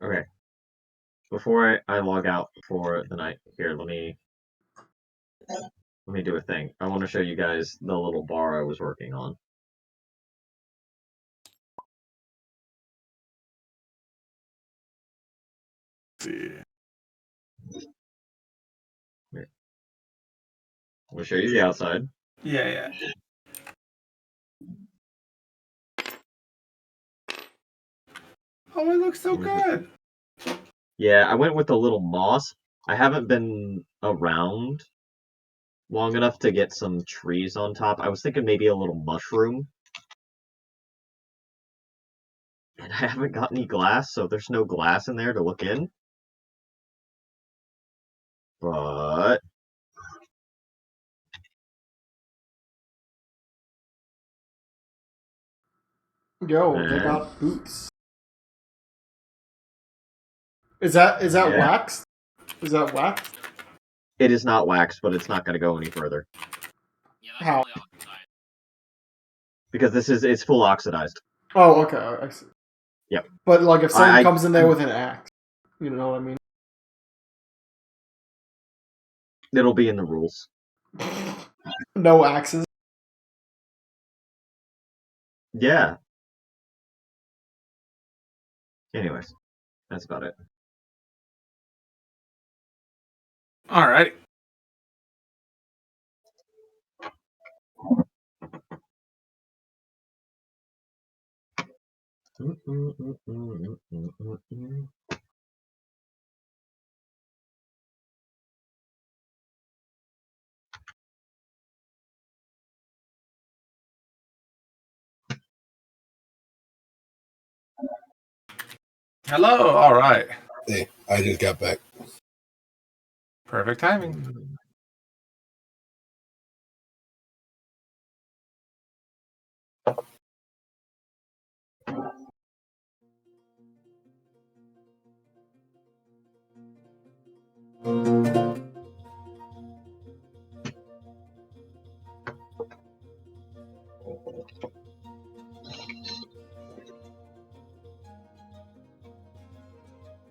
Okay. Before I log out for the night, here, let me do a thing. I want to show you guys the little bar I was working on. See. Here. I'm gonna show you the outside. Yeah. Oh, it looks so good. Yeah, I went with the little moss. I haven't been around long enough to get some trees on top. I was thinking maybe a little mushroom. And I haven't got any glass, so there's no glass in there to look in. But Yo, they got boots. Is that Yeah. waxed? Is that waxed? It is not waxed, but it's not going to go any further. Yeah, that's How? only oxide. Because it's full oxidized. Oh, okay. I see. Yep. But like, if someone comes in there with an axe, you know what I mean? It'll be in the rules. No axes. Yeah. Anyways, that's about it. All right. Hello. All right. Hey, I just got back. Perfect timing.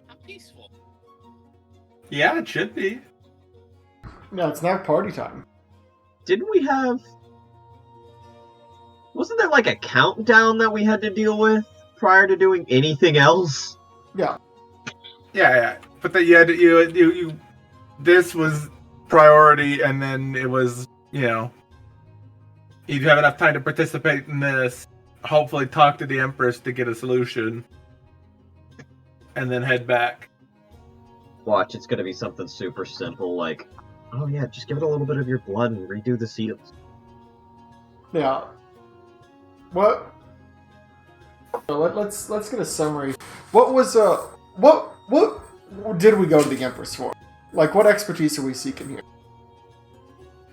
How peaceful. Yeah, it should be. No, it's not party time. Didn't we have... Wasn't there like a countdown that we had to deal with prior to doing anything else? Yeah. Yeah. But you this was priority, and then it was, you'd have enough time to participate in this, hopefully talk to the Empress to get a solution, and then head back. Watch, it's gonna be something super simple, like, oh yeah, just give it a little bit of your blood and redo the seals. Yeah. What? Let's get a summary. What was what did we go to the Empress for? Like, what expertise are we seeking here?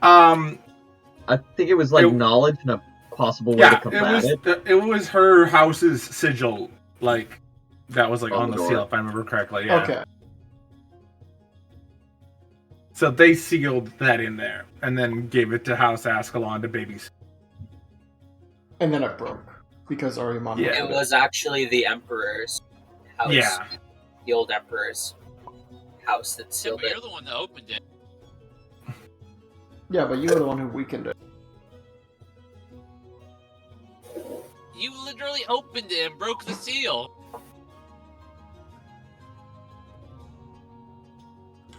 I think it was like knowledge and a possible way to combat it. It was her house's sigil, like that was like on the door. seal, if I remember correctly. Yeah. Okay. So they sealed that in there, and then gave it to House Ascalon to babies. And then it broke because Ariman. Yeah. It was actually the Emperor's house. Yeah. The old Emperor's house that sealed But it. you're the one that opened it. Yeah, but you were the one who weakened it. You literally opened it and broke the seal.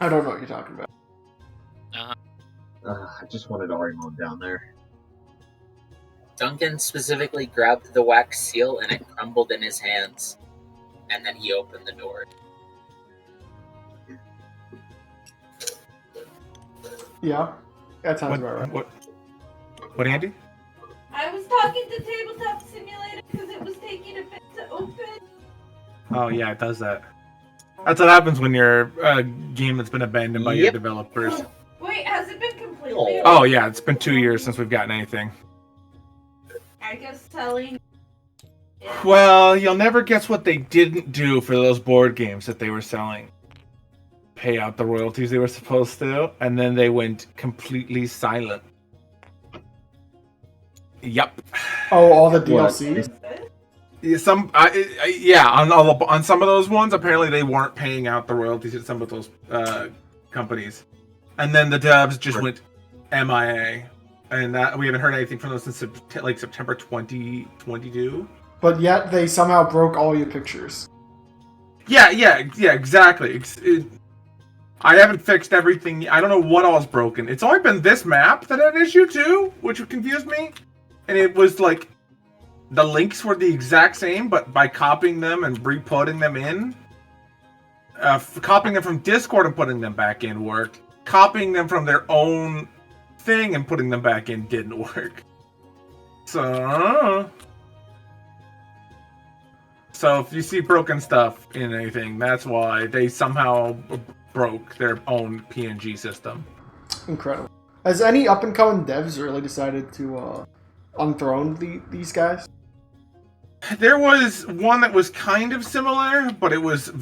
I don't know what you're talking about. I just wanted Arimon down there. Duncan specifically grabbed the wax seal and it crumbled in his hands. And then he opened the door. Yeah, that sounds about right. What, Andy? I was talking to Tabletop Simulator because it was taking a bit to open. Oh yeah, it does that. That's what happens when you're a game that's been abandoned by your Yep. developers. Wait, has it been completely? Oh yeah, it's been 2 years since we've gotten anything. I guess selling. Well, you'll never guess what they didn't do for those board games that they were selling. Pay out the royalties they were supposed to, and then they went completely silent. Yep. Oh, all the What? DLCs? On some of those ones, apparently they weren't paying out the royalties at some of those companies, and then the devs just went MIA, and that we haven't heard anything from them since September 2022. But yet they somehow broke all your pictures. Yeah, exactly. I haven't fixed everything. I don't know what all is broken. It's only been this map that had an issue too, which confused me. And it was like the links were the exact same, but by copying them and re-putting them in, copying them from Discord and putting them back in worked. Copying them from their own thing and putting them back in didn't work. So if you see broken stuff in anything, that's why they somehow broke their own PNG system. Incredible. Has any up-and-coming devs really decided to unthrone these guys? There was one that was kind of similar, but it was,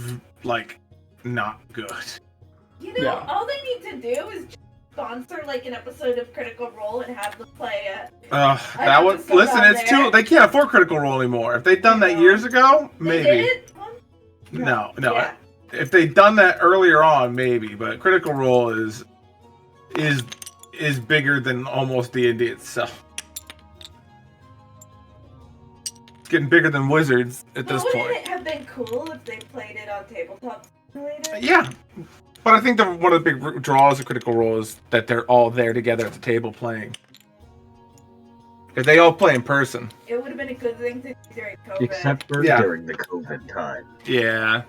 like, not good. You know, Yeah. all they need to do is sponsor, like, an episode of Critical Role and have them play That would... Listen, it's too... They can't afford Critical Role anymore. If they'd done that years ago, maybe. They did it? No. Yeah. If they'd done that earlier on, maybe. But Critical Role is bigger than almost D&D itself. It's getting bigger than Wizards at this point. Wouldn't it have been cool if they played it on Tabletop Simulator? Yeah. But I think one of the big draws of Critical Role is that they're all there together at the table playing. If they all play in person. It would have been a good thing to do during COVID. Except for during the COVID time. Yeah.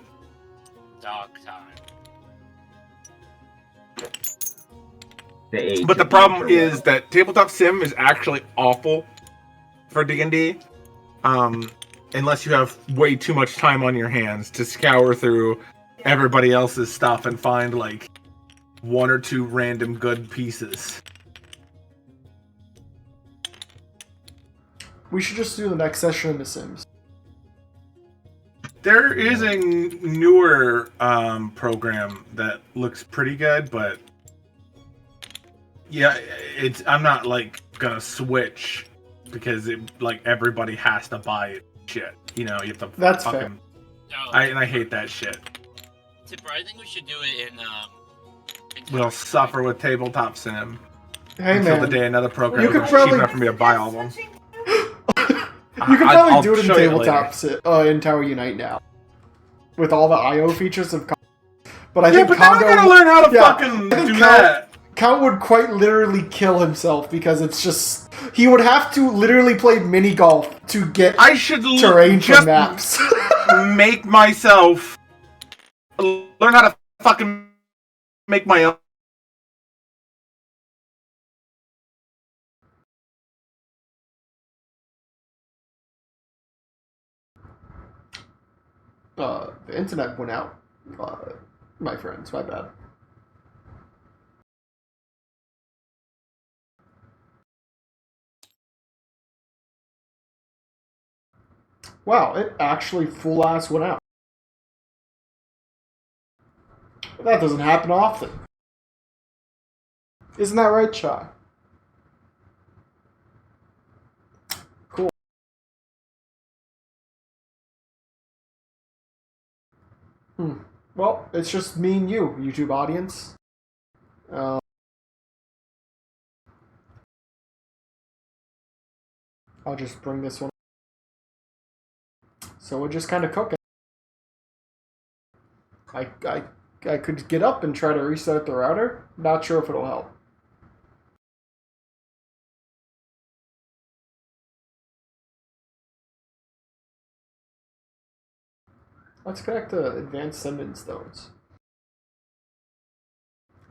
Dog time. But the problem is that Tabletop Sim is actually awful for D&D. Unless you have way too much time on your hands to scour through everybody else's stuff and find like one or two random good pieces. We should just do the next session in The Sims. There is a newer program that looks pretty good, but yeah, I'm not like gonna switch because everybody has to buy it. Shit, you know, you have to. That's fucking, fair. No, I hate that shit. Tipper, I think we should do it in We'll suffer with Tabletop Sim Hey until man, the day another program You is could cheap probably- enough for me to buy all of them. you could probably I'll do it in show you Tabletop in Tower Unite now, with all the IO features of. But I Yeah, think but then I Congo. gotta learn how to yeah, fucking I think do Count- that. Count would quite literally kill himself because it's just he would have to literally play mini golf to get I should terrain just from maps. make myself learn how to fucking make my own. The internet went out. My friends, my bad. Wow, it actually full ass went out. That doesn't happen often. Isn't that right, Chai? Cool. Well, it's just me and you, YouTube audience. I'll just bring this one. So we're just kind of cooking. I could get up and try to restart the router. Not sure if it'll help. Let's connect to Advanced Sending Stones.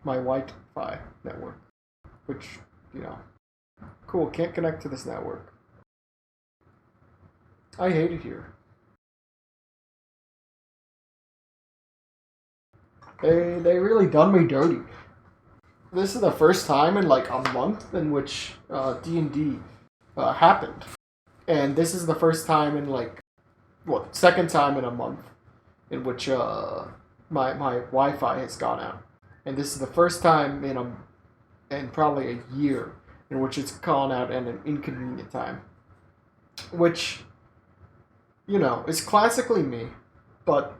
My Wi-Fi network. Which, you know. Cool, can't connect to this network. I hate it here. They really done me dirty. This is the first time in like a month in which D&D happened. And this is the first time in like, second time in a month in which my Wi-Fi has gone out. And this is the first time in probably a year in which it's gone out at an inconvenient time. Which you know, it's classically me, but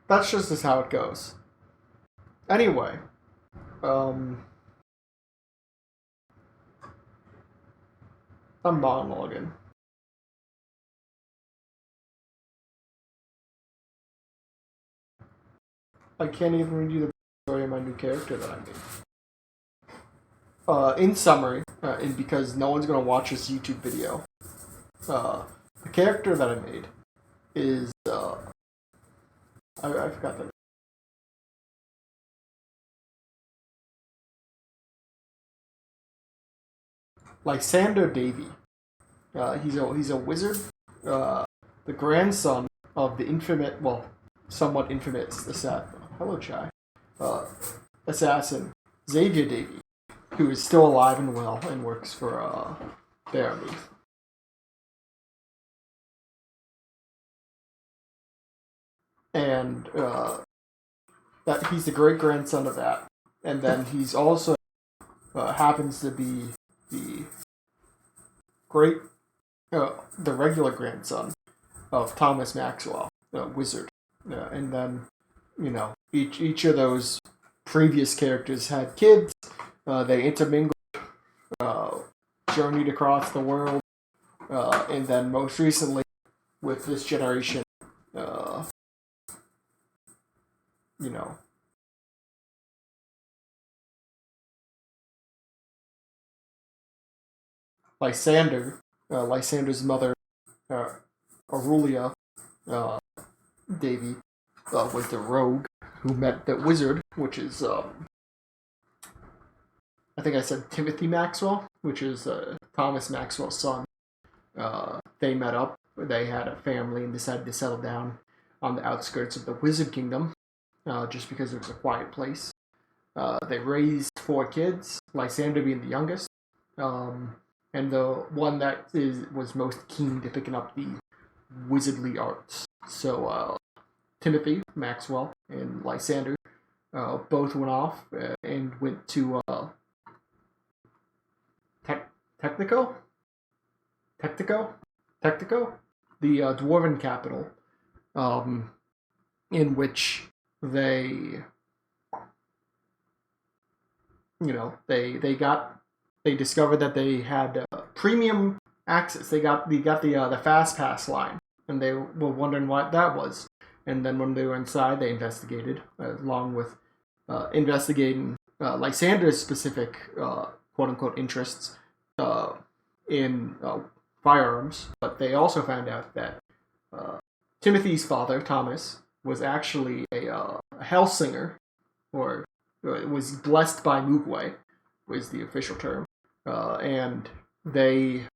that's just as how it goes. Anyway, I'm monologuing. I can't even read you the story of my new character that I made. In summary, and because no one's gonna watch this YouTube video, the character that I made is I forgot the Lysander Davy. He's a wizard, the grandson of the infamous, well, somewhat infamous assassin Xavier Davy, who is still alive and well and works for Barony. And that he's the great grandson of that, and then he's also happens to be the great the regular grandson of Thomas Maxwell, the wizard. And then, you know, each of those previous characters had kids. They intermingled, journeyed across the world, and then most recently, with this generation, you know, Lysander's mother, Aurelia Davy, was the rogue who met the wizard, which is, I think I said Timothy Maxwell, which is Thomas Maxwell's son. They met up, they had a family, and decided to settle down on the outskirts of the Wizard Kingdom, just because it was a quiet place. They raised 4 kids, Lysander being the youngest, and the one that was most keen to picking up the wizardly arts. So Timothy Maxwell and Lysander both went off and went to Technico, the dwarven capital, in which they, you know, they discovered that they had premium access. They got the fast pass line, and they were wondering what that was. And then when they were inside, they investigated, along with investigating Lysander's specific quote unquote interests in firearms. But they also found out that Timothy's father, Thomas, was actually a Hellsinger, or was blessed by Mugwai, was the official term. And they,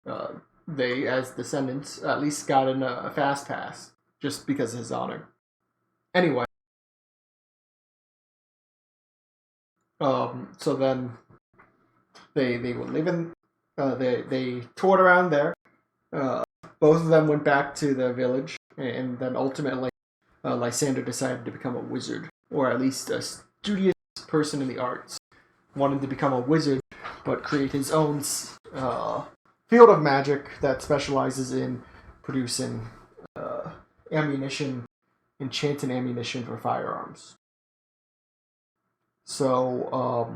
as descendants, at least got in a fast pass, just because of his honor. Anyway, so then they were living, they toured around there. Both of them went back to the village, and then ultimately Lysander decided to become a wizard, or at least a studious person in the arts. Wanted to become a wizard, but create his own field of magic that specializes in producing ammunition, enchanted ammunition for firearms. So,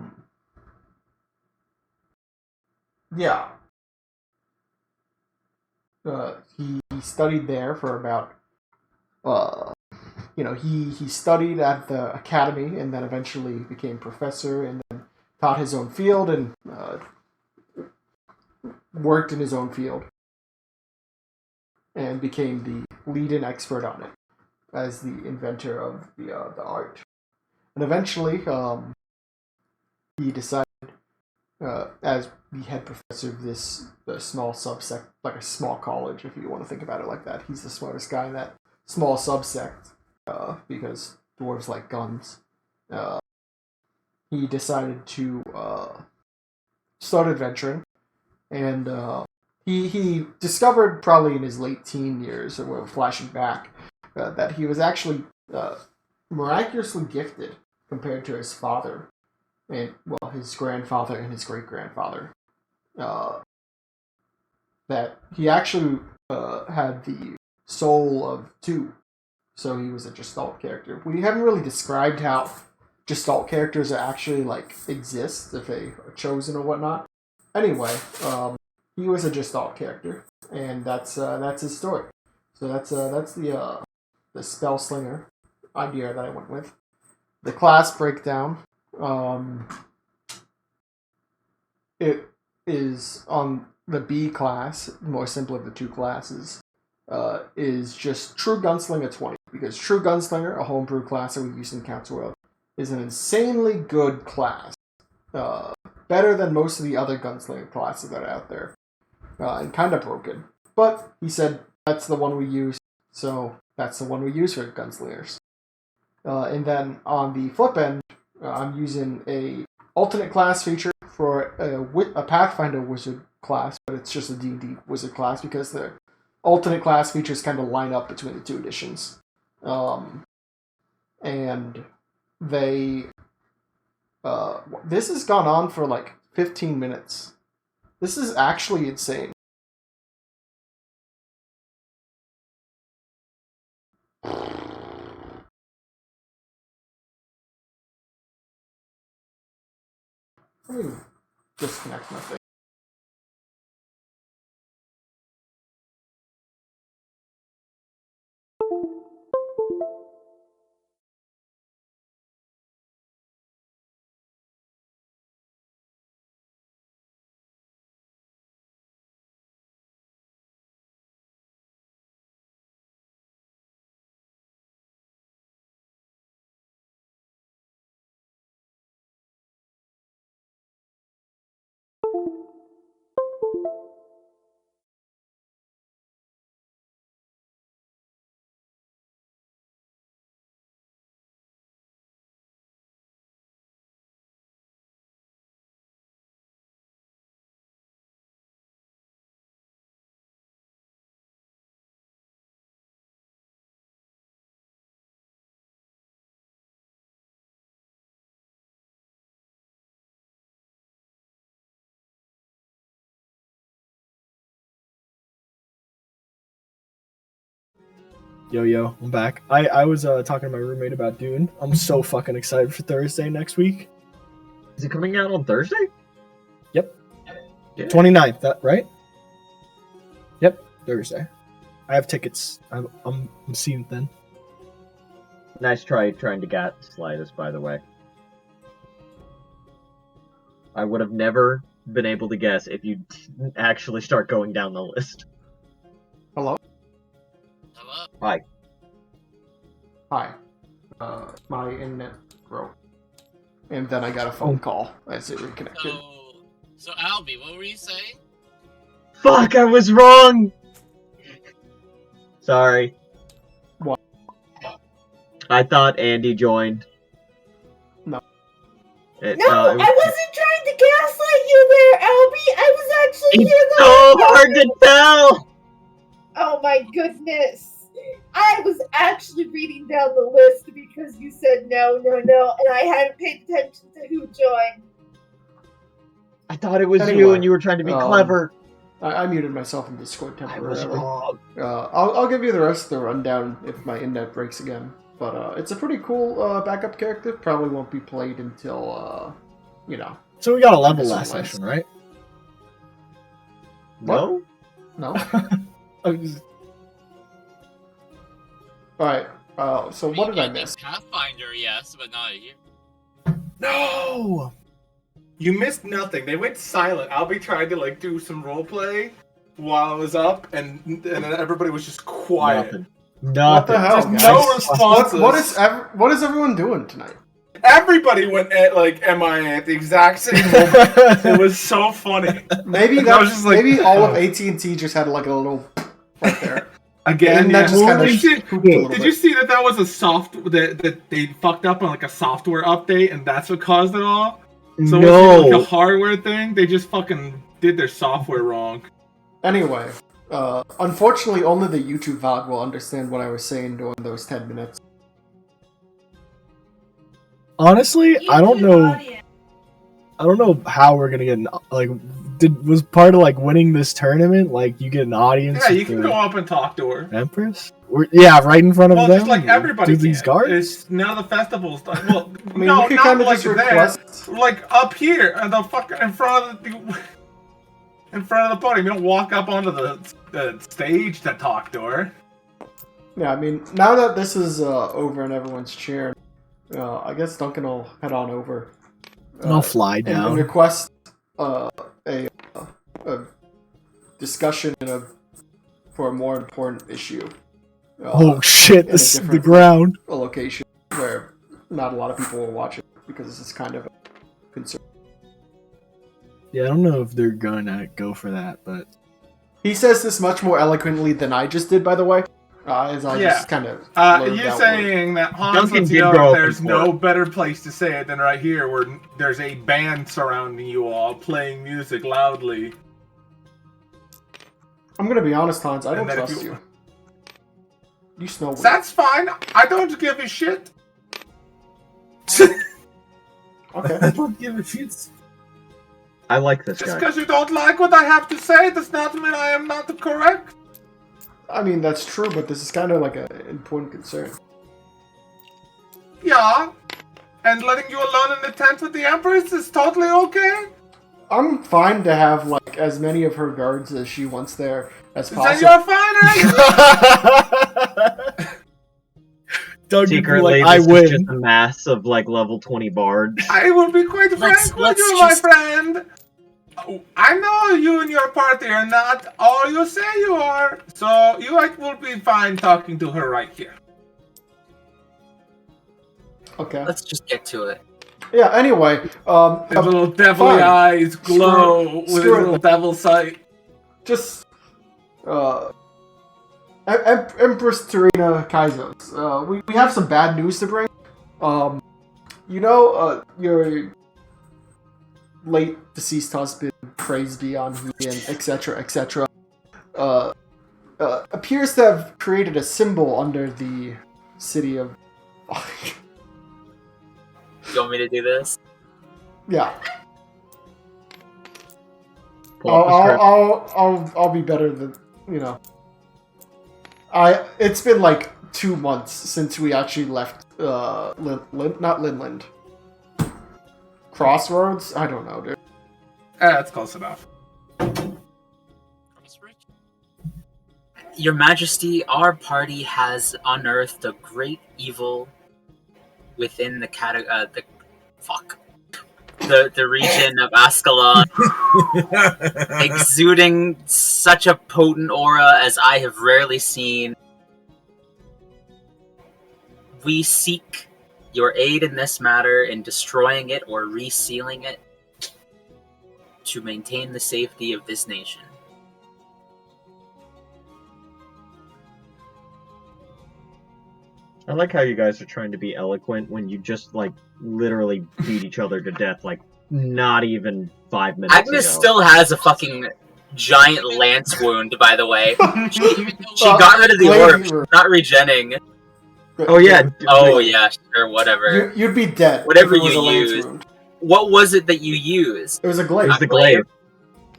yeah. He studied there for about, he studied at the academy and then eventually became professor and then taught his own field and worked in his own field and became the lead-in expert on it as the inventor of the art. And eventually, he decided, as the head professor of the small subsect, like a small college, if you want to think about it like that. He's the smartest guy in that small subsect, because dwarves like guns. He decided to start adventuring, and he discovered probably in his late teen years, or we're flashing back, that he was actually miraculously gifted compared to his father, and well, his grandfather and his great grandfather. That he actually had the soul of two, so he was a Gestalt character. We haven't really described how Gestalt characters actually like exist, if they are chosen or whatnot. Anyway, he was a Gestalt character, and that's his story. So that's the spell slinger idea that I went with. The class breakdown. It is on the B class, more simple of the two classes, is just True Gunslinger 20. Because True Gunslinger, a homebrew class that we use in Council World, is an insanely good class. Better than most of the other Gunslinger classes that are out there. And kind of broken. But he said that's the one we use, so that's the one we use for Gunslingers. And then on the flip end, I'm using a alternate class feature for a Pathfinder wizard class, but it's just a D&D wizard class because the alternate class features kind of line up between the two editions. And they... this has gone on for like 15 minutes. This is actually insane. Let me disconnect my thing. Yo, I'm back. I was talking to my roommate about Dune. I'm so fucking excited for Thursday next week. Is it coming out on Thursday? Yep. Yeah. 29th, that right? Yep, Thursday. I have tickets. I'm seeing it then. Nice try trying to gaslight us, by the way. I would have never been able to guess if you didn't actually start going down the list. Hello? Hello? Hi. Hi. My internet broke. And then I got a phone call as it reconnected. So Albie, what were you saying? Fuck, I was wrong! Sorry. What? I thought Andy joined. No. No, I wasn't trying to gaslight you there, Albie. I was actually It's here. so hard to tell! Oh my goodness. I was actually reading down the list because you said no, and I hadn't paid attention to who joined. I thought it was Anyway, you and you were trying to be clever. I muted myself in Discord I was temporarily. wrong. I'll give you the rest of the rundown if my internet breaks again. But it's a pretty cool backup character. Probably won't be played until, So we got a level This last one session, right? No? No? I'm just- Alright, so what did I miss? Pathfinder, yes, but not here. No! You missed nothing. They went silent. Albie tried to do some role play while I was up, and then everybody was just quiet. Nothing. What the hell, Just guys? no responses. What is everyone doing tonight? Everybody went MIA at the exact same moment. It was so funny. Maybe I was just like, maybe all of AT&T just had a little right there. Again, And that just kinda pooped a little did bit. you see that was a that they fucked up on a software update, and that's what caused it all? So it wasn't a hardware thing. They just fucking did their software wrong. Anyway, unfortunately, only the YouTube VOD will understand what I was saying during those 10 minutes. Honestly, I don't YouTube know. audience. I don't know how we're gonna get was part of like winning this tournament? Like you get an audience. Yeah, you with can the go up and talk to her. Empress. Yeah, right in front of Well, them. just like everybody Do these can. guards? It's none of the festivals. Well, I mean, no, you could not kind of like just there. request. Like up here, and the fuck in front of the podium. You don't walk up onto the stage to talk to her. Yeah, I mean, now that this is over and everyone's cheering, I guess Duncan will head on over. And I'll fly And down. request a discussion for a more important issue. Oh shit! in a This is the different ground. location where not a lot of people will watch it because it's kind of a concern. Yeah, I don't know if they're gonna go for that, but He says this much more eloquently than I just did, by the way. As I just kind of. You saying that Hans Duncan lets did you know grow that up there's in no Florida. better place to say it than right here, where there's a band surrounding you all, playing music loudly. I'm gonna be honest, Hans. I don't And then if trust you- you. You smell weird. That's fine. I don't give a shit. Okay. I don't give a shit. I like this Just guy. because you don't like what I have to say does not mean I am not correct. I mean, that's true, but this is kind of like an important concern. Yeah. And letting you alone in the tent with the Empress is totally okay. I'm fine to have like as many of her guards as she wants there as Then possible. you're fine, right? Doug, Secretly, like, I this win. is just a mass of like level 20 bards. I will be quite Let's- frank with let's you, just- my friend. I know you and your party are not all you say you are, so you will be fine talking to her right here. Okay. Let's just get to it. Yeah. Anyway, His little devilly fine. eyes glow Screw it. with his little devil sight. just Empress Terina Kaizos. We have some bad news to bring. Your late deceased husband, praise be on he, and etc. Appears to have created a symbol under the city of. You want me to do this? Yeah, Pull up the script. I'll be better than you know. It's been like 2 months since we actually left not Linland. Crossroads? I don't know, dude. That's close enough. Your Majesty, our party has unearthed a great evil within the region of Ascalon, exuding such a potent aura as I have rarely seen. We seek your aid in this matter in destroying it or resealing it to maintain the safety of this nation. I like how you guys are trying to be eloquent when you just like literally beat each other to death like not even 5 minutes Agnes ago. still has a fucking giant lance wound, by the way. She Well, got rid of the glaive- orb, not regenning. Oh yeah. Oh yeah, sure, whatever. You'd be dead. Whatever if it was you a lance use. wound. What was it that you used? It was a It glaive. was the glaive.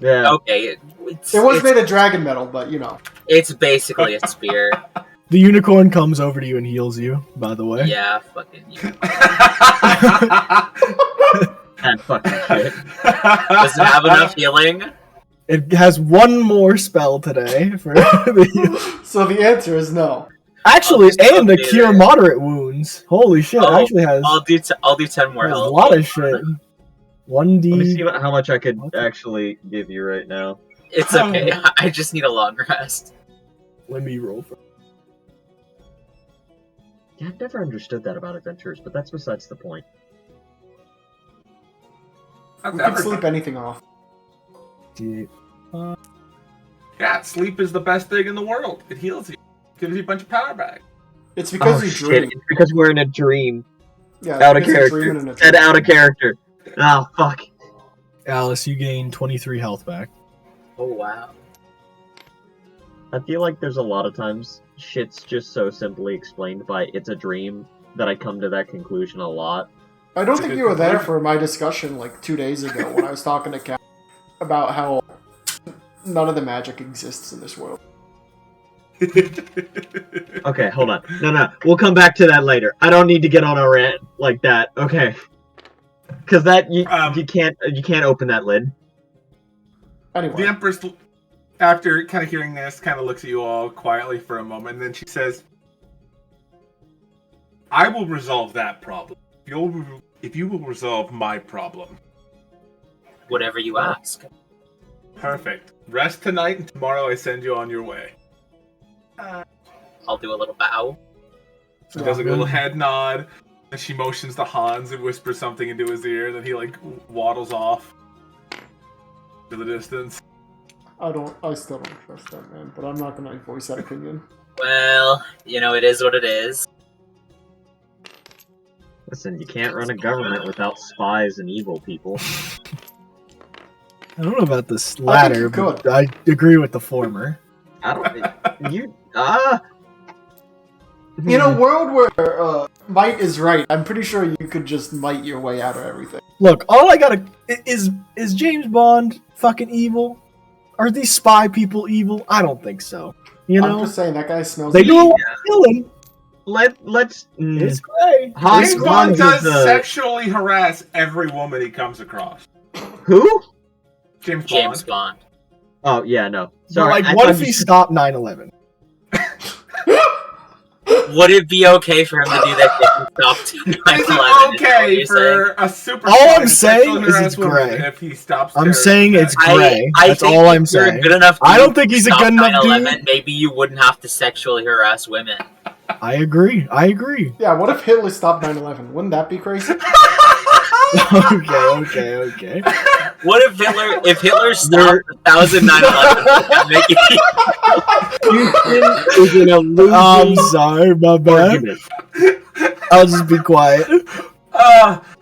Yeah. Okay, It was it's, made of dragon metal, but you know. it's basically a spear. The unicorn comes over to you and heals you, by the way. Yeah, fucking you. That fucking shit. Does it have enough healing? It has one more spell today for the So the answer is no. actually, I'll just and to update cure it. moderate wounds. Holy shit! Oh, it actually has, I'll do 10 more has a health. lot of shit. 1d. Let me see how much I could actually give you right now. It's okay. I just need a long rest. Let me roll for. Yeah, I've never understood that about adventurers, but that's besides the point. I've We can never- sleep anything off. Yeah, sleep is the best thing in the world. It heals you. Gives you a bunch of power back. It's because Oh you shit! dream. It's because we're in a dream. Yeah, Out of because you're dreaming character. in a Said dream. out of character. Oh fuck. Alice, you gain 23 health back. Oh wow. I feel like there's a lot of times shit's just so simply explained by it's a dream that I come to that conclusion a lot. I don't It's a think good you were there conclusion. for my discussion like 2 days ago when I was talking to Kat. about how none of the magic exists in this world. Okay, hold on. No. We'll come back to that later. I don't need to get on a rant like that. Okay. Because you can't open that lid. Anyway, The Empress, after kind of hearing this, kind of looks at you all quietly for a moment, and then she says, I will resolve that problem. If you will resolve my problem. Whatever you ask. Perfect. Rest tonight, and tomorrow I send you on your way. I'll do a little bow. She does a little head nod, and she motions to Hans and whispers something into his ear, then he, waddles off to the distance. I still don't trust that man, but I'm not gonna voice that opinion. Well, it is what it is. Listen, you can't run a government without spies and evil people. I don't know about this latter, but I agree with the former. I don't. In a world where might is right, I'm pretty sure you could just might your way out of everything. Look, all I gotta is James Bond fucking evil? Are these spy people evil? I don't think so. I'm just saying that guy smells. They do a lot of killing. Let's. It's great. James Bond does sexually harass every woman he comes across. Who? James Bond. Oh yeah, no. Sorry. But, what if he stopped 9/11? Would it be okay for him to do that if he stopped 9/11? Is it okay for a super? All I'm saying is it's gray. If he stops, I'm saying it's gray. That's all I'm saying. Good enough I don't think he's a good enough dude. Maybe you wouldn't have to sexually harass women. I agree. Yeah, what if Hitler stopped 9/11? Wouldn't that be crazy? Okay. What if Hitler stopped 9/11? Is in a losing I'm sorry, my bad. argument. I'll just be quiet.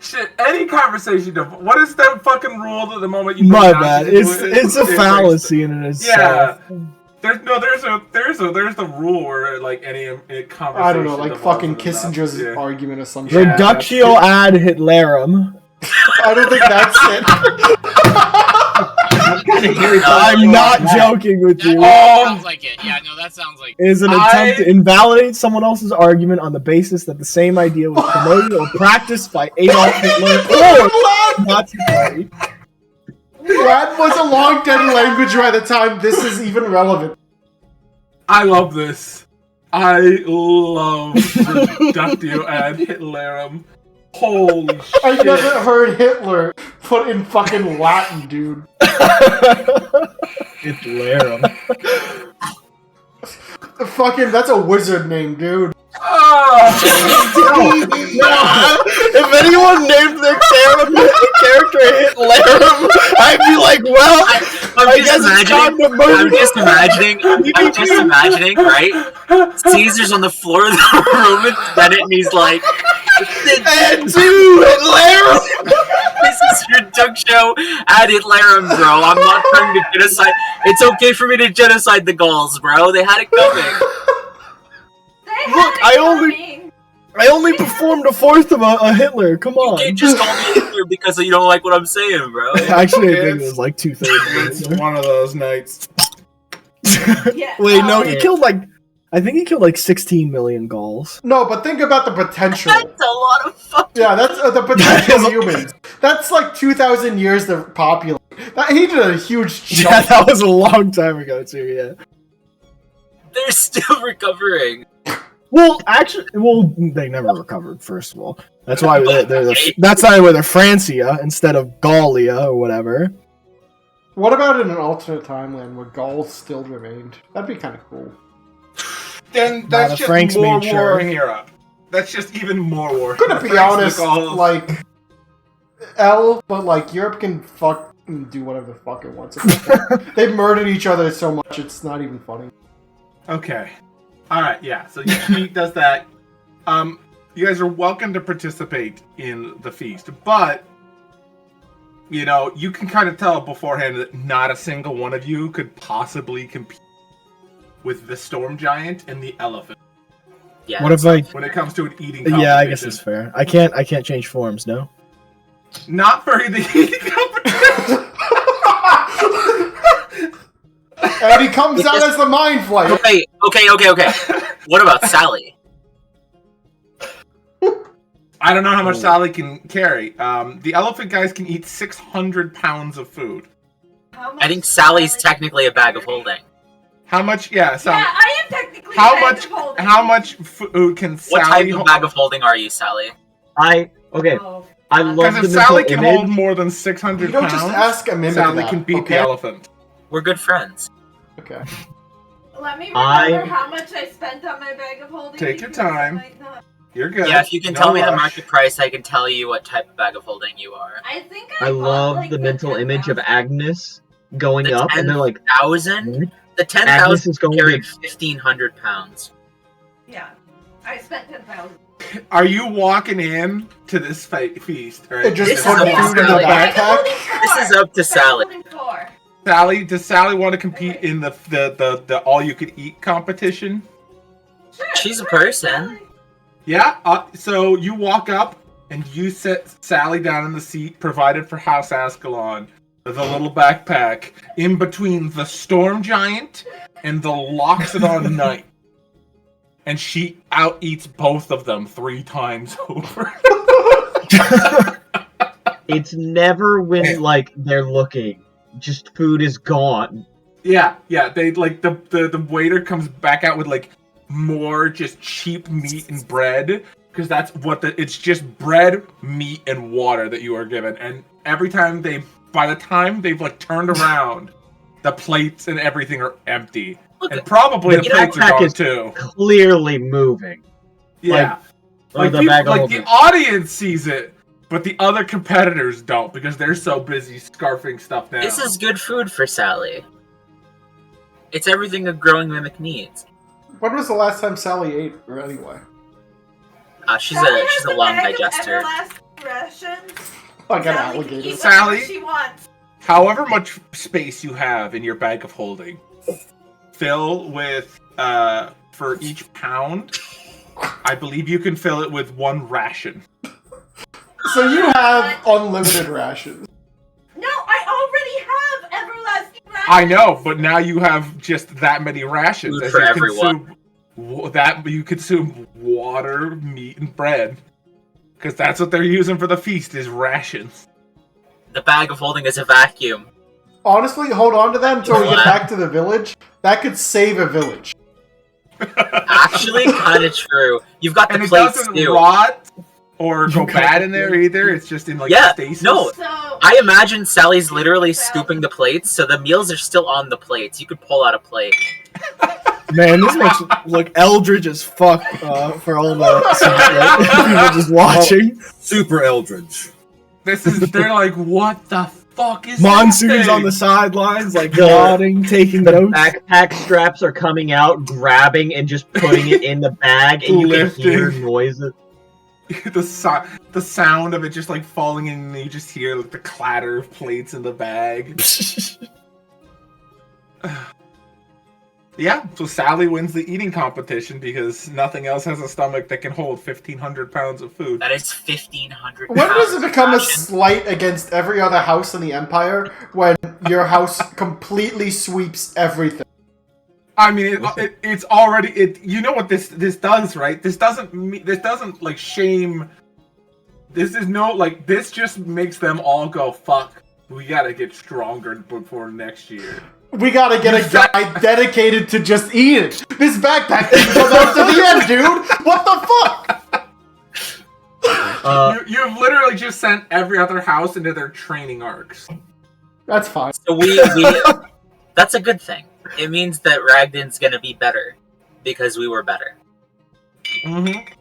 Shit. Any conversation. What is that fucking rule at the moment? My bad. It's a fallacy in itself. Yeah. There's the rule where any conversation. I don't know, like fucking Kissinger's argument or some shit. Reductio ad Hitlerum. I don't think that's it. I'm not joking with you. That sounds like it. Yeah, no, that sounds like It is an attempt to invalidate someone else's argument on the basis that the same idea was promoted or practiced by Adolf Hitler or Nazi Party. Latin was a long dead language by the time this is even relevant. I love this. I love Reductio ad Hitlerum. Holy shit. I never heard Hitler put in fucking Latin, dude. Hitlerum. Fucking, that's a wizard name, dude. If anyone named their character Hitlerum, I'd be like, well, I'm just imagining, right? Caesar's on the floor of the Roman Senate, and he's like, and to Hitlerum! This is your Doug show at Hitlerum, bro. I'm not trying to genocide. It's okay for me to genocide the Gauls, bro. They had it coming. Look, I only performed a fourth of a Hitler. Come on. You can't just call me Hitler because you don't like what I'm saying, bro. Actually, I think it was like 2/3. It's one of those nights. Wait, no, he killed I think he killed 16 million Gauls. No, but think about the potential. That's a lot of fucking... Yeah, that's the potential humans. That's 2,000 years to populate. He did a huge jump. Yeah, that was a long time ago, too, yeah. They're still recovering. Well, actually, they never recovered. First of all, that's why that's why they're Francia instead of Gallia or whatever. What about in an alternate timeline where Gauls still remained? That'd be kind of cool. Then that's just more war here. That's just even more war. Gonna be honest, but Europe can fuck and do whatever the fuck it wants. They've murdered each other so much, it's not even funny. Okay. Alright, yeah. So he does that. You guys are welcome to participate in the feast, but you can kind of tell beforehand that not a single one of you could possibly compete with the storm giant and the elephant. Yeah. What if when it comes to an eating competition? Yeah, I guess it's fair. I can't change forms, no? Not for the eating competition. And he comes out as the mind flayer. Okay. What about Sally? I don't know how much Sally can carry. The elephant guys can eat 600 pounds of food. I think Sally's technically a bag of holding. How much? Yeah, Sally. Yeah, I am technically How a bag much? of holding. How much food can Sally? What type of bag of holding are you, Sally? I Oh. love Because the if mental Sally can image. hold more than 600 You don't pounds, just ask a mimic Sally that, can beat okay? the elephant. We're good friends. Okay. Let me remember I- how much I spent on my bag of holding. Take your because I time. might not- You're good. Yeah, if you can No tell me the rush. market price, I can tell you what type of bag of holding you are. I think I bought, love like, the mental image of 10,000. Agnes going The up, and they're like, 10,000? The Agnes 10,000 is going carried to 1,500 pounds. Yeah, I spent 10,000. Are you walking in to this feast? Right? It just This put is food up to in the Sally. backpack. This is up to Sally. Sally, does Sally want to compete in the all you could eat competition? Sure, She's a person. Yeah. So you walk up and you sit Sally down in the seat provided for House Ascalon, with a little backpack in between the Storm Giant and the Loxodon Knight, and she out eats both of them 3 times over. it's never when like they're looking. Just food is gone. Yeah. They like the waiter comes back out with like more just cheap meat and bread, because that's what it's just bread, meat, and water that you are given. And every time by the time they've like turned around, the plates and everything are empty. Look, And probably the the plates are backpack gone is too. Clearly moving. Yeah. Like the bag of the holding. audience sees it, but the other competitors don't, because they're so busy scarfing stuff down. This is good food for Sally. It's everything a growing mimic needs. When was the last time Sally ate, or anyway? She's a long digester. Rations. I got Sally can alligator. eat Sally? whatever she wants. However much space you have in your bag of holding, fill with, for each pound, I believe you can fill it with 1 ration. So you have unlimited rations. No, I already have everlasting rations. I know, but now you have just that many rations. Food As for you everyone. you consume water, meat, and bread. Because that's what they're using for the feast, is rations. The bag of holding is a vacuum. Honestly, hold on to them until we get back to the village. That could save a village. Actually, kind of true. You've got the And it plates doesn't too. rot or go bad in there either. It's just in like Yeah, stasis. no. So, I imagine Sally's literally scooping the plates, so the meals are still on the plates. You could pull out a plate. Man, this makes it look eldritch as fuck for all the people just watching. Super Eldridge. They're like, what the fuck is Monsoon's that on the thing? sidelines, like The- nodding, taking The notes. backpack straps are coming out, grabbing and just putting it in the bag, and you can hear Lifting. noises. the sound of it just like falling in, and you just hear like the clatter of plates in the bag. Yeah, so Sally wins the eating competition because nothing else has a stomach that can hold 1,500 pounds of food. That is 1,500 When does it pounds become a ration. slight against every other house in the Empire when your house completely sweeps everything? I mean, it's already you know what this does, right? This doesn't like shame. This is no like this just makes them all go, fuck. We gotta get stronger before next year. We gotta get a guy dedicated to just eat it. This backpack didn't come out to the end, dude. What the fuck? You've literally just sent every other house into their training arcs. That's fine. So we that's a good thing. It means that Ragdon's gonna be better because we were better. Mm-hmm.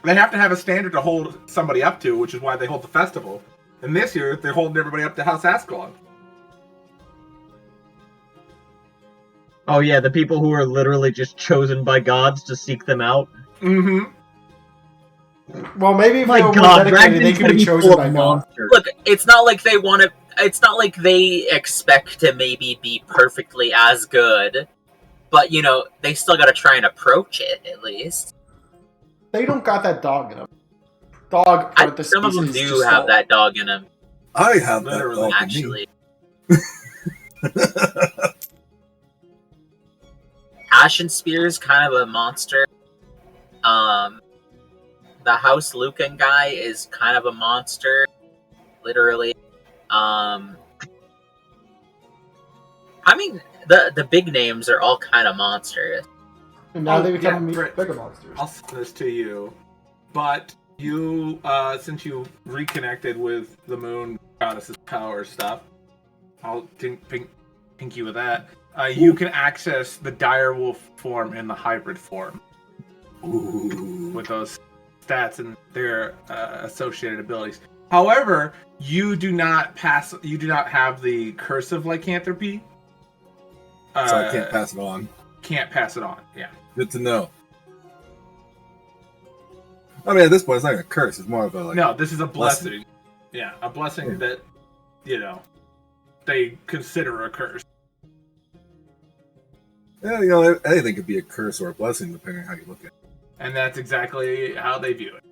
They have to have a standard to hold somebody up to, which is why they hold the festival. And this year, they're holding everybody up to House Ascalon. Oh yeah, the people who are literally just chosen by gods to seek them out. Mm-hmm. Well, maybe if My they were more God, dedicated, they Ragdon's could gonna be be chosen full by of God. monsters. Look, it's not like they want to. It's not like they expect to maybe be perfectly as good, but you know they still got to try and approach it at least. They don't got that dog in them. Dog, Some of them do have that dog in them, I have Literally, that dog in me. actually. Ashen Spear is kind of a monster. The House Lucan guy is kind of a monster, literally. I mean, the big names are all kind of monsters. And now they become Britt, bigger monsters. I'll send this to you, but you, since you reconnected with the moon goddess's power stuff, I'll ping you with that. You can access the direwolf form and the hybrid form. Ooh. With those stats and their associated abilities. However, you do not have the curse of lycanthropy. So I can't pass it on. Can't pass it on. Yeah. Good to know. I mean, at this point, it's not even a curse. It's more of a No, this is a blessing. Yeah, a blessing that they consider a curse. Yeah, anything could be a curse or a blessing depending on how you look at it. And that's exactly how they view it.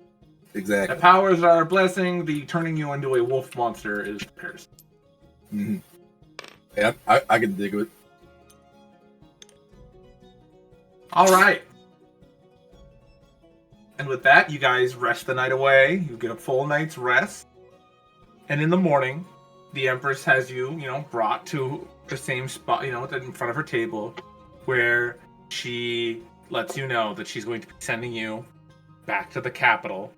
Exactly. The powers are a blessing. The turning you into a wolf monster is the curse. Mm-hmm. Yeah, I can dig it. All right. And with that, you guys rest the night away. You get a full night's rest. And in the morning, the Empress has you, brought to the same spot, in front of her table, where she lets you know that she's going to be sending you back to the capital,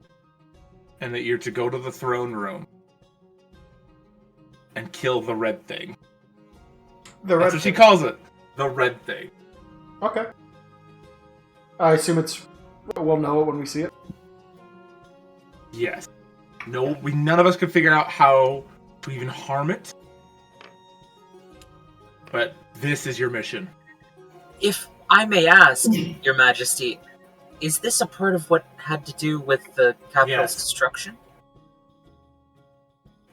and that you're to go to the throne room and kill the red thing. That's what she calls it. The red thing. Okay. I assume we'll know it when we see it. Yes. No, none of us could figure out how to even harm it. But this is your mission. If I may ask, Your Majesty, is this a part of what had to do with the capital's destruction?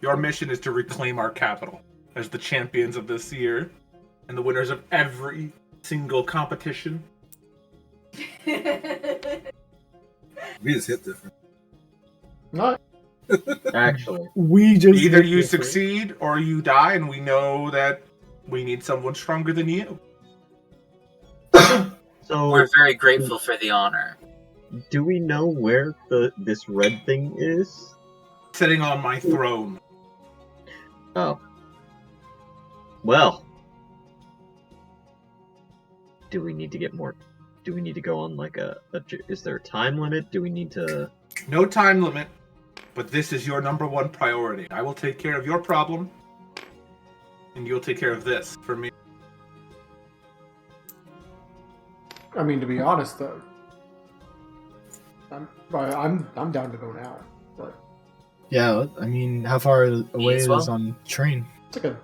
Your mission is to reclaim our capital as the champions of this year and the winners of every single competition. We just hit different. Not Actually. We just Either hit you different. succeed or you die, and we know that we need someone stronger than you. So, We're very grateful for the honor. do we know where this red thing is? Sitting on my throne. Oh. Well. Do we need to get more? Do we need to go on like is there a time limit? Do we need to? No time limit, but this is your number one priority. I will take care of your problem, and you'll take care of this for me. I mean, to be honest, though, I'm down to go now. But Yeah, I mean, how far away as is well? on train? it's like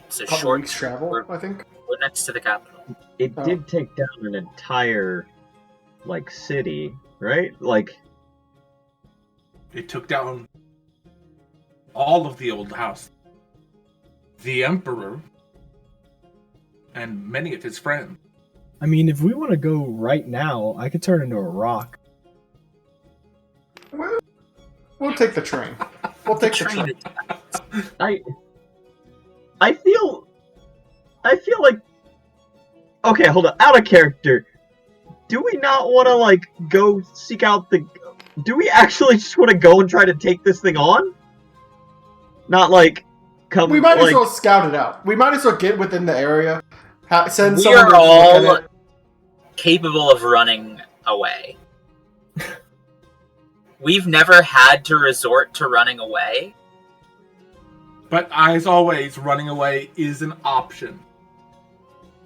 It's a couple short weeks travel, I think. We're next to the capital. It did take down an entire, city, right? It took down all of the old house, the Emperor, and many of his friends. I mean, if we want to go right now, I could turn into a rock. We'll take the train. We'll take the train. I feel like. Okay, hold on. Out of character. Do we not want to go seek out the? Do we actually just want to go and try to take this thing on? Not come. We might as well scout it out. We might as well get within the area. Send We someone are to look at all it. capable of running away. We've never had to resort to running away. But as always, running away is an option.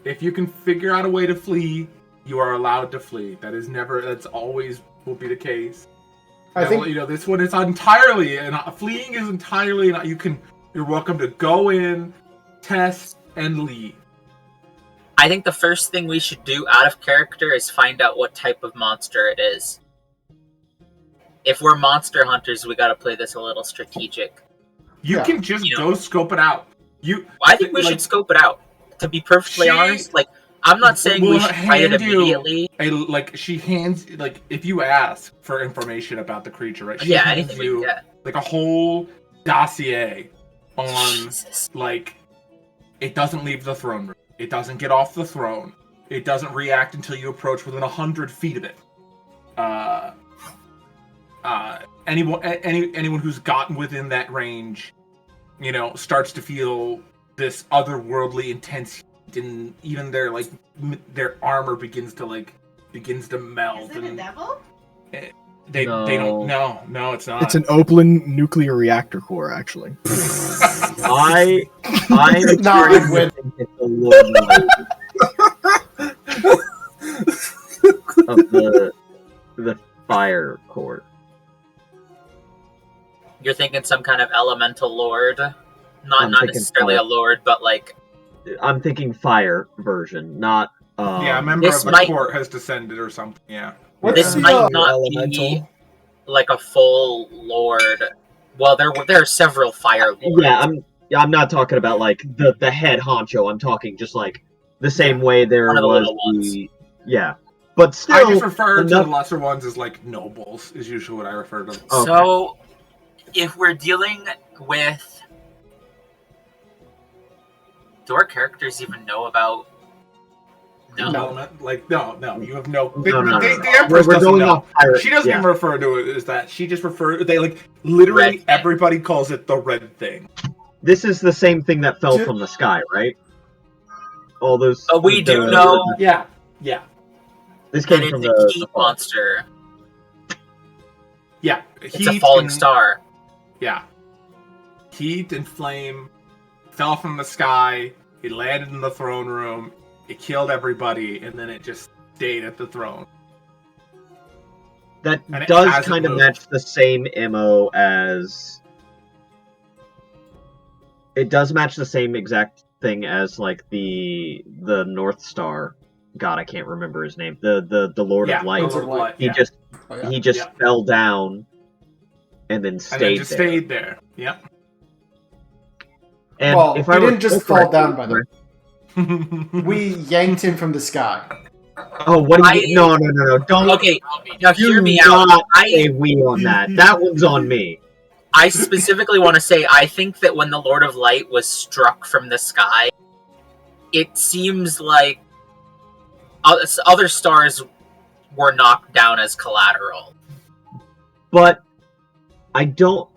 If you can figure out a way to flee, you are allowed to flee. That's always will be the case. I think This one is entirely, and fleeing is entirely, you're welcome to go in, test, and leave. I think the first thing we should do out of character is find out what type of monster it is. If we're monster hunters, we gotta play this a little strategic. You can just go scope it out. I think we should scope it out. To be perfectly honest, I'm not saying we should fight it immediately. She hands, if you ask for information about the creature, right? She Yeah, hands anything we you, can get. a whole dossier on, Jesus. it doesn't leave the throne room. It doesn't get off the throne. It doesn't react until you approach within 100 feet of it. Anyone who's gotten within that range, starts to feel this otherworldly intense heat, and even their armor begins to melt. Is it a devil? They don't. No, it's not. It's an Oakland nuclear reactor core, actually. I'm No, I win. it's the Lord of the fire core. You're thinking some kind of elemental lord, not thinking necessarily fire. a lord, but like I'm thinking fire version, not. Yeah, a member this of the might- court has descended or something. Yeah. this Yeah. might not Elemental. be like a full lord. Well, there are several fire lords. I'm not talking about like the head honcho. I'm talking just like the same way there One of the was little ones. the but still. I just refer to the enough- lesser ones as like nobles. Is usually what I refer to. Okay. So, if we're dealing with, do our characters even know about? No. Element. Like no, you have no. No. The Empress We're doesn't going know. off pirate. She doesn't yeah. even refer to it as that. She just they literally Red thing. everybody calls it the red thing. This is the same thing that fell from the sky, right? All those. We do know Yeah. This that came it's from a the heat fall. monster. Yeah. It's a falling and- star. Yeah. Heat and flame fell from the sky. It landed in the throne room. It killed everybody, and then it just stayed at the throne. That And it does hasn't kind of moved. match the same MO as. It does match the same exact thing as like the North Star. God, I can't remember his name. The Lord Yeah, of Light. Lord of Light, He yeah. just Oh, yeah. he just Yeah. fell down, and then And stayed then just there. stayed there. Yep. And Well, if he I didn't just recall fall down, correctly- by the way. We yanked him from the sky. Oh, what do you? No, don't. Okay, now Do hear me out. not say we on that. That one's on me. I specifically want to say I think that when the Lord of Light was struck from the sky, it seems like other stars were knocked down as collateral. But I don't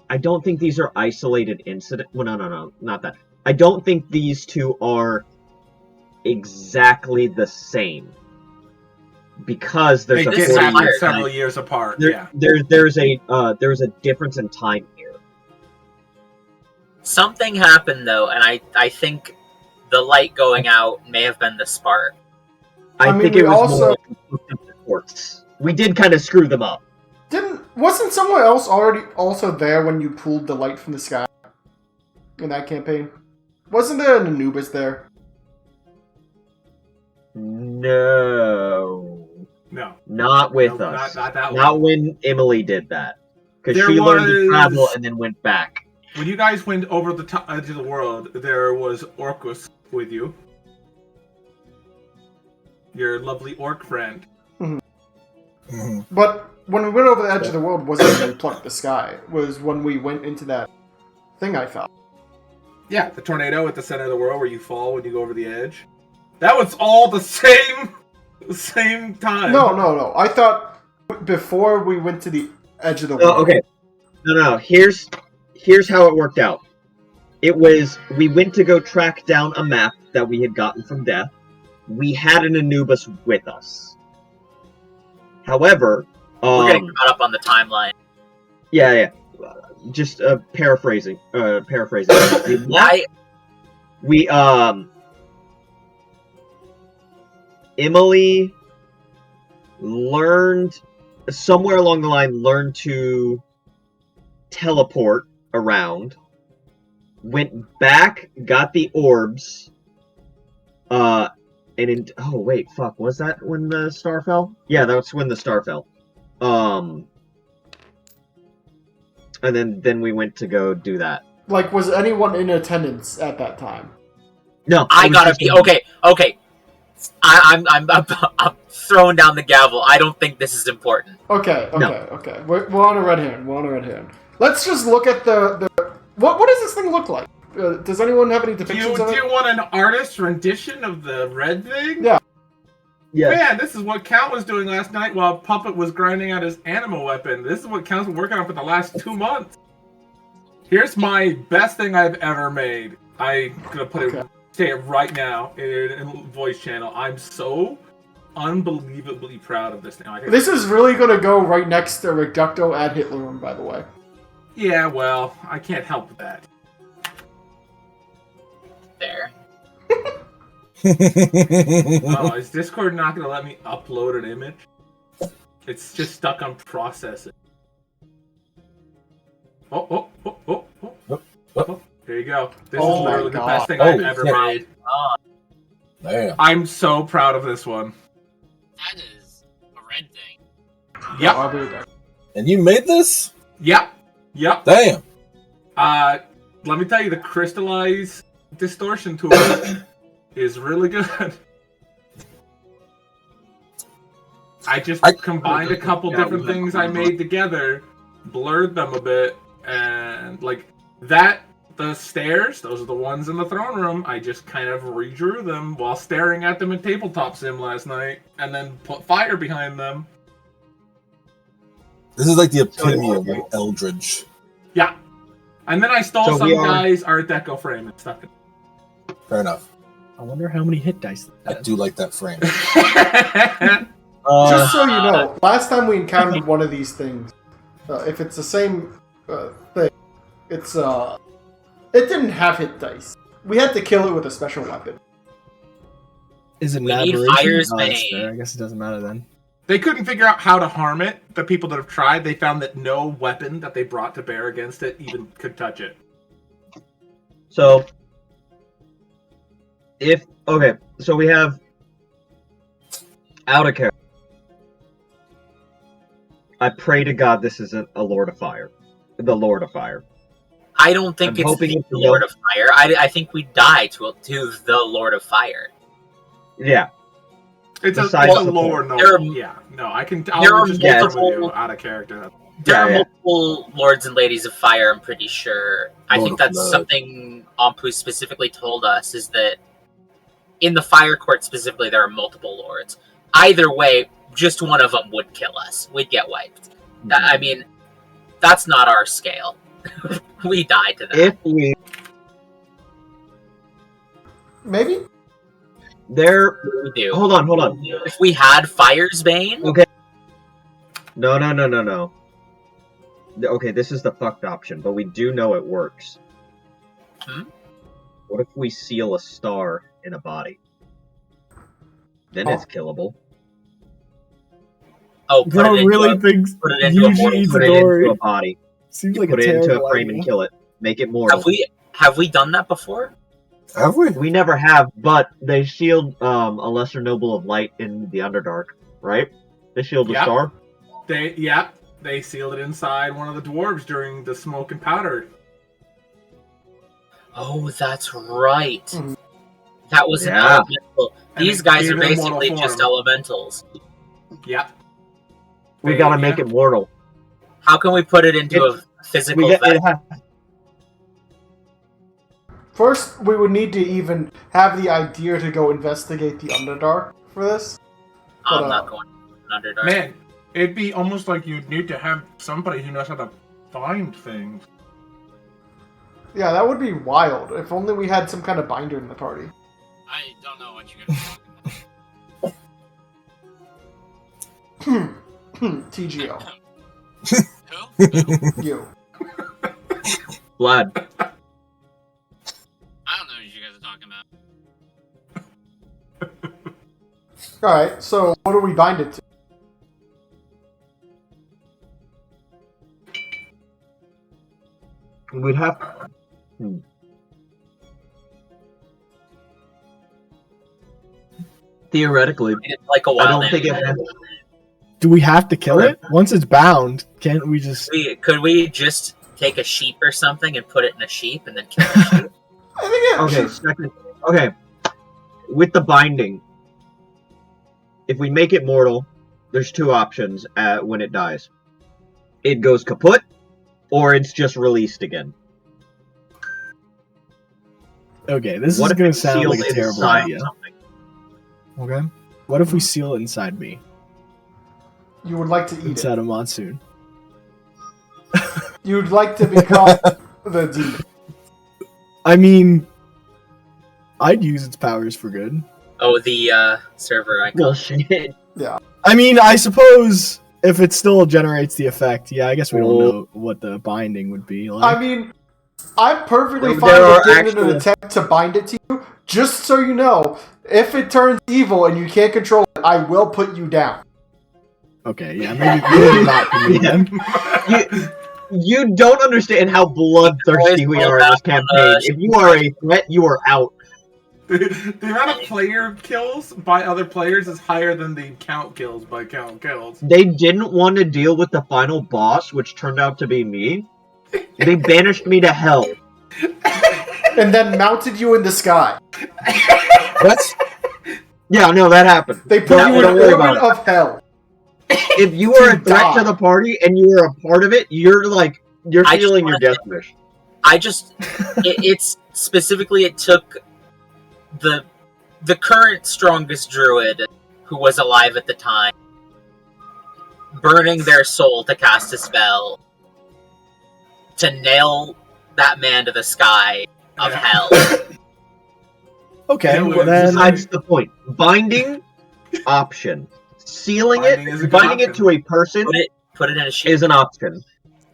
think these are isolated incident. Well, no, not that. I don't think these two are exactly the same because They there's a did 40 happen year several time. years apart. There, Yeah. there's a difference in time here. Something happened though, and I think the light going out may have been the spark. I mean, think we it was also- more like the courts. We did kind of screw them up. Wasn't someone else already also there when you pulled the light from the sky in that campaign? Wasn't there an Anubis there? No, No. not with Nope, us. Not that one. Not when Emily did that. Because There she learned to was- travel and then went back. When you guys went over the edge of the world, there was Orcus with you. Your lovely orc friend. Mhm. But when we went over the edge of the world, wasn't when we plucked the sky. It was when we went into that thing I found. Yeah, the tornado at the center of the world where you fall when you go over the edge. That was all the same time. No. I thought before we went to the edge of the world. Oh, okay. No. Here's how it worked out. It was we went to go track down a map that we had gotten from Death. We had an Anubis with us. However, We're getting caught up on the timeline. yeah. Just paraphrasing. We Emily learned somewhere along the line to teleport around, went back, got the orbs, oh wait, fuck, was that when the star fell? Yeah, that's when the star fell. And then we went to go do that. Like, was anyone in attendance at that time? No, it I was gotta just be me. okay. I'm throwing down the gavel. I don't think this is important. Okay. No. We're on a red herring. Let's just look at the what does this thing look like? Does anyone have any Do depictions you of it? want an artist rendition of the red thing? Yeah. Yes. Man, this is what Count was doing last night while Puppet was grinding out his animal weapon. This is what Count's been working on for the last 2 months. Here's my best thing I've ever made. I'm gonna say it right now in voice channel. I'm so unbelievably proud of this now. This is really gonna go right next to Reducto ad Hitlerum, by the way. Yeah, well, I can't help that. There. Oh, is Discord not gonna let me upload an image? It's just stuck on processing. Oh. There you go. This Oh is my literally the God. best thing I've Holy ever shit. made. Damn. I'm so proud of this one. That is a red thing. Yep. I'll be back. And you made this? Yep. Damn. Let me tell you, the crystallized distortion tool is really good. I just combined a couple different things I made together, blurred them a bit, and like that, the stairs, those are the ones in the throne room, I just kind of redrew them while staring at them in Tabletop Sim last night, and then put fire behind them. This is like the epitome of like Eldridge. Yeah. And then I stole So some we are- guy's Art Deco frame and stuck Fair enough. I wonder how many hit dice I that do like that frame. it. Just so you know, last time we encountered one of these things, if it's the same thing, it's it didn't have hit dice. We had to kill it with a special weapon. is it an We need aberration? Fire's Oh, that's Bane. fair. I guess it doesn't matter then. They couldn't figure out how to harm it. The people that have tried, they found that no weapon that they brought to bear against it even could touch it. So, so we have out of character. I pray to God this isn't a Lord of Fire. The Lord of Fire. I don't think I'm it's hoping the it's the Lord of Fire. I think we die to the Lord of Fire. Yeah. It's a Besides the lower point. There note. are- Yeah, no, I can. there I'll are just get with multiple- you out of character. There are Yeah. multiple Lords and Ladies of Fire, I'm pretty sure. I Lord think of that's Blood. something Ampu specifically told us, is that in the Fire Court specifically, there are multiple Lords. Either way, just one of them would kill us. We'd get wiped. I mean, that's not our scale. We die to that. If we Maybe? there, We do. hold on. If we had Fire's Bane, Okay. No. Okay, this is the fucked option, but we do know it works. Hmm? What if we seal a star in a body? Then it's killable. put Bro it into really a- thinks put it into a Yuji mortal Put it into Itadori. a body. Seems You like put a it into terrible a frame idea. and kill it. Make it mortal. Have we done that before? Have we? We never have, but they shield a lesser noble of light in the Underdark, right? They shield the Yep. star. They sealed it inside one of the dwarves during the smoke and powder. Oh, that's right. Mhm. That was an Yeah. elemental. And These it guys gave are them mortal basically just form. elementals. Yep. We They- gotta make it mortal. How can we put it into a physical We get, it vessel? has, First, we would need to even have the idea to go investigate the Underdark for this. I'm not going Underdark. Man, it'd be almost like you'd need to have somebody who knows how to find things. Yeah, that would be wild. If only we had some kind of binder in the party. I don't know what you guys are talking TGO. about. Who? You. Vlad. I don't know what you guys are talking about. Alright, so what do we bind it to? We'd have. Theoretically, It's like a I wild don't think it animal. has. Do we have to kill Okay. it? Once it's bound, can't we just... Could we just take a sheep or something and put it in a sheep and then kill the sheep? I think it Okay, should... second. Okay. With the binding, if we make it mortal, there's two options when it dies. It goes kaput, or it's just released again. Okay, this What is if going it's to sound sealed like a terrible inside idea. something? Okay. What if we seal it inside me? You would like to eat Inside it. of Monsoon. You would like to become the demon. I mean, I'd use its powers for good. Oh, the server icon. Bullshit. I mean, I suppose if it still generates the effect, yeah, I guess we don't know what the binding would be like. I mean, I'm perfectly There fine are with giving it actual- an attempt to bind it to you. Just so you know, if it turns evil and you can't control it, I will put you down. Okay, yeah, maybe not for me then. You don't understand how bloodthirsty we are in this campaign. If you are a threat, you are out. The amount of player kills by other players is higher than the count kills by count kills. They didn't want to deal with the final boss, which turned out to be me. They banished me to hell. And then mounted you in the sky. What? Yeah, no, that happened. They put Don't you in worry orbit about it. of hell. If you are a threat to the party and you are a part of it, you're I feeling just your death wish. I just it's specifically it took the current strongest druid who was alive at the time burning their soul to cast a spell to nail that man to the sky of hell. Okay, Yeah, well then... Besides the point. Binding, option. Sealing Binding is a it, good binding it option. to a person Put it in a sheet. is an option.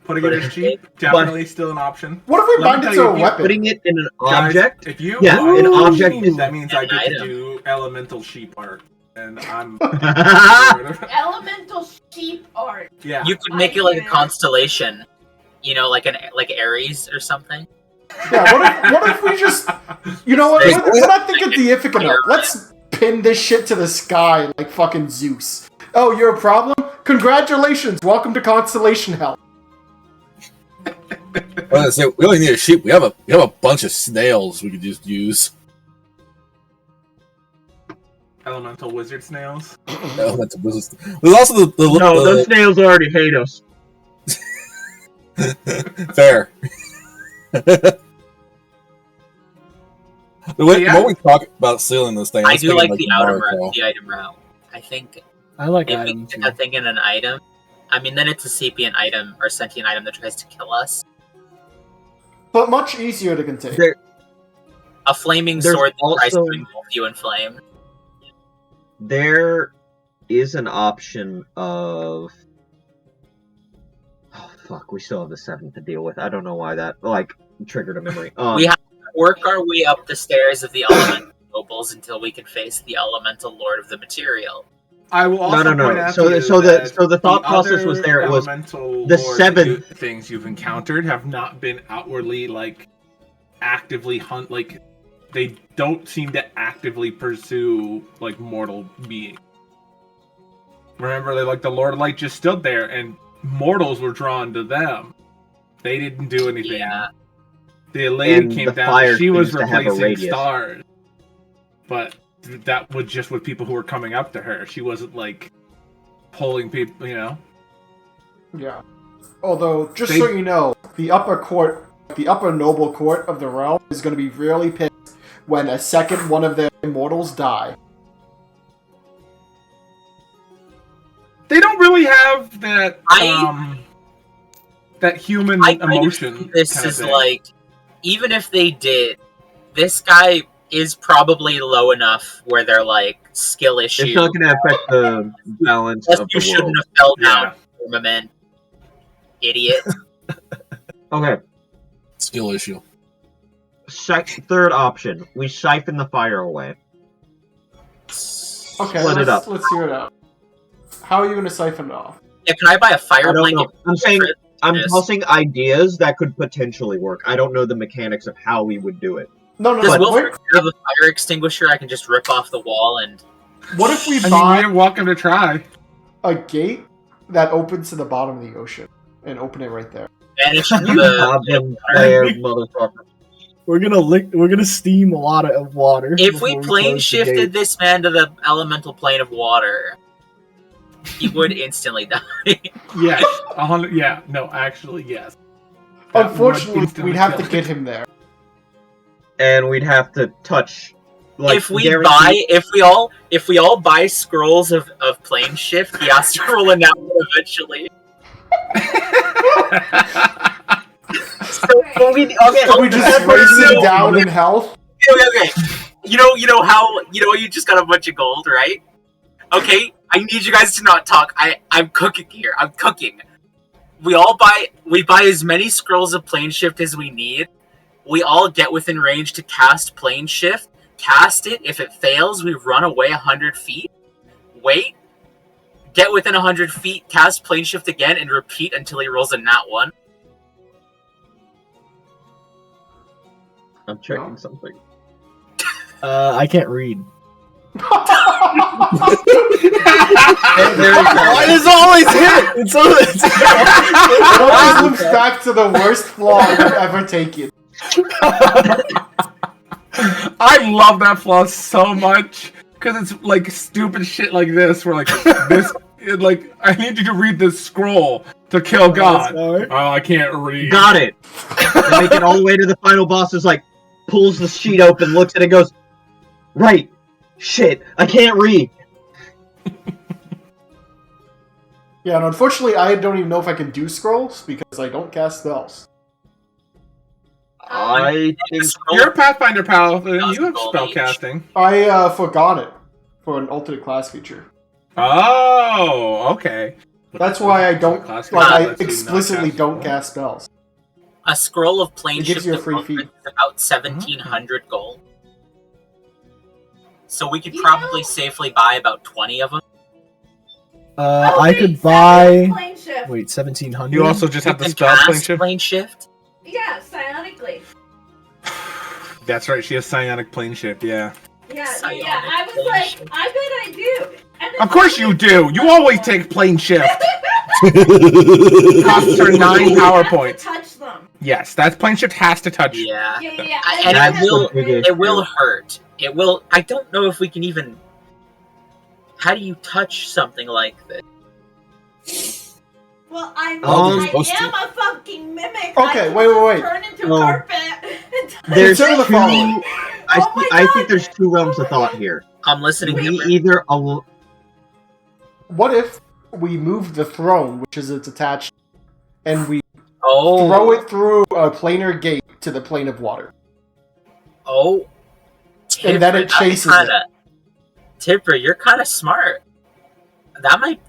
Putting it in cheap, definitely still an option. What if we Let me bind it tell to you, a if you- weapon? Putting it in an Guys, object. if you Yeah, buy an it, object is- that means I get an to item. do elemental sheep art, and I'm Elemental sheep art. yeah. You could make it like a constellation, you know, like Aries or something. Yeah, what if we just... You know what? Wait, We're not thinking deific enough. Let's pin this shit to the sky like fucking Zeus. Oh, you're a problem? Congratulations! Welcome to Constellation Hell. Well, say, we only need a sheep. We have a bunch of snails we could just use. Elemental wizard snails. Elemental business. There's also the No, those snails already hate us. fair. The way Yeah. when we talk about sealing this thing, I was do thinking like the item Naruto. route. The item route. I think I like if we items. get that thing in an item, I mean, then it's a sapient item or sentient item that tries to kill us. But much easier to contain. There- A flaming There's sword that tries to also- engulf you in flame. There is an option of... Oh, fuck, we still have the 7th to deal with. I don't know why that, triggered a memory. We have to work our way up the stairs of the elemental nobles until we can face the elemental lord of the material. I will also No. point out So to you the thought process other was there. It was elemental the lords seven- that things you've encountered have not been outwardly actively hunt. They don't seem to actively pursue mortal beings. Remember, the Lord of Light just stood there, and mortals were drawn to them. They didn't do anything. Yeah. The lady And came the down. fire She was seems to have a replacing radius. stars, but that was just with people who were coming up to her. She wasn't pulling people. Yeah. Although, just They- so you know, the upper noble court of the realm is going to be really pissed when a second one of their immortals die. They don't really have that that human I kind of emotion. see this kind of is thing. even if they did, this guy is probably low enough where they're skill issue. It's not going to affect the balance Plus, of you the shouldn't world. have fell down, Yeah. firmament, idiot. Okay, Skill issue. third option. We siphon the fire away. Okay, Split it up. let's hear it out. How are you going to siphon it off? Yeah, can I buy a I fire don't blanket? know. I'm saying I'm Yes. tossing ideas that could potentially work. I don't know the mechanics of how we would do it. No, Does no. Wilfred have a fire extinguisher I can just rip off the wall and... What if we I buy mean, you're welcome to try. a gate that opens to the bottom of the ocean and open it right there? vanish You the... goddamn player, motherfucker. We're gonna steam a lot of water. If we before plane close the shifted gate. this man to the elemental plane of water, he would instantly die. Yes, 100. Yeah, no, actually, yes. That would Unfortunately, instantly we'd have to kill get it. him there. And we'd have to touch Like, if we guaranteed- if we all buy scrolls of plane shift, he has to roll a nat one eventually. So we just race him down in health. Okay. You know how you just got a bunch of gold, right? Okay, I need you guys to not talk. I'm cooking here. I'm cooking. We buy as many scrolls of plane shift as we need. We all get within range to cast plane shift. Cast it. If it fails, we run away 100 feet. Wait. Get within 100 feet. Cast plane shift again and repeat until he rolls a nat 1. I'm checking something. I can't read. There Why does it always hit? It's always. It always loops back to the worst flaw I've ever taken. I love that flaw so much because it's like stupid shit like this. Where like this, like I need you to read this scroll to kill God. sorry. Oh, I can't read. Got it. They make it all the way to the final boss. Is like pulls the sheet open, looks at it, goes, right. Shit, I can't read. Yeah, and unfortunately, I don't even know if I can do scrolls because I don't cast spells. I think You're a Pathfinder pal. You have gold spell each. casting. I forgot it for an alternate class feature. Oh, okay. That's why I don't. Class Like, feature I lets you not explicitly cast don't spells. cast spells. A scroll of plane It gives shift you a free equipment feat. is about 1,700 gold. So we could You probably know- safely buy about 20 of them. I could Okay, buy. plane shift. Wait, 1700. You also just have the And spell plane cast shift. plane shift. Yeah, psionically. That's right. She has psionic plane shift. Yeah. Yeah, Psionic yeah. I was plane like, shift. I bet I do. And then Of course you do. You always take plane shift. Costs her 9 power points. Touch them. Yes, that plane shift has to touch. Yeah. Yeah. And That's it will the biggest it will issue. hurt. It will. I don't know if we can even. How do you touch something like this? Well, I Oh, I supposed to. am a fucking mimic. Okay, I can wait. just Turn into Oh. carpet. there's Consider the two. following. Oh my I God. think there's two realms of thought here. I'm listening. We Gimmer. either What if we move the throne, which is its attached, and we Oh. throw it through a planar gate to the plane of water? Oh. And then it Tipper, chases that's kinda, Tipper, you're kind of smart. That might.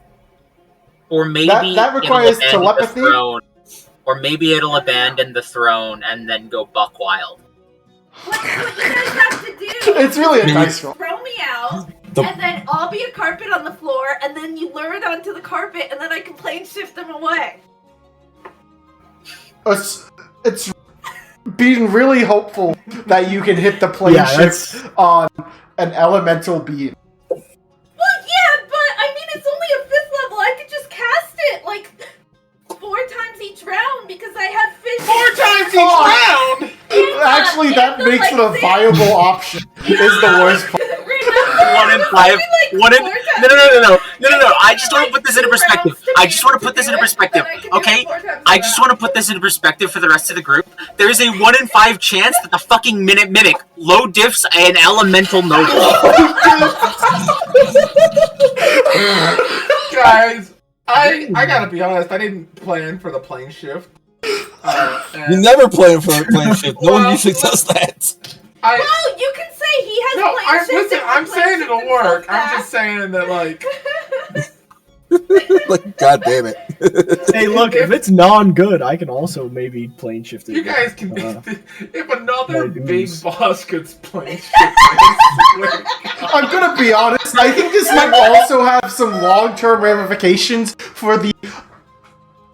Or maybe that requires it'll abandon telepathy? The throne, or maybe it'll abandon the throne and then go buck wild. What you guys have to do? It's really a dice roll. Throw me out, The- and then I'll be a carpet on the floor, and then you lure it onto the carpet, and then I can plane shift them away. It's being really hopeful that you can hit the plane Yeah, shift on an elemental being. Well, yeah, but I mean, it's only a 5th level. I could just cast it like 4 times each round because I have fish. 4 times each Oh. round. Actually, that and the, makes it like, a viable option. Is the worst part. One in 5. No. I just want to put this into perspective. I just want to put this into perspective. Okay? I just want to put this into perspective for the rest of the group. There is a 1 in 5 chance that the fucking mimic, low diffs, and elemental noble. Guys, I gotta be honest. I didn't plan for the plane shift. You never plan for a plane shift. No one usually does that. I Oh, you can say he has no. plane shift Listen. and I'm plane saying shift it'll himself work. I'm back. just saying that like. Like, God damn it. Hey, look, if it's non-good, I can also maybe plane shift it. You guys can be. If another my big goose. boss could plane shift, I swear to God. I'm gonna be honest, I think this might also have some long-term ramifications for the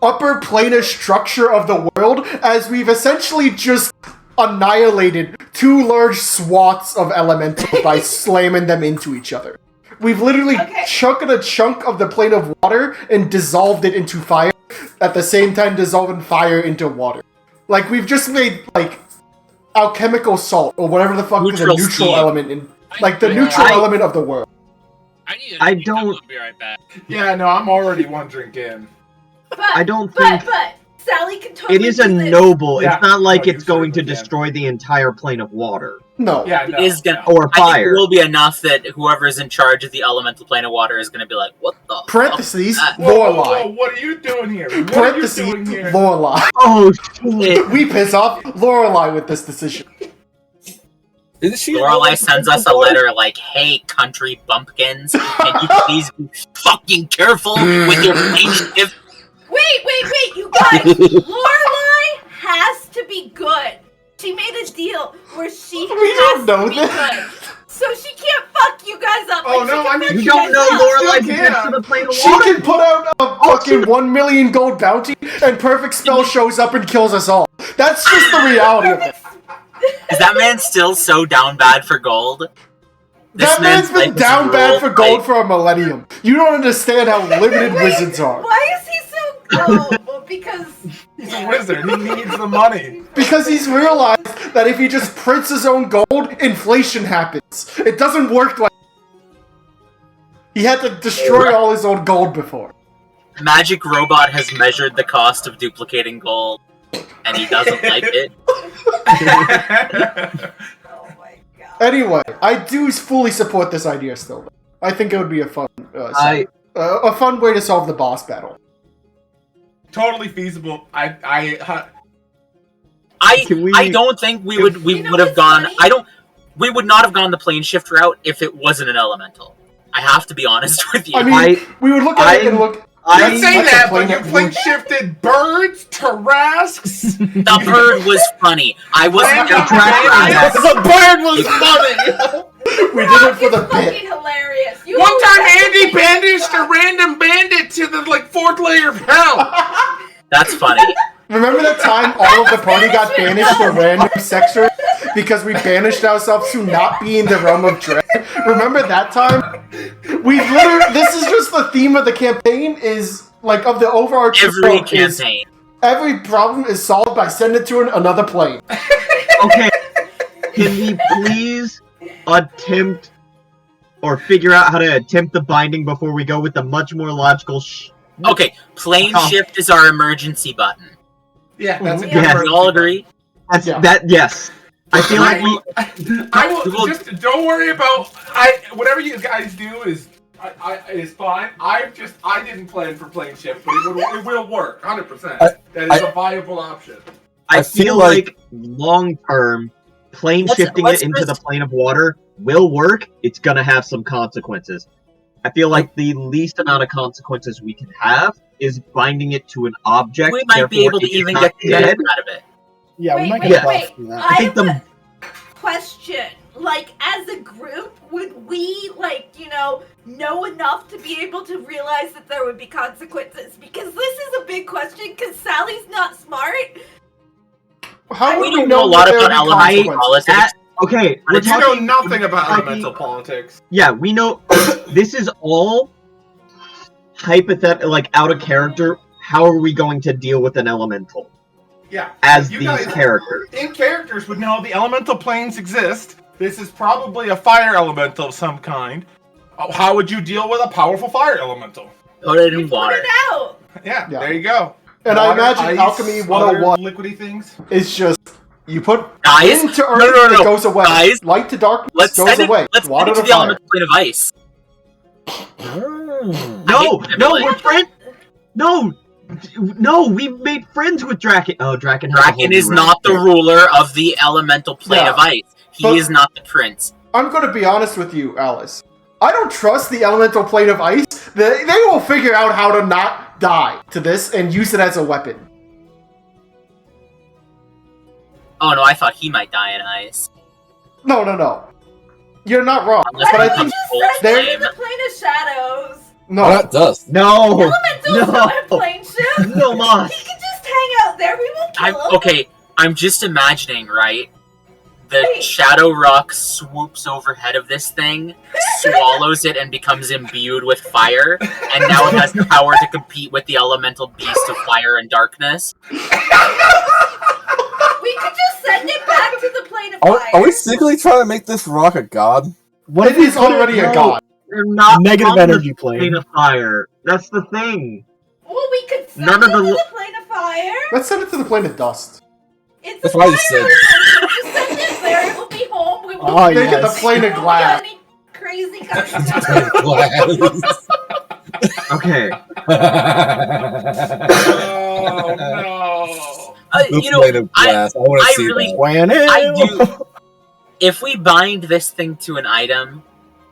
upper planar structure of the world, as we've essentially just annihilated 2 large swaths of elemental by slamming them into each other. We've literally Okay. chucked a chunk of the plane of water and dissolved it into fire, at the same time dissolving fire into water. Like, we've just made, like, alchemical salt, or whatever the fuck Neutral the neutral steam. element in, like, the Yeah. neutral element of the world. I need I a drink. don't- I'll be right back. Yeah, no, I'm already 1 drink in. But, I don't think. but Sally can totally It is a do this. noble. Yeah, It's not like no, it's you going to certainly can. destroy the entire plane of water No. Yeah, no, It is gonna. no. or I think it fire. will be enough that whoever's in charge of the elemental plane of water is going to be like, "What the?" Parentheses, Whoa, whoa, whoa, Lorelai. what are you doing here? What are you Parentheses, doing here? Lorelai. Oh shit! We piss off Lorelai with this decision. Isn't she? Lorelai sends us a letter like, "Hey, country bumpkins, can you please be fucking careful with your plane shift?" Wait, you guys! Lorelai has to be good. She made a deal where she has don't know to be that. good. So she can't fuck you guys up. Oh, like, no, she can I mean, fuck You you don't guys know up. Lorelai's Still against can. the plane of She water. can put out a fucking 1 million gold bounty, and Perfect Spell shows up and kills us all. That's just the reality of it. Is that man still so down bad for gold? That man's been life is down bad ruled for by- gold for a millennium. You don't understand how limited wizards are. Why is he so? Oh, well, because He's a wizard. He needs the money. Because he's realized that if he just prints his own gold, inflation happens. It doesn't work like. He had to destroy all his own gold before. Magic Robot has measured the cost of duplicating gold, and he doesn't like it. oh my god. Anyway, I do fully support this idea still. I think it would be a fun, I a fun way to solve the boss battle. Totally feasible. Can we- I don't think we would You know would have what's gone. funny? We would not have gone the plane shift route if it wasn't an elemental. I have to be honest with you. I mean, we would look at it and look. You that's- say that's a that, plane but you that- plane shifted birds, Tarrasques. the bird was funny. I wasn't gonna Yes. The bird was funny. We did it for the It's fucking bit. hilarious. You One always time, have to Andy play bandaged this a random bandit to the fourth layer of hell. That's funny. Remember that time all of the party got banished to random sectors because we banished ourselves to not be in the realm of dread? Remember that time? We literally. This is just the theme of the campaign. Is like of the overarching Every approach is campaign. every problem is solved by sending it to another plane. Okay, can we please attempt or figure out how to attempt the binding before we go with the much more logical Okay, plane shift is our emergency button. Yeah, that's a Yeah. good Yes. word. We all agree. That's Yeah. that. Yes, I feel like we. I will We will- just don't worry about whatever you guys do is fine. I didn't plan for plane shift, but it will work 100%. That is a viable option. I feel like long term, plane Let's- shifting let's it into the just- plane of water will work. It's gonna have some consequences. I feel like the least amount of consequences we can have is binding it to an object. We might be therefore able to it is even not get the dead. benefit out of it. Yeah, we Wait, might wait, get a wait. buff from that. I think have the- a question. Like, as a group, would we, like, know enough to be able to realize that there would be consequences? Because this is a big question, because Sally's not smart. How would We we don't know know a lot that there about would be elemental consequences? politics. Okay, we're You know talking. nothing about talking- elemental politics. Yeah, we know. This is all hypothetical, like out of character. How are we going to deal with an elemental Yeah. as You these guys- characters? In characters would know the elemental planes exist. This is probably a fire elemental of some kind. How would you deal with a powerful fire elemental? Put it in Put water. it out. Yeah, Yeah. there you go. And I Water, imagine ice, Alchemy other 101 liquidy things. is just you put Guys, into earth, no, it goes away. guys, Light to darkness Let's goes send it. away. Let's send Water it to to the fire. elemental plane of ice. No, I hate we're friends. No, we've made friends with Draken. Oh, Draken. Has a whole Draken new is realm. not the ruler of the elemental plane Yeah. of ice. He But- is not the prince. I'm going to be honest with you, Alice. I don't trust the elemental plane of ice. They will figure out how to not die to this and use it as a weapon. Oh no, I thought he might die in ice. No. You're not wrong. Unless But it I becomes think full Just there- send it to the plane of shadows. no. Oh, that does. No, Elementals no. don't have plane shift. no, Moss. He can just hang out there. We won't kill him. Okay, I'm just imagining, right? The Wait. Shadow Rock swoops overhead of this thing, swallows it, and becomes imbued with fire, and now it has the power to compete with the elemental beast of fire and darkness. We could just send it back to the plane of fire. Are we secretly trying to make this rock a god? What It if we is put it- already a no. god. They're not Negative on the energy plane plane. of fire. That's the thing. Well, we could send None it of the to lo- the plane of fire. fire. Let's send it to the plane of dust. It's That's a what I fire just said. element. Just send it there. It will be home. We won't Oh, Make it the yes. plane of glass. Any crazy consequences. Glass. Okay. Oh no! The You know, plane of glass. I want I to see really- that. When I do. If we bind this thing to an item,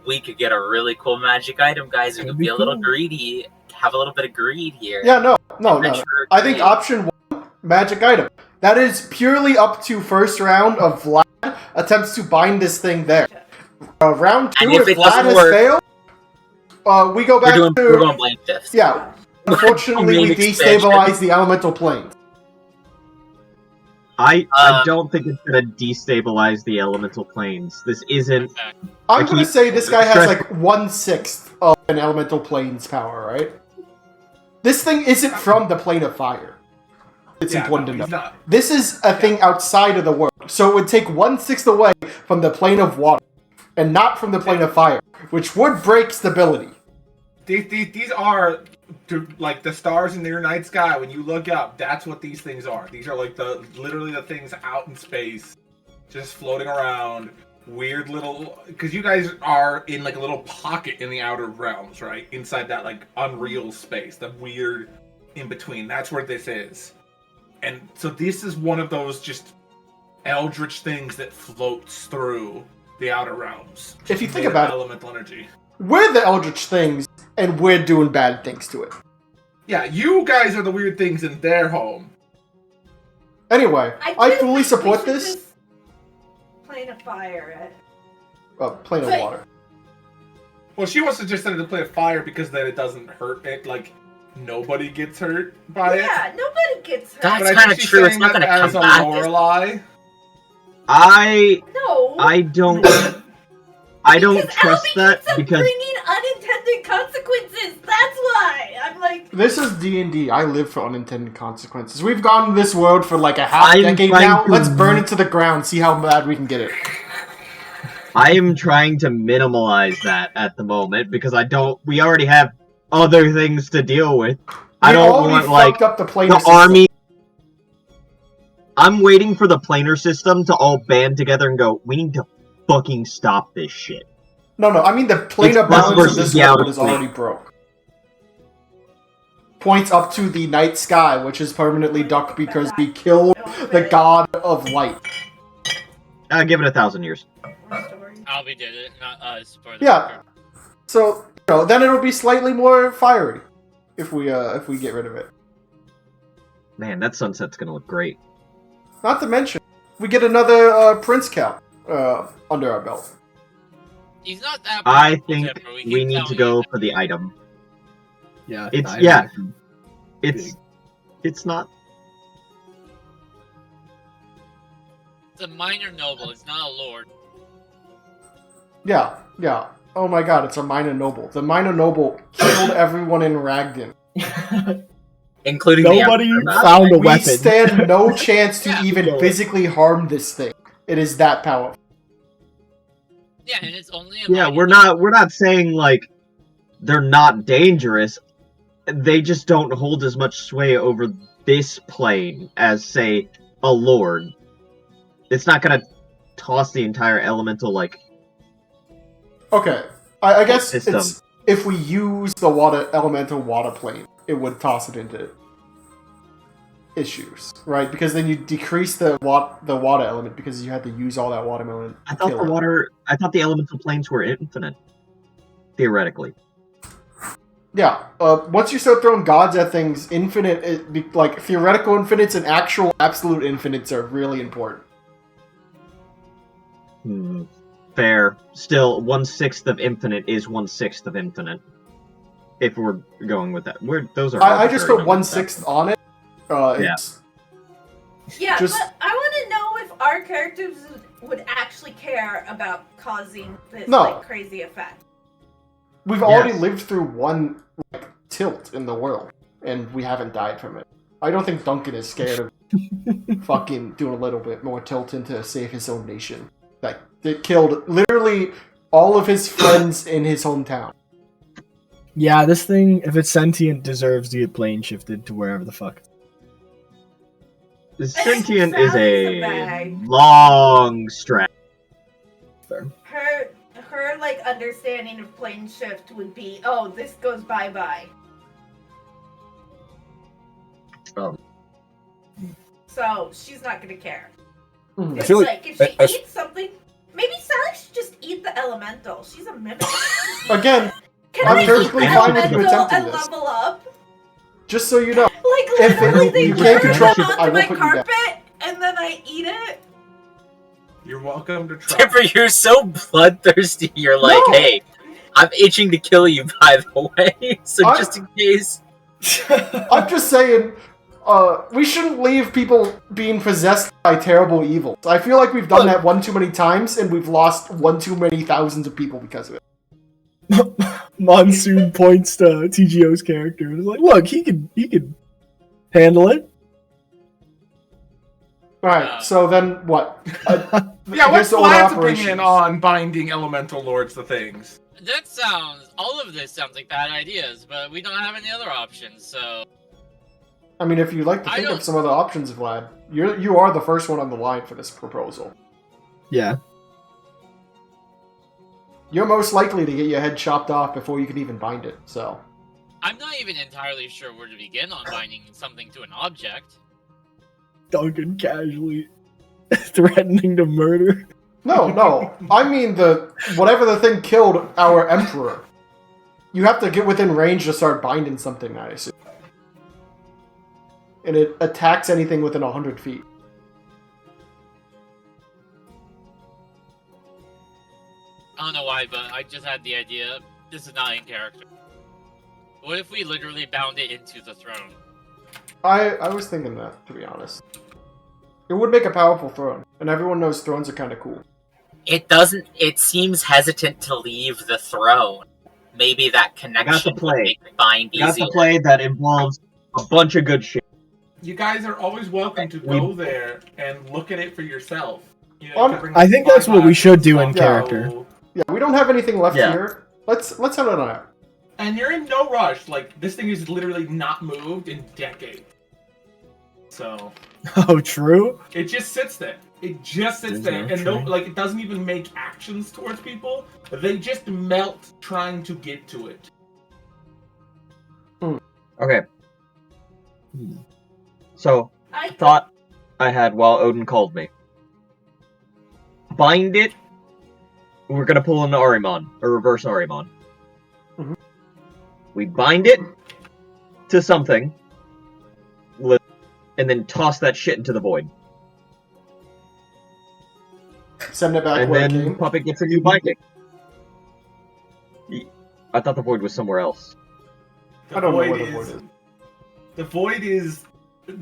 we could get a really cool magic item, guys. We Could could be be a little cool. greedy, have a little bit of greed here. Yeah, no. Adventure I think greed. option 1, magic item. That is purely up to first round of Vlad attempts to bind this thing there. Round 2, And if if it Vlad doesn't has work, failed, we go back we're to... going blind fist. Yeah, unfortunately we Main expansion. destabilize the elemental planes. I Um, don't think it's gonna destabilize the elemental planes. This isn't. I'm I gonna keep say this guy has stress- like 1/6 of an elemental plane's power, right? This thing isn't from the plane of fire. It's important to know. he's not. This is a thing outside of the world, so it would take 1/6 away from the plane of water, and not from the plane of fire, which would break stability. These are like the stars in your night sky. When you look up, that's what these things are. These are like literally the things out in space, just floating around. Weird little, because you guys are in like a little pocket in the outer realms, right? Inside that like unreal space, the weird in between. That's where this is. And so this is one of those just eldritch things that floats through the outer realms. If you Just think made of about it- elemental energy. We're the eldritch things, and we're doing bad things to it. Yeah, you guys are the weird things in their home. Anyway, I do fully think support we should this. just Plane of fire it. Plane of But- water. Well, she wants to just send it to play a fire because then it doesn't hurt it. Like, nobody gets hurt by it. Yeah, nobody gets hurt. That's But I kinda think she's true, it's saying not that gonna as come a back. Lorelei. No. I don't Because trust Albie that keeps on because bringing unintended consequences. That's why I'm like. This is D&D. I live for unintended consequences. We've gone in this world for like a half I'm decade trying now. to- Let's burn it to the ground. See how bad we can get it. I am trying to minimize that at the moment because we already have other things to deal with. I We don't already want fucked up the planar the system. army. I'm waiting for the planar system to all band together and go, we need to fucking stop this shit. No, I mean the It's planar us balance of versus this the world outer is plane. already broke. Points up to the night sky, which is permanently ducked because we killed the god of light. Give it 1,000 years. Albie did it, not us. For the Yeah. record. So, then it'll be slightly more fiery if we get rid of it. Man, that sunset's gonna look great. Not to mention, we get another prince count under our belt. He's not that. I powerful, think Zephyr, we keep need to telling go you for the item. Yeah, It's I- yeah. It's not. It's a minor noble. It's not a lord. Yeah. Oh my god, it's a minor noble. The minor noble killed everyone in Ragdon. Including Nobody the found a We weapon. stand no chance to Yeah. even physically harm this thing. It is that powerful. Yeah, and it's only a Yeah, minor we're not saying like they're not dangerous. They just don't hold as much sway over this plane as say a lord. It's not gonna toss the entire elemental like Okay, I guess system. it's if we use the elemental water plane, it would toss it into issues, right? Because then you decrease the water element because you had to use all that water element. I thought the elemental planes were infinite. Theoretically. Yeah, once you start throwing gods at things, like theoretical infinites and actual absolute infinites are really important. Fair. Still, 1/6 of infinite is 1/6 of infinite. If we're going with that, those are. I just arbitrary put numbers. 1/6 on it. It's Yeah, Just- but I want to know if our characters would actually care about causing this No. like crazy effect. We've already Yes. lived through one tilt in the world, and we haven't died from it. I don't think Duncan is scared of fucking doing a little bit more tilting to save his own nation. Like, it killed literally all of his friends in his hometown. Yeah, this thing, if it's sentient, deserves to get plane shifted to wherever the fuck. Sentient is Sally's a a bag. long stretch. Her like understanding of plane shift would be, oh, this goes bye-bye. Um, So she's not gonna care. Mhm. It's feel like if she I- eats something, maybe Sally should just eat the elemental. She's a mimic. Again, Can I'm I eat perfectly the fine with you elemental attempting and this. level up? just so you know, Like If literally, they you put can't it control it, I onto will my put you down. carpet, and then I eat it. You're welcome to try. Tipper, you're so bloodthirsty. You're like, No. hey, I'm itching to kill you, by the way. So I'm- just in case. I'm just saying, we shouldn't leave people being possessed by terrible evils. I feel like we've done Look. that one too many times, and we've lost one too many thousands of people because of it. Monsoon points to TGO's character. It's like, look, he can handle it. Alright, so then what? Yeah, Here's what's the order Vlad's of opinion operations. on binding elemental lords to things? All of this sounds like bad ideas, but we don't have any other options, so. I mean, if you'd like to I think don't- of some other options, Vlad, you are the first one on the line for this proposal. Yeah. You're most likely to get your head chopped off before you can even bind it, so. I'm not even entirely sure where to begin on binding something to an object. Duncan casually threatening to murder. No, I mean whatever the thing killed our emperor. You have to get within range to start binding something, I assume. And it attacks anything within 100 feet. I don't know why, but I just had the idea. This is not in character. What if we literally bound it into the throne? I was thinking that, to be honest. It would make a powerful throne, and everyone knows thrones are kind of cool. It seems hesitant to leave the throne. Maybe that connection would play. make bind Got easier. to play that involves a bunch of good shit. You guys are always welcome to go there and look at it for yourself. You Um, you can bring I think that's what we should do in stuff. character. Yeah, we don't have anything left Yeah. here. Let's head on out. And you're in no rush. Like, this thing is literally not moved in decades. So, Oh, true. it just sits there. It just sits There's there. no And no, train. like, it doesn't even make actions towards people. They just melt trying to get to it. Okay. So, I thought I had while Odin called me. Bind it. We're gonna pull an Arimon, a reverse Arimon. Mhm. We bind it to something, and then toss that shit into the void. Send it back And where it then came. Puppet gets a new binding. I thought the void was somewhere else. I don't know where the void is. The void is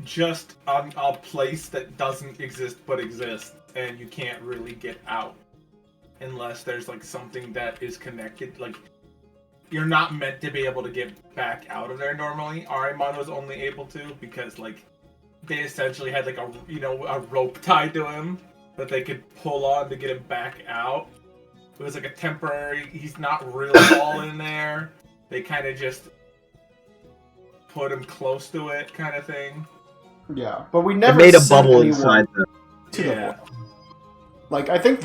just a place that doesn't exist but exists, and you can't really get out unless there's like something that is connected. Like, you're not meant to be able to get back out of there normally. Arimon was only able to because like they essentially had like a rope tied to him that they could pull on to get him back out. It was like a temporary. He's not really all in there. They kind of just put him close to it, kind of thing. Yeah, but we It never made a sent bubble anyone inside the. to Yeah. the void. Like, I think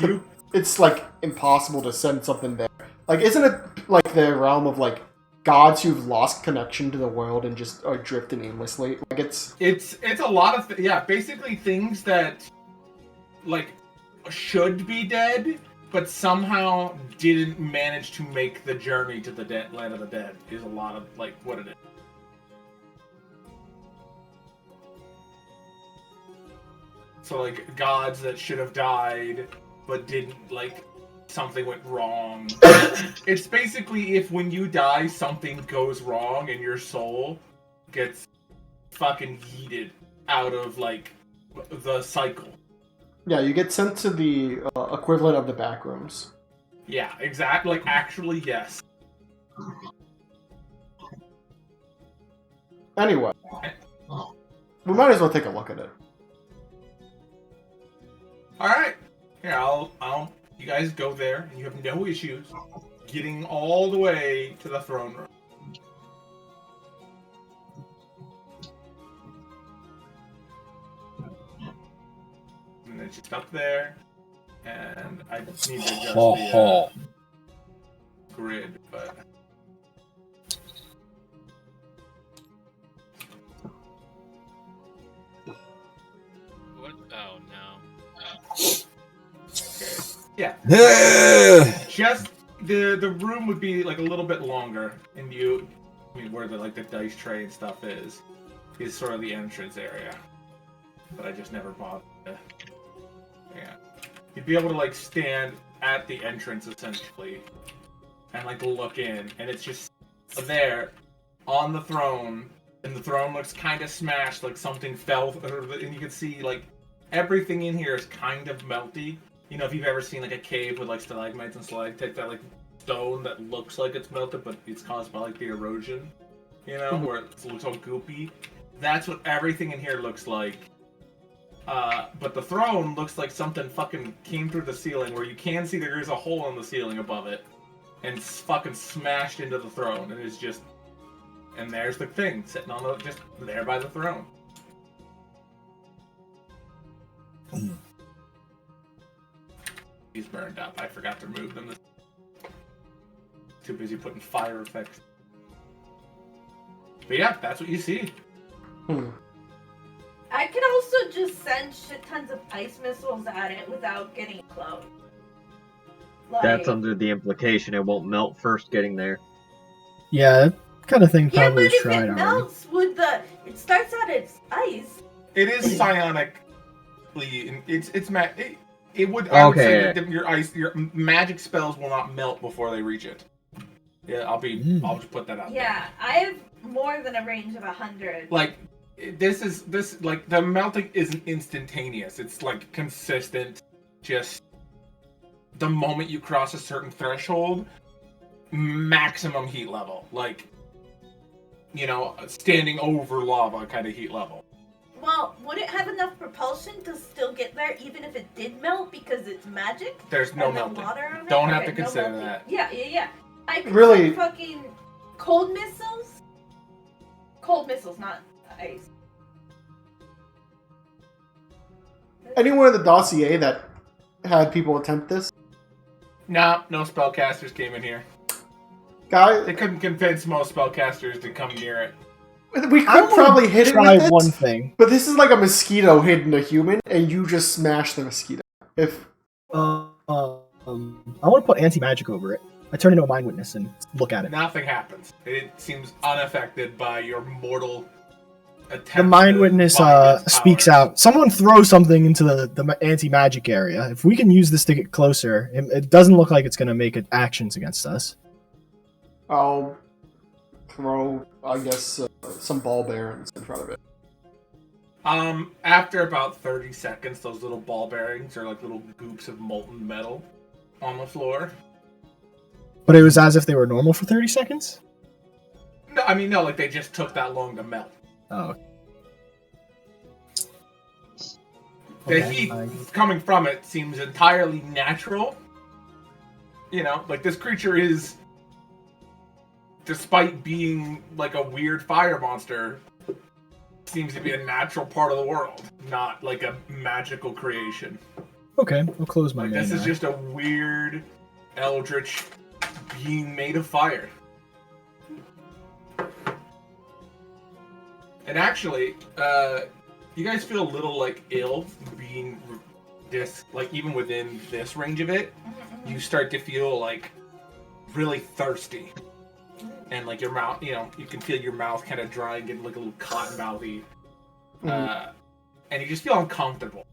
it's like impossible to send something there. Like, isn't it like the realm of like gods who've lost connection to the world and just are drifting aimlessly? Like, it's It's a lot of basically things that like should be dead, but somehow didn't manage to make the journey to the land of the dead. Is a lot of like what it is. So like gods that should have died but didn't, like something went wrong. It's basically if when you die something goes wrong and your soul gets fucking yeeted out of like the cycle. yeah, you get sent to the equivalent of the back rooms. Yeah, exactly. Like actually, yes. Anyway, we might as well take a look at it. All right. Here, I'll. You guys go there, and you have no issues getting all the way to the throne room. it's just up there. And I need to adjust Ho, the ho. grid, but What? Oh no. okay. Yeah. Yeah. Just the room would be like a little bit longer, and where the dice tray and stuff is sort of the entrance area. But I just never bothered to. Yeah. You'd be able to like stand at the entrance essentially and like look in, and it's just there on the throne, and the throne looks kind of smashed, like something fell, and you can see like everything in here is kind of melty. You know, if you've ever seen like a cave with like stalagmites and stalactites, that like stone that looks like it's melted, but it's caused by like the erosion. You know, where it looks all goopy. That's what everything in here looks like. But the throne looks like something fucking came through the ceiling, where you can see there is a hole in the ceiling above it, and it's fucking smashed into the throne, and it's just, and there's the thing sitting on the just there by the throne. He's burned up. I forgot to remove them. Too busy putting fire effects. But yeah, that's what you see. I could also just send shit tons of ice missiles at it without getting close. Like, That's under the implication it won't melt first getting there. Yeah, that kind of thing yeah, probably but was if tried it already. melts with it starts out as ice. It is psionically. It would. I would say that your magic spells will not melt before they reach it. Yeah, I'll just put that out. Yeah, I have more than a range of 100. Like this like the melting isn't instantaneous. It's like consistent. Just the moment you cross a certain threshold, maximum heat level. Like, you know, standing over lava kind of heat level. Well, would it have enough propulsion to still get there even if it did melt because it's magic? There's no And the melting. water on it? Don't have Okay, to consider melting. that. Yeah. I could Really? send fucking cold missiles. Cold missiles, not ice. Anyone in the dossier that had people attempt this? No spellcasters came in here. Guy, They couldn't convince most spellcasters to come near it. we I could would probably hit it try with one this, thing. but this is like a mosquito hitting a human, and you just smash the mosquito. If I want to put anti-magic over it. I turn into a mind witness and look at it. Nothing happens. It seems unaffected by your mortal attempt. The mind to witness bind its speaks powers. out. Someone throw something into the anti-magic area. If we can use this to get closer, it doesn't look like it's going to make actions against us. I'll throw, I guess, some ball bearings in front of it. After about 30 seconds, those little ball bearings are like little goops of molten metal on the floor. But it was as if they were normal for 30 seconds? No, like they just took that long to melt. Oh. The Okay, heat I- coming from it seems entirely natural. You know, like this creature is, despite being like a weird fire monster, seems to be a natural part of the world, not like a magical creation. Okay, I'll close my Like main this is eye. just a weird, eldritch being made of fire. And actually, you guys feel a little like ill being this, like even within this range of it, you start to feel like really thirsty. And like your mouth, you know, you can feel your mouth kind of dry and getting like a little cotton mouthy. And you just feel uncomfortable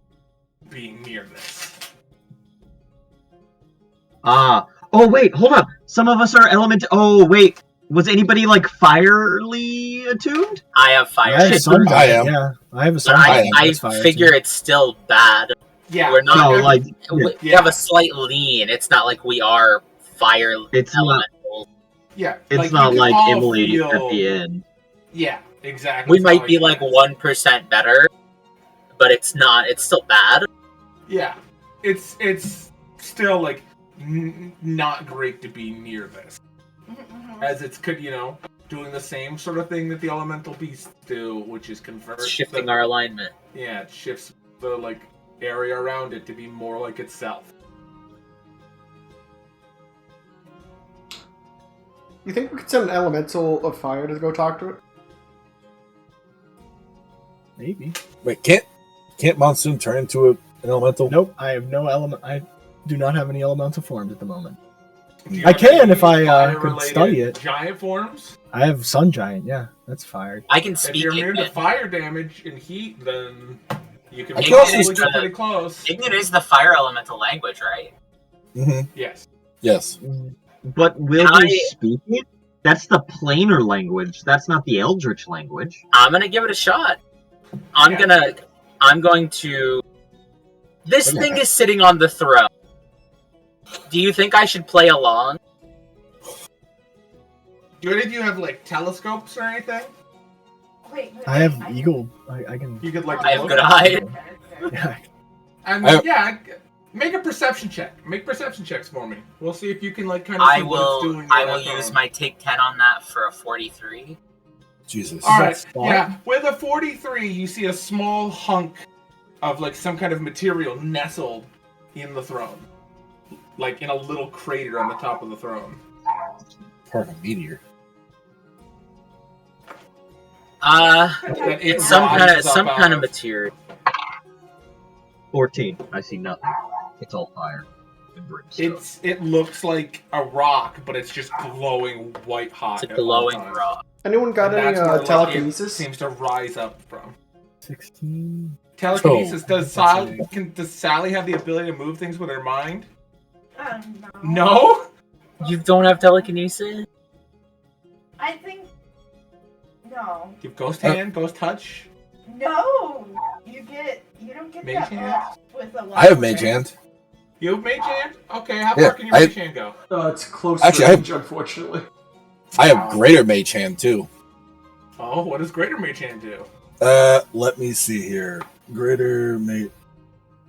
being near this. Oh wait, hold up. Some of us are element. Oh wait, was anybody like firely attuned? I have fire. I have Shit, sun I am. Yeah, I have a But sun I figure it's still bad. Yeah, We're not. No, like We Yeah. have a slight lean. It's not like we are fire It's not- elementals. yeah. it's you not can like all Emily feel- at the end. Yeah, exactly. We It's might not be like that. 1% better, but it's not. It's still bad. Yeah, it's still like not great to be near this, as it's doing the same sort of thing that the elemental beasts do, which is convert. It's shifting our alignment. Yeah, it shifts the like area around it to be more like itself. You think we could send an elemental of fire to go talk to it? Maybe. Wait, can't Monsoon turn into an elemental? Nope, I have no element. I do not have any elemental forms at the moment. Do you I have can any if I could fire-related study it. Giant forms. I have Sun Giant. Yeah, that's fired. I can If speak you're immune to Ignis. fire damage and heat, then you can I can probably also get pretty close. Ignis is the fire elemental language, right? Mm-hmm. Yes. Yes. But will Can you speak it? That's the planar language. That's not the Eldritch language. I'm gonna give it a shot. I'm going to. This thing is sitting on the throne. Do you think I should play along? Do any of you have like telescopes or anything? Wait, I have eagle. I can. You could like. I have look good at eye. it. Yeah. And I have- yeah, make a perception check. Make perception checks for me. We'll see if you can like kind of. I see what it's will. doing I on will that use phone. my take 10 on that for a 43. Jesus. All right. That's fine. Yeah, with a 43, you see a small hunk of like some kind of material nestled in the throne, like in a little crater on the top of the throne. Part of a meteor. That it It's some rises up out kind of material. 14. I see nothing. It's all fire and brimstone. It looks like a rock, but it's just glowing white hot. It's a at all glowing times. rock. Anyone got And any that's where, like, telekinesis? It seems to rise up from. 16. Telekinesis. Oh, Does Sally have the ability to move things with her mind? No. No. You don't have telekinesis? I think. No. You have ghost hand, ghost touch. No! You don't get Mage that hand? up with a lot I have of mage hand. You have mage hand? Okay, how Yeah, far can your I- mage hand go? It's close Actually, I have- range, unfortunately. I have greater mage hand too. Oh, what does greater mage hand do? Let me see here. Greater mage.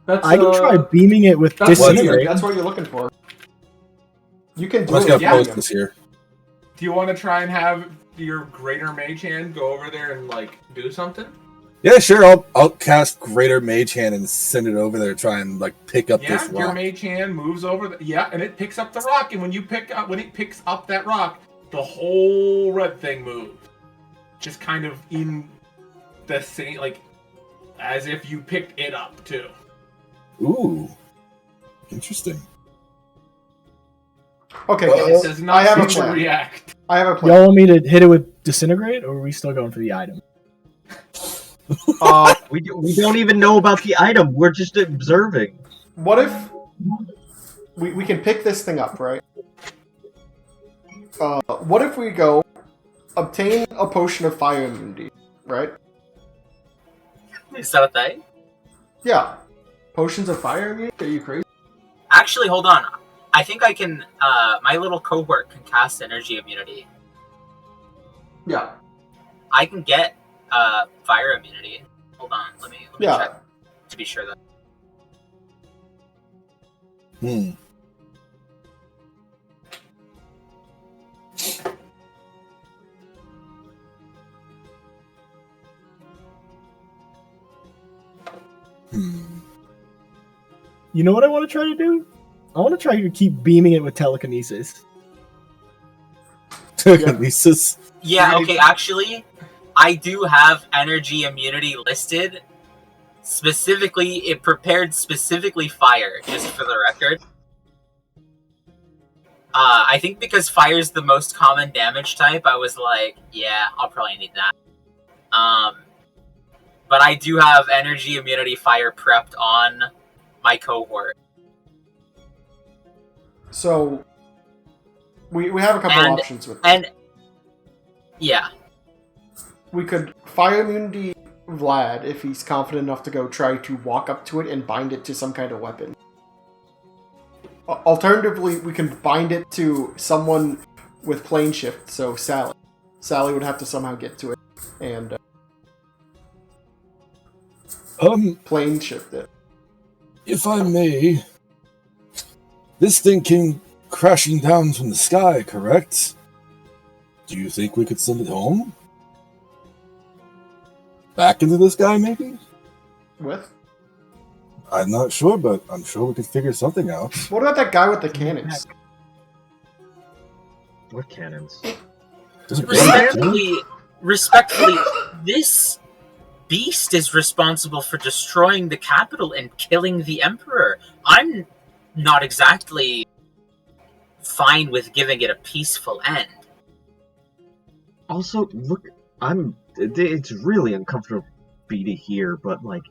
That's, I can try beaming it with That's what, disintegrate. that's what you're looking for. You can I'm do just it gonna with yeah. post medium. this here. Do you want to try and have your greater mage hand go over there and like do something? Yeah, sure. I'll cast greater mage hand and send it over there. Try and like pick up Yeah, this your rock. mage hand moves over. And it picks up the rock. And when it picks up that rock, the whole red thing moves, just kind of in the same, like as if you picked it up too. Ooh, interesting. Okay, Well, guys. It does I not have a seem to plan. react. I have a plan. Y'all want me to hit it with disintegrate, or are we still going for the item? We don't even know about the item. We're just observing. What if we can pick this thing up, right? What if we go obtain a potion of fire immunity, right? Is that a thing? Yeah. Potions of fire immunity? Are you crazy? Actually, hold on. I think I can. My little cohort can cast energy immunity. Yeah. I can get fire immunity. Hold on, let me Yeah. check to be sure that. Hmm. You know what I want to try to do? I want to try to keep beaming it with telekinesis. Telekinesis. Yeah, okay, actually, I do have energy immunity listed. Specifically, it prepared specifically fire, just for the record. I think because fire's the most common damage type, I was like, yeah, I'll probably need that. But I do have energy immunity fire prepped on my cohort. So we have a couple And- options with this. And, yeah. We could fire immunity Vlad if he's confident enough to go try to walk up to it and bind it to some kind of weapon. Alternatively, we can bind it to someone with plane shift, so Sally. Sally would have to somehow get to it and plane shift it. If I may, this thing came crashing down from the sky, correct? Do you think we could send it home? Back into the sky, maybe? With? I'm not sure, but I'm sure we could figure something out. What about that guy with the cannons? What cannons? Doesn't Gary have Respectfully, this beast is responsible for destroying the capital and killing the emperor. I'm not exactly fine with giving it a peaceful end. Also, look, it's really uncomfortable to hear, but like,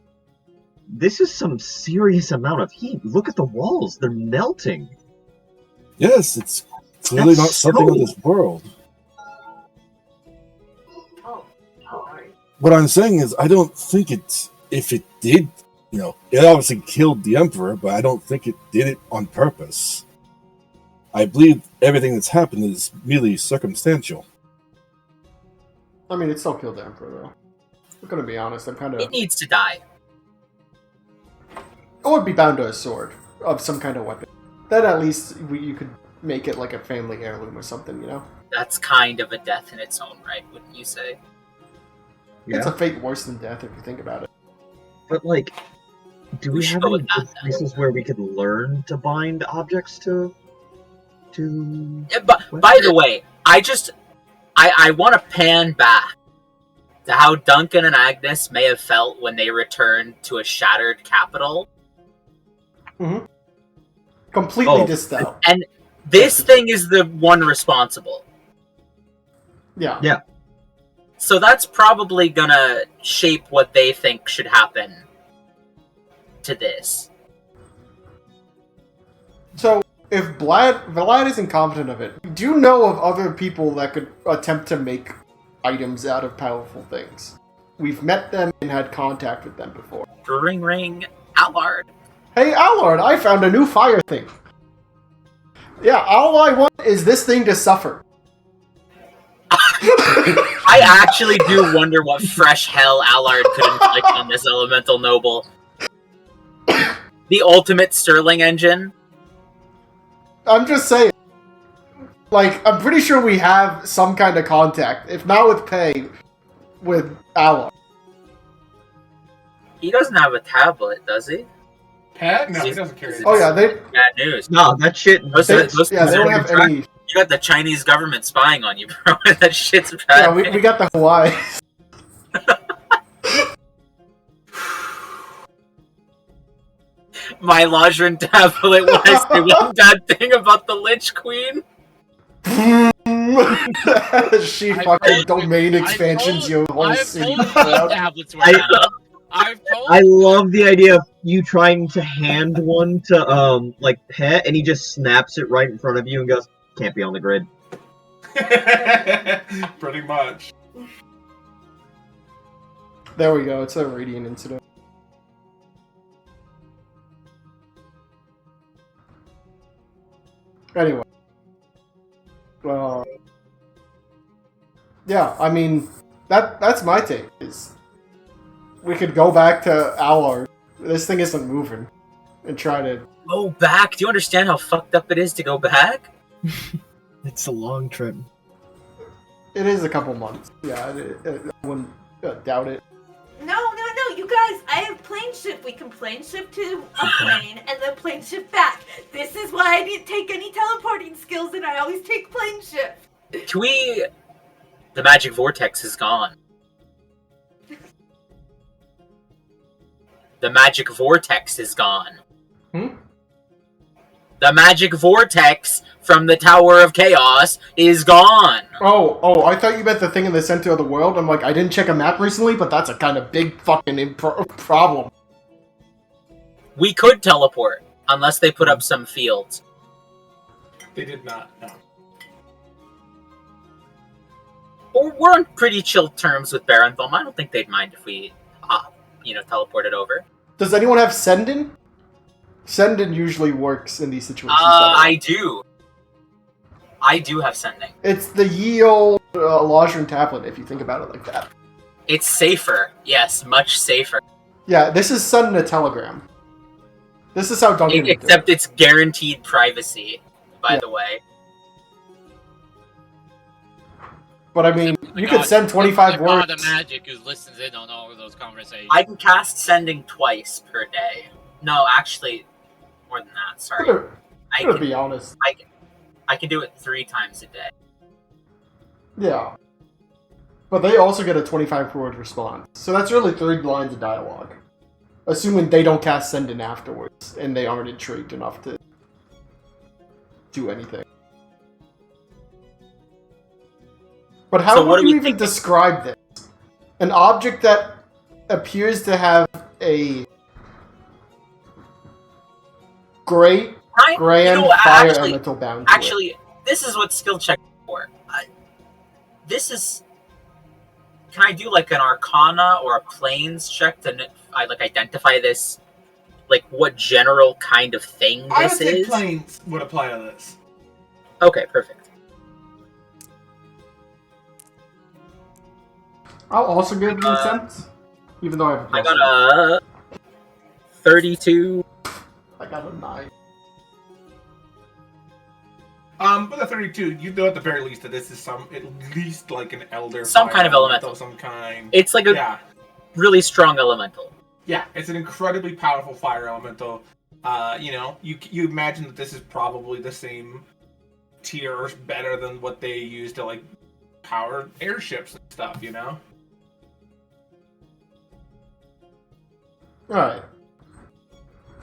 this is some serious amount of heat. Look at the walls; they're melting. Yes, it's clearly not something of this world. What I'm saying is, I don't think if it did, it obviously killed the Emperor, but I don't think it did it on purpose. I believe everything that's happened is merely circumstantial. I mean, it still killed the Emperor, though. I'm gonna be honest, It needs to die. I would be bound to a sword of some kind of weapon. Then at least you could make it like a family heirloom or something, That's kind of a death in its own right, wouldn't you say? Yeah. It's a fate worse than death if you think about it. But like, do we have go any with that, places where we could learn to bind objects to? But by the way, I want to pan back to how Duncan and Agnes may have felt when they returned to a shattered capital. Mm-hmm. Completely distout. And this thing is the one responsible. Yeah. So that's probably gonna shape what they think should happen to this. So, if Vlad is incompetent of it, do you know of other people that could attempt to make items out of powerful things? We've met them and had contact with them before. Ring, Allard. Hey, Allard, I found a new fire thing. Yeah, all I want is this thing to suffer. I actually do wonder what fresh hell Allard could inflict on this elemental noble. The ultimate Stirling engine. I'm just saying. Like, I'm pretty sure we have some kind of contact. If not with Pei, with Allard. He doesn't have a tablet, does he? Pat? No, he doesn't carry it. Oh yeah, they Bad news. No, that shit. they don't have any. You got the Chinese government spying on you, bro. That shit's bad. Yeah, we got the Hawaii. My Lajran tablet when I say one bad thing about the Lich Queen. She fucking domain expansions, you whole I've city. told you tablets were out. I love the idea of you trying to hand one to like Pet, and he just snaps it right in front of you and goes, "Can't be on the grid." Pretty much. There we go. It's a radiant incident. Anyway. Yeah, I mean, that's my take, is we could go back to Allard. This thing isn't moving. And try to... Go back? Do you understand how fucked up it is to go back? It's a long trip. It is a couple months. Yeah, I wouldn't doubt it. No, you guys, I have plane shift. We can plane shift to a plane and then plane shift back. This is why I didn't take any teleporting skills and I always take plane shift. Can we... The magic vortex is gone. The magic vortex is gone. The magic vortex from the Tower of Chaos is gone. Oh, I thought you meant the thing in the center of the world. I'm like, I didn't check a map recently, but that's a kind of big fucking problem. We could teleport, unless they put up some fields. They did not, no. We're on pretty chill terms with Barenthal. I don't think they'd mind if we, teleported over. Does anyone have Sendin? Sendin usually works in these situations. I do. I do have sending. It's the ye old Lajran tablet, if you think about it like that. It's safer. Yes, much safer. Yeah, this is sending a telegram. This is how Duncan would do it. Except it's guaranteed privacy, by the way. But I mean, you could send 25 words. The magic who listens in on all of those conversations. I can cast sending twice per day. No, actually, more than that. Sorry. I'm gonna be honest. I can do it 3 times a day. Yeah. But they also get a 25 word response. So that's really 3 lines of dialogue. Assuming they don't cast Send In afterwards, and they aren't intrigued enough to do anything. But how So what would do you we even think- describe this? An object that appears to have a great grand fire elemental bound to it. Actually, this is what skill check is for. This is. Can I do like an Arcana or a Planes check to identify this, like what general kind of thing I would this say is? planes would apply to this. Okay, perfect. I'll also give you a sense, even though I have a I plus got a 32. I got a 9. With a 32, you know at the very least that this is at least like an elder. Some fire kind of elemental. of some kind. It's like a Yeah. really strong elemental. Yeah, it's an incredibly powerful fire elemental. You imagine that this is probably the same tier or better than what they use to like power airships and stuff, you know? Alright.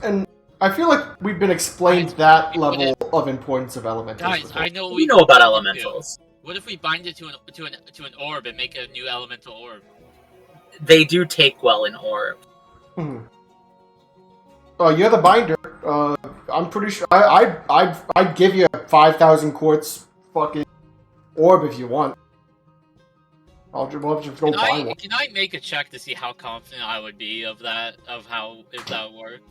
And I feel like we've been explained that level of importance of elementals. Guys, before. I know what We know can about do. elementals. What if we bind it to an orb and make a new elemental orb? They do take well in orb. You're the binder. I'm pretty sure. I'd give you a 5,000 quartz fucking orb if you want. We'll just go buy one. Can I make a check to see how confident I would be of that? Of how if that worked?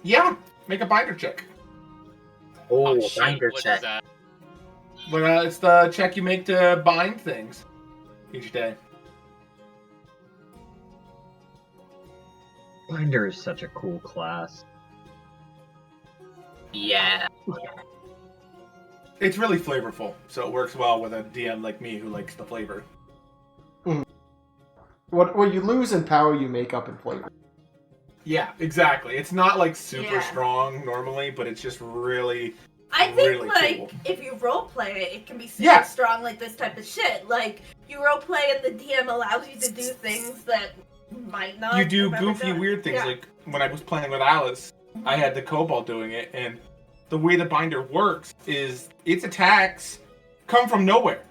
Yeah, make a binder check. Oh, shoot, binder what is check. that? But it's the check you make to bind things each day. Binder is such a cool class. Yeah. It's really flavorful, so it works well with a DM like me who likes the flavor. What you lose in power, you make up in flavor. Yeah, exactly. It's not like super Yeah. strong normally, but it's just really. I think really like cool. if you roleplay it, it can be super Yeah. strong like this type of shit. Like you roleplay and the DM allows you to do things that might not. You do have ever goofy, done. weird things. Yeah. Like when I was playing with Alice, I had the kobold doing it, and the way the binder works is its attacks come from nowhere.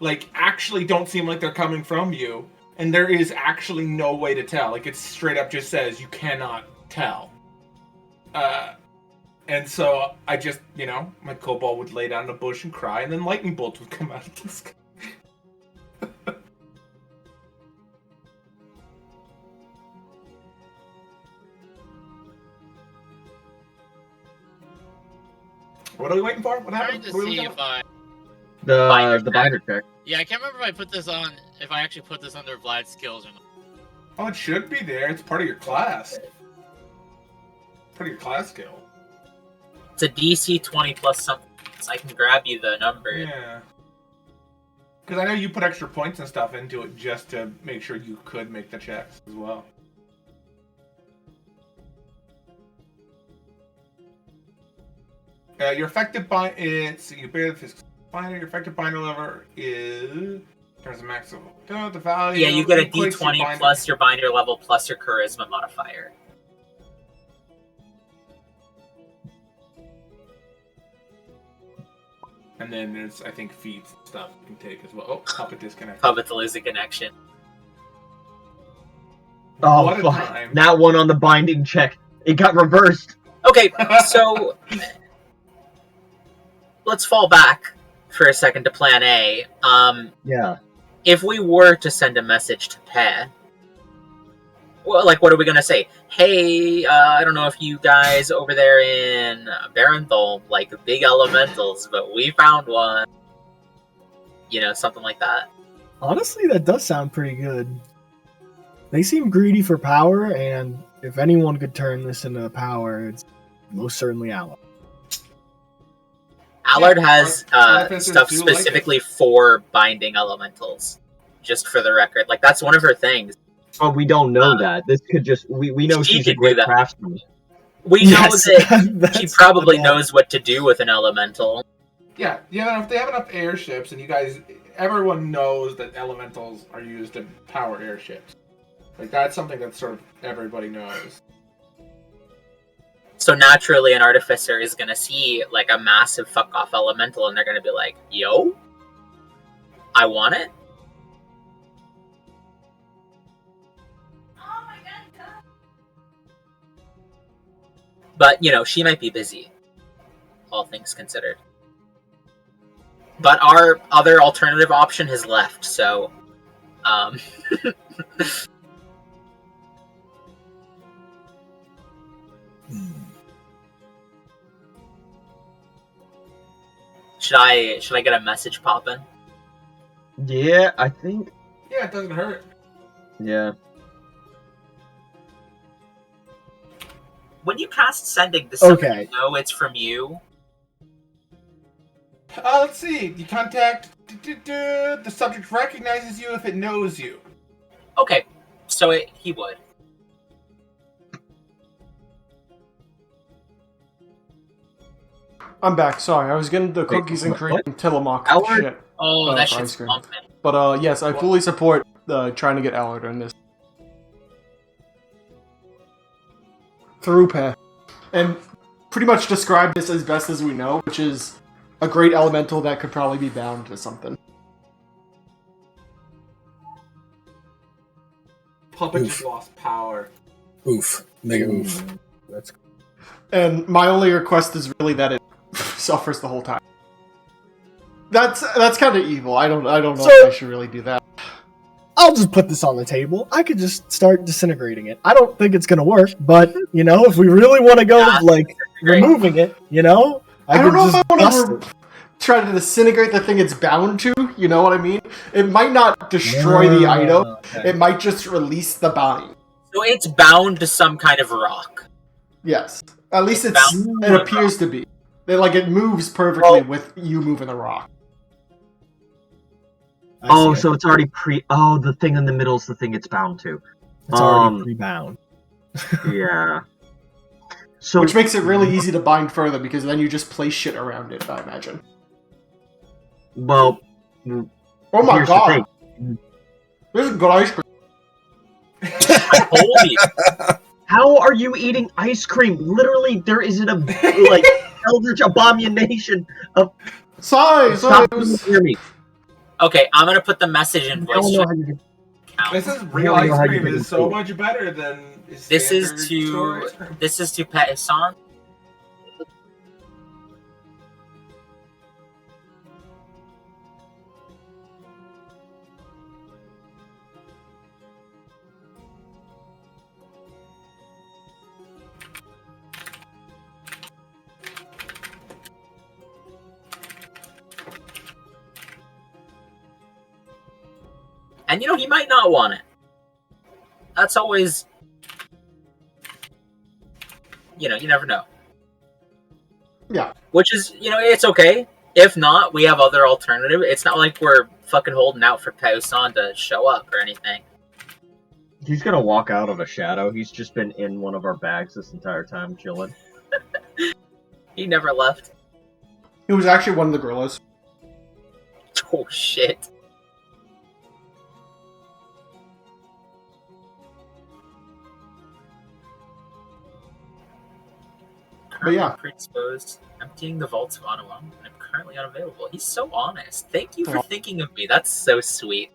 Like, actually don't seem like they're coming from you, and there is actually no way to tell. Like, it straight up just says you cannot tell. And so I just, my kobold would lay down in a bush and cry, and then lightning bolts would come out of the sky. What are we waiting for? What Trying happened? to What are we see looking if I. The binder check. Yeah, I can't remember if I put this on. If I actually put this under Vlad's skills or not. Oh, it should be there. It's part of your class. Part of your class skill. It's a DC 20 plus something, so I can grab you the number. Yeah. Because I know you put extra points and stuff into it just to make sure you could make the checks as well. Your effective bind is you bear the physical binder. Your effective binder lever is there's a maximum. The value. Yeah, you get a equates your D20 binder. plus your binder level plus your charisma modifier. And then there's, I think, feats and stuff you can take as well. Oh, puppet disconnect. Puppet to lose a connection. Oh, What a fuck. time. That one on the binding check. It got reversed. Okay, so let's fall back for a second to plan A. Yeah. If we were to send a message to Pe, well, like, what are we gonna say? Hey, I don't know if you guys over there in Barenthal like big elementals, but we found one. Something like that. Honestly, that does sound pretty good. They seem greedy for power, and if anyone could turn this into power, it's most certainly Allard. Allard has Artificers stuff do like it. specifically for binding elementals. Just for the record, like that's one of her things. But we don't know that. This could just we know She she's a could do great that. craftsman. We know that she that's probably the- knows what to do with an elemental. Yeah, if they have enough airships, and everyone knows that elementals are used to power airships. Like, that's something that sort of everybody knows. So naturally, an artificer is gonna see like a massive fuck off elemental, and they're gonna be like, "Yo, I want it." Oh my god. But she might be busy, all things considered. But our other alternative option has left, so should I get a message poppin'? Yeah, I think. Yeah, it doesn't hurt. Yeah. When you cast sending, does somebody Okay. know it's from you? Let's see. You contact. The subject recognizes you if it knows you. Okay, so he would. I'm back. Sorry, I was getting the Wait, cookies and what? cream Tillamook Allard? shit. Oh, that for shit's ice cream. pumping. But yes, I fully support trying to get Allard in this. Through path. And pretty much describe this as best as we know, which is a great elemental that could probably be bound to something. Puppet Oof. just lost power. Oof. Mega oof. That's And my only request is really that it suffers the whole time. That's kind of evil. I don't know So- if I should really do that. I'll just put this on the table. I could just start disintegrating it. I don't think it's gonna work, but if we really want to go like removing it, I don't know if I want bust to it. try to disintegrate the thing it's bound to. You know what I mean? It might not destroy the item. Okay. It might just release the bind. So it's bound to some kind of rock. Yes. At least it bound to a appears to be. It moves perfectly with you moving the rock. I Oh, see it. so it's already Oh, the thing in the middle is the thing it's bound to. It's already pre-bound. Yeah. So Which makes it really easy to bind further because then you just place shit around it, I imagine. well, Oh my here's the god. thing. This is good ice cream. I told you. How are you eating ice cream? Literally, there isn't a like eldritch abomination of. Sorry. Stop hear me. Okay, I'm gonna put the message in I voice don't know chat. how you do. This is I real don't know ice how you cream can is so do it. much better than This is standard to store ice cream. this is to Pet Hassan. And he might not want it. That's always, you never know. Yeah. Which is, it's okay. If not, we have other alternative. It's not like we're fucking holding out for Pausan to show up or anything. He's gonna walk out of a shadow. He's just been in one of our bags this entire time, chilling. He never left. He was actually one of the gorillas. Oh shit. But yeah. Predisposed. Emptying the vaults of Anawam, and I'm currently unavailable. He's so honest. Thank you for thinking of me. That's so sweet.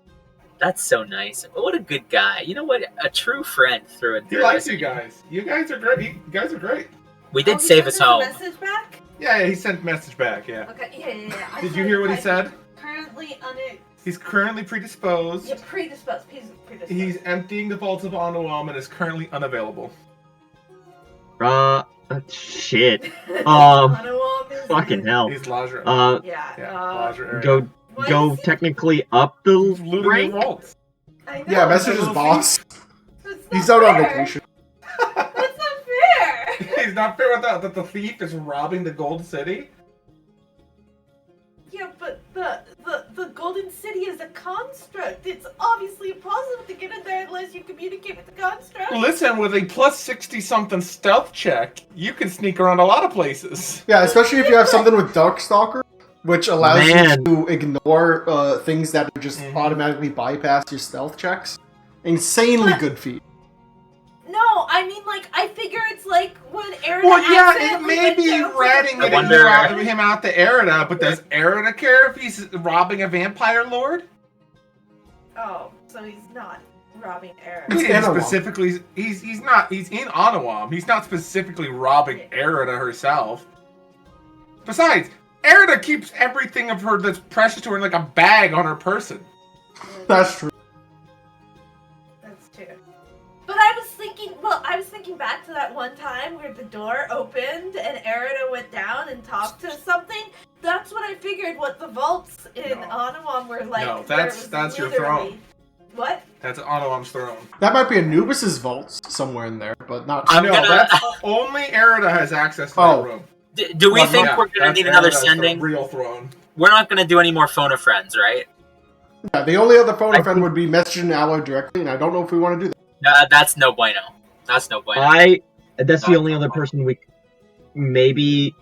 That's so nice. What a good guy. You know what? A true friend through and He through. likes you guys. You guys are great. You guys are great. We did Oh, he save sent his us a home. message back? Yeah, he sent message back. Yeah. Okay, yeah. I Did saw you hear it, what he like, said? Currently He's currently predisposed. Yeah, predisposed. Predisposed. He's emptying the vaults of Anawam and is currently unavailable. Shit. Anawam is- Fucking hell. He's Lajra. Yeah. Yeah, Lajra area. Go what go is- technically up the He's looting rank. your vaults. I know. Yeah, message his little boss. That's not He's out on fair. vacation. That's not fair. He's not fair with that the thief is robbing the gold city. Yeah, but the the Golden City is a construct. It's obviously impossible to get in there unless you communicate with the construct. Listen, with a plus 60-something stealth check, you can sneak around a lot of places. Yeah, especially if you have something with Darkstalker, which allows Man. you to ignore things that are just automatically bypass your stealth checks. Insanely good feat. No, I mean, like, I figure it's like when Erida Well, yeah, it accidentally may went be down to ratting the- him out to Erida, but does Erida care if he's robbing a vampire lord? Oh, so he's not robbing Erida. It's He didn't Anawam. specifically. He's in Anawam. He's not specifically robbing Erida herself. Besides, Erida keeps everything of her that's precious to her in like a bag on her person. That's true. That's true. But I was thinking back to that one time where the door opened and Erida went down and talked to something. That's what I figured what the vaults in No. Anawam were like. No, where it that's was your literally- throne. What? That's Anawam's throne. That might be Anubis's vaults somewhere in there, but not. I'm No, gonna- that's only Erida has access to Oh. that room. Do we Well, think Yeah, we're gonna that's need another Erida's sending? real throne. We're not gonna do any more phone of friends, right? Yeah, the only other phone friend would be messaging an ally directly, and I don't know if we want to do that. No, that's no bueno. That's no bueno. That's the only other person we maybe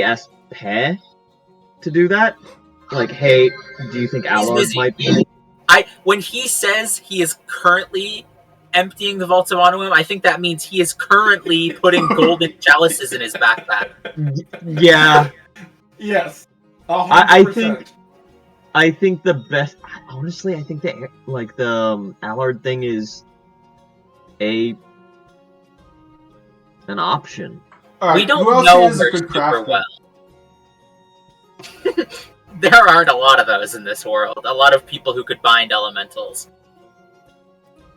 ask Pe to do that. Like, hey, do you think Allard busy. might be? When he says he is currently emptying the vaults of Anawam, I think that means he is currently putting golden chalices in his backpack. Yeah, Yes. I 100%. I think the best. Honestly, I think the Allard thing is an option. All We right, don't who else know is a her good super crafter? well. There aren't a lot of those in this world. A lot of people who could bind elementals.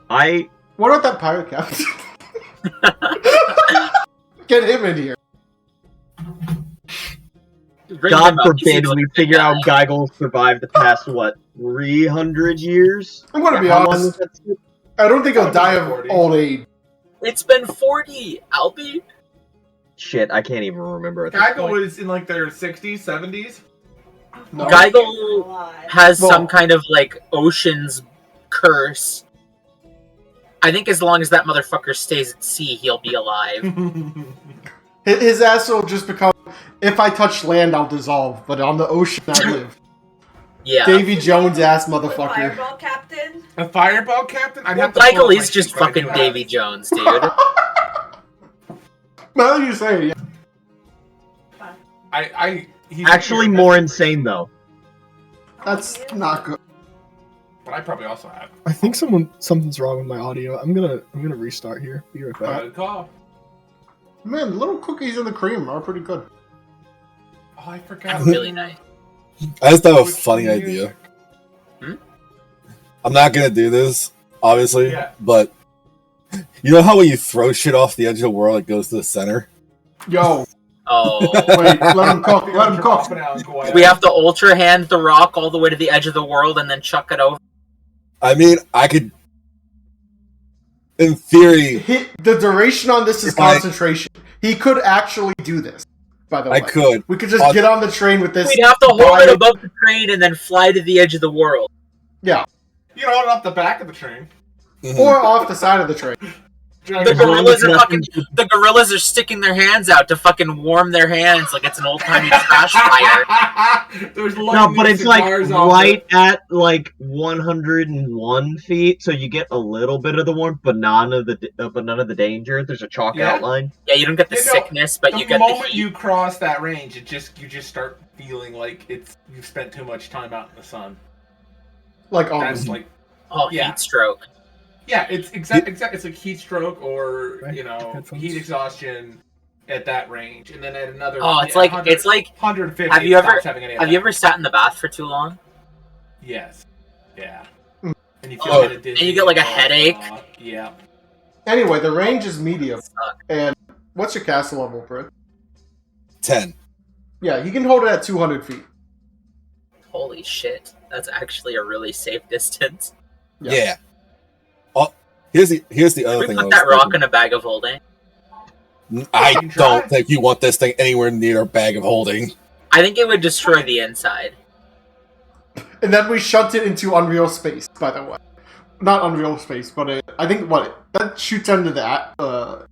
I What about that pirate captain? Get him in here. Bring God him up. He forbid seems like we a good figure out guy. Geigel survived the past 300 years. I'm gonna be How long was honest. that shit? I don't think he'll Gotta be die of 40. old age. It's been 40, Albie. Shit, I can't even remember at this Geigo point. was in like their 60s, 70s. No. Geigel has Well- some kind of like ocean's curse. I think as long as that motherfucker stays at sea, he'll be alive. His ass will just become. If I touch land, I'll dissolve, but on the ocean, I live. Yeah. Davy Jones ass The motherfucker. Fireball Captain. A fireball captain? I'd Well, have to pull Geigel up my is just sheet, but I fucking do have Davy it. Jones, dude. Now that you say it, yeah. He's Actually, here, more insane though. That's not good. But I probably also have. I think something's wrong with my audio. I'm gonna restart here. Be right back. Good call. Man, the little cookies and the cream are pretty good. Oh, I forgot. Really nice. I just have a Which funny one idea. Hmm? I'm not gonna do this, obviously, Yeah. but you know how when you throw shit off the edge of the world, it goes to the center? Yo, Oh. wait, let him cook. Let him cook. We have to ultra hand the rock all the way to the edge of the world and then chuck it over. I mean, I could, in theory, The duration on this is If I- concentration. He could actually do this. By the way, I could. We could just On- get on the train with this. We'd have to hold buy it above the train and then fly to the edge of the world. Yeah, You know, off the back of the train. or off the side of the train. The gorillas are sticking their hands out to fucking warm their hands like it's an old timey trash fire. There's No, but it's like cigars off right at like 101 feet, so you get a little bit of the warmth, but none of the danger. There's a chalk Yeah. outline. Yeah, you don't get the You know, sickness, but the you get the moment heat. you cross that range, you just start feeling like you've spent too much time out in the sun. Like That's almost. like Oh, yeah. heat stroke. yeah, it's it's like heat stroke or Right, headphones. heat exhaustion at that range, and then at another. Oh, it's like 150. Have you it ever stops having any have you effect. ever sat in the bath for too long? Yes. Yeah. Mm. And you Oh, kinda dizzy. and you get, like, a headache? Yeah. Anyway, the range is medium. Suck. And what's your castle level, Britt? 10. Yeah, you can hold it at 200 feet. Holy shit. That's actually a really safe distance. Yeah. Oh, here's the other Can we thing. put that rock in a bag of holding? I You can try. don't think you want this thing anywhere near a bag of holding. I think it would destroy the inside. And then we shunt it into Unreal Space, by the way. Not Unreal Space, but I think that shoots under the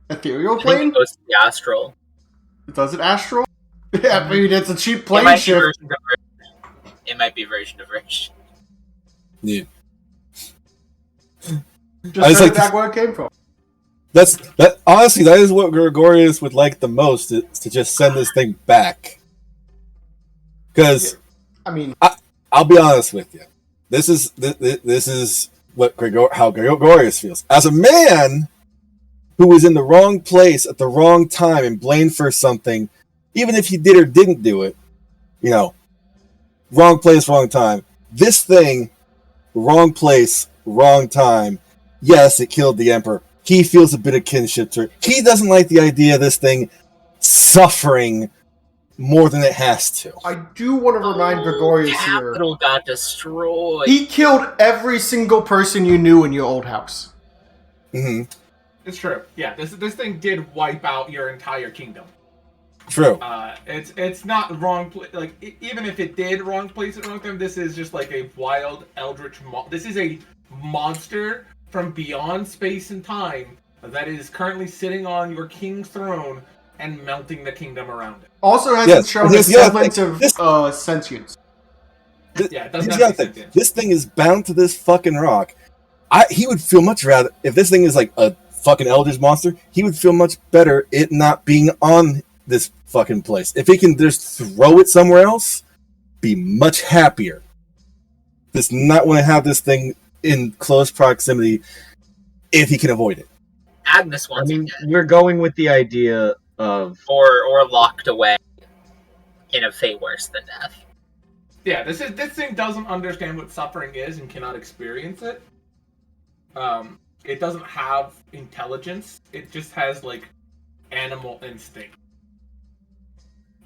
ethereal I think plane? it goes to the astral. Does it astral? Yeah, I mean, it's a cheap It plane might be shift. version to version. It might be version to version. Yeah. Just send it back where it came from. Honestly, that is what Gregorius would like the most, is to just send this thing back. Because I mean, I'll be honest with you. This is what how Gregorius feels. As a man who was in the wrong place at the wrong time and blamed for something, even if he did or didn't do it, wrong place, wrong time. This thing, wrong place, wrong time. Yes, it killed the Emperor. He feels a bit of kinship to it. He doesn't like the idea of this thing suffering more than it has to. I do want to remind Gregorius here. Capital got destroyed. He killed every single person you knew in your old house. Mm-hmm. It's true. Yeah, this thing did wipe out your entire kingdom. True. It's not wrong. Like even if it did wrong place at wrong time, this is just like a wild eldritch. This is a monster from beyond space and time that is currently sitting on your king's throne and melting the kingdom around it. Also hasn't shown a semblance of sentience. Yeah, it doesn't have sentience. This thing is bound to this fucking rock. He would feel much rather, if this thing is like a fucking eldritch monster, he would feel much better it not being on this fucking place. If he can just throw it somewhere else, be much happier. Does not want to have this thing in close proximity if he can avoid it. Agnes wants it dead. we're going with the idea of Or locked away in a fate worse than death. Yeah, this thing doesn't understand what suffering is and cannot experience it. It doesn't have intelligence. It just has like animal instinct,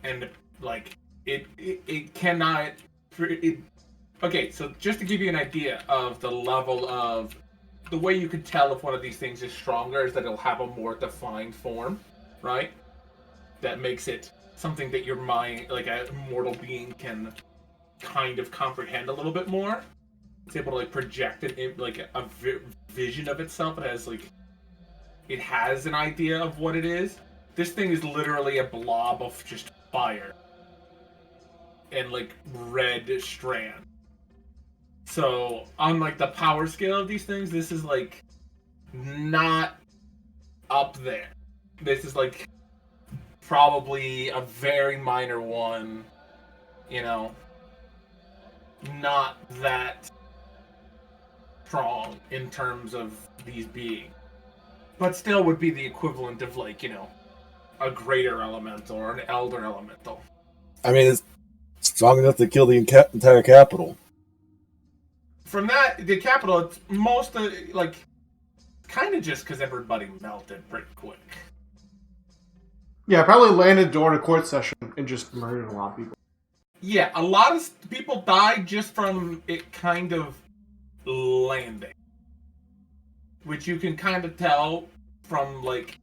and like it cannot. Okay, so just to give you an idea of the level of the way you can tell if one of these things is stronger is that it'll have a more defined form, right? That makes it something that your mind, like a mortal being, can kind of comprehend a little bit more. It's able to like project it like a vision of itself. It has an idea of what it is. This thing is literally a blob of just fire and like red strand. So on like the power scale of these things, this is like not up there. This is like probably a very minor one, not that strong in terms of these beings, but still would be the equivalent of like, a greater elemental or an elder elemental. I mean, it's strong enough to kill the entire capital. From that, the capital, it's most like kind of just because everybody melted pretty quick. Yeah, probably landed during a court session and just murdered a lot of people. Yeah, a lot of people died just from it kind of landing, which you can kind of tell from like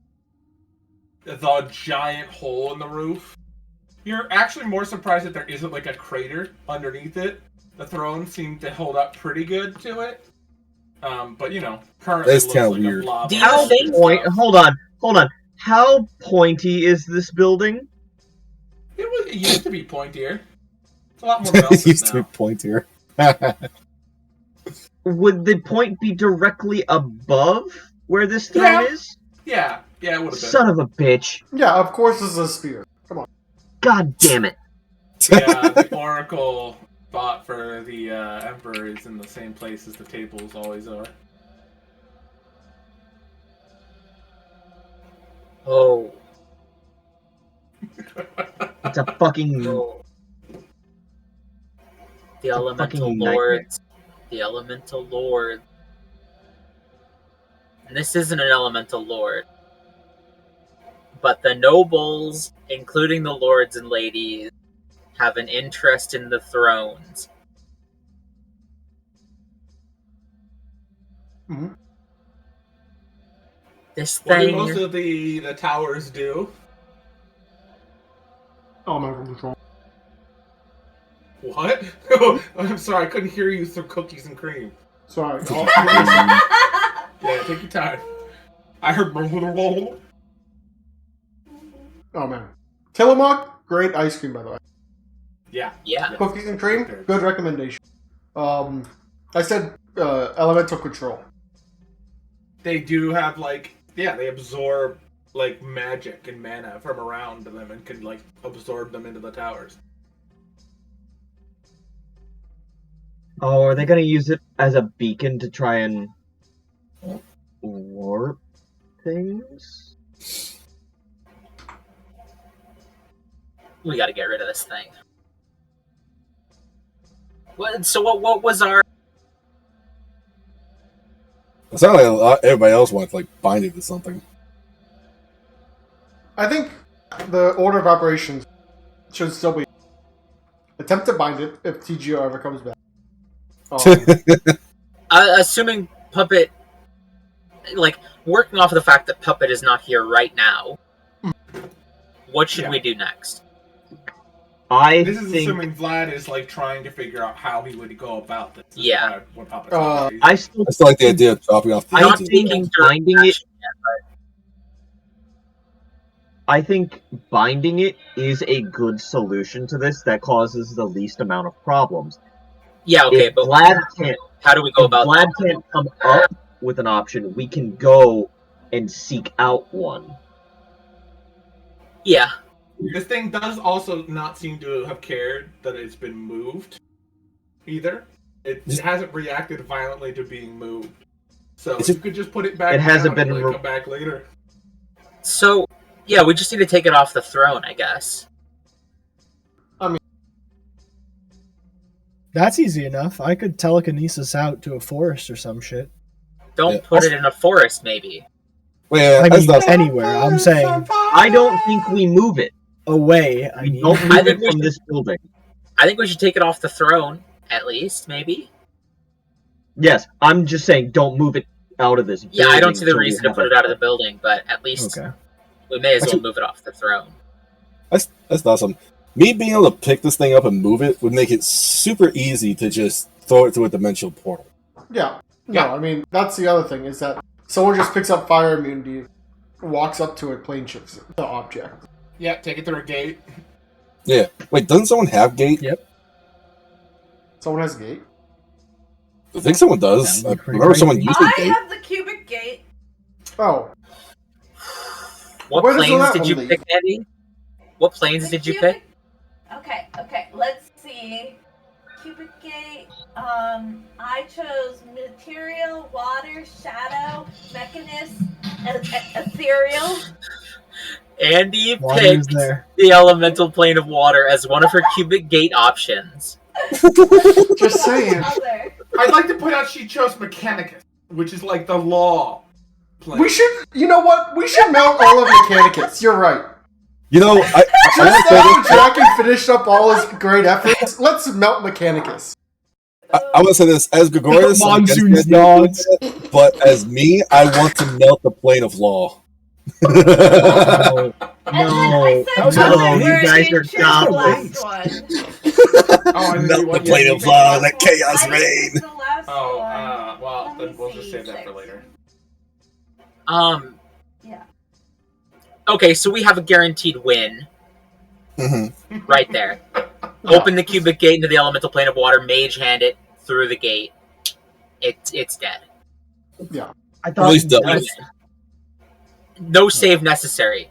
the giant hole in the roof. You're actually more surprised that there isn't like a crater underneath it. The throne seemed to hold up pretty good to it. But currently That's looks kinda like weird. a blob. Do of you stuff. think- Hold on. How pointy is this building? It used to be pointier. It's a lot more It melted used to now. be pointier. Would the point be directly above where this throne Yeah. is? Yeah, it would have been. Son of a bitch. Yeah, of course this is a spear. Come on. God damn it. The oracle spot for the emperor is in the same place as the tables always are. Oh. It's a fucking... Oh. The elemental fucking lords. The elemental lord. And this isn't an elemental lord. But the nobles, including the lords and ladies, have an interest in the thrones. Mhm. This What do thing. most of the towers do? Elemental control. What? I'm sorry, I couldn't hear you through cookies and cream. Sorry. Yeah, take your time. I heard. Oh man, Tillamook, great ice cream by the way. Yeah. Cookies and cream, good recommendation. I said elemental control. They do have they absorb magic and mana from around them and can absorb them into the towers. Oh, are they gonna use it as a beacon to try and warp things? We got to get rid of this thing. What was our? It sounded like everybody else wanted to bind it to something. I think the order of operations should still be attempt to bind it if TGO ever comes back. Assuming Puppet, working off of the fact that Puppet is not here right now, what should we do next? This is assuming Vlad is trying to figure out how he would go about this. Yeah. I still like the idea of chopping off the Not edges. taking binding it. action yet, but I think binding it is a good solution to this that causes the least amount of problems. yeah, okay, If but Vlad can't, how do we go if about Vlad that? can't come up with an option, we can go and seek out one. Yeah, This thing does also not seem to have cared that it's been moved, either. It hasn't reacted violently to being moved. So you could just put it back. It hasn't down been and re- come back later. so yeah, we just need to take it off the throne, I guess. That's easy enough. I could telekinesis out to a forest or some shit. Don't put it in a forest, maybe. Wait, I that's mean, not. anywhere. I'm saying I don't think we move it. away. I We mean, don't I move think it we from should- this building. I think we should take it off the throne, at least, maybe. Yes, I'm just saying don't move it out of this building. Yeah, I don't see the till we reason to have put it out of the building, but at least okay. we may as well Actually- move it off the throne. That's awesome. Me being able to pick this thing up and move it would make it super easy to just throw it through a dimensional portal. Yeah. No, I mean, that's the other thing, is that someone just picks up fire immunity, walks up to it, plane shifts the object. Yeah, take it through a gate. Yeah. Wait, doesn't someone have gate? Yep. Someone has a gate? I think someone does. That I would be pretty remember someone crazy. using I gate. have the cubic gate. Oh. What Where does planes that did you one pick, Andy? What planes The did you cubic- pick? Okay, let's see. Cubic gate. I chose material, water, shadow, mechanist, ethereal. Andy Water is picked there. the elemental plane of water as one of her cubic gate options. Just saying. Other. I'd like to point out she chose Mechanicus, which is the law. Plane. We should, you know what? We should melt all of Mechanicus. You're right. You know, I Just after Jackie finished up all his great efforts, let's melt Mechanicus. want to say this as Gregorius. I'm against Monsoon's the idea of nods. doing that, but as me, I want to melt the plane of law. No, And then I That was said good. other, You where guys you are chose the goblins. last one. Oh, and then Melt you the want- plane you of pick law, the let last one? chaos I reign. chose the last Oh, one. well, Let then me we'll just see, save that for six. later. Yeah. Okay, so we have a guaranteed win Mm-hmm. right there. Open the cubic gate into the elemental plane of water, mage hand it through the gate. It's dead. I At thought least that I- was- No save necessary.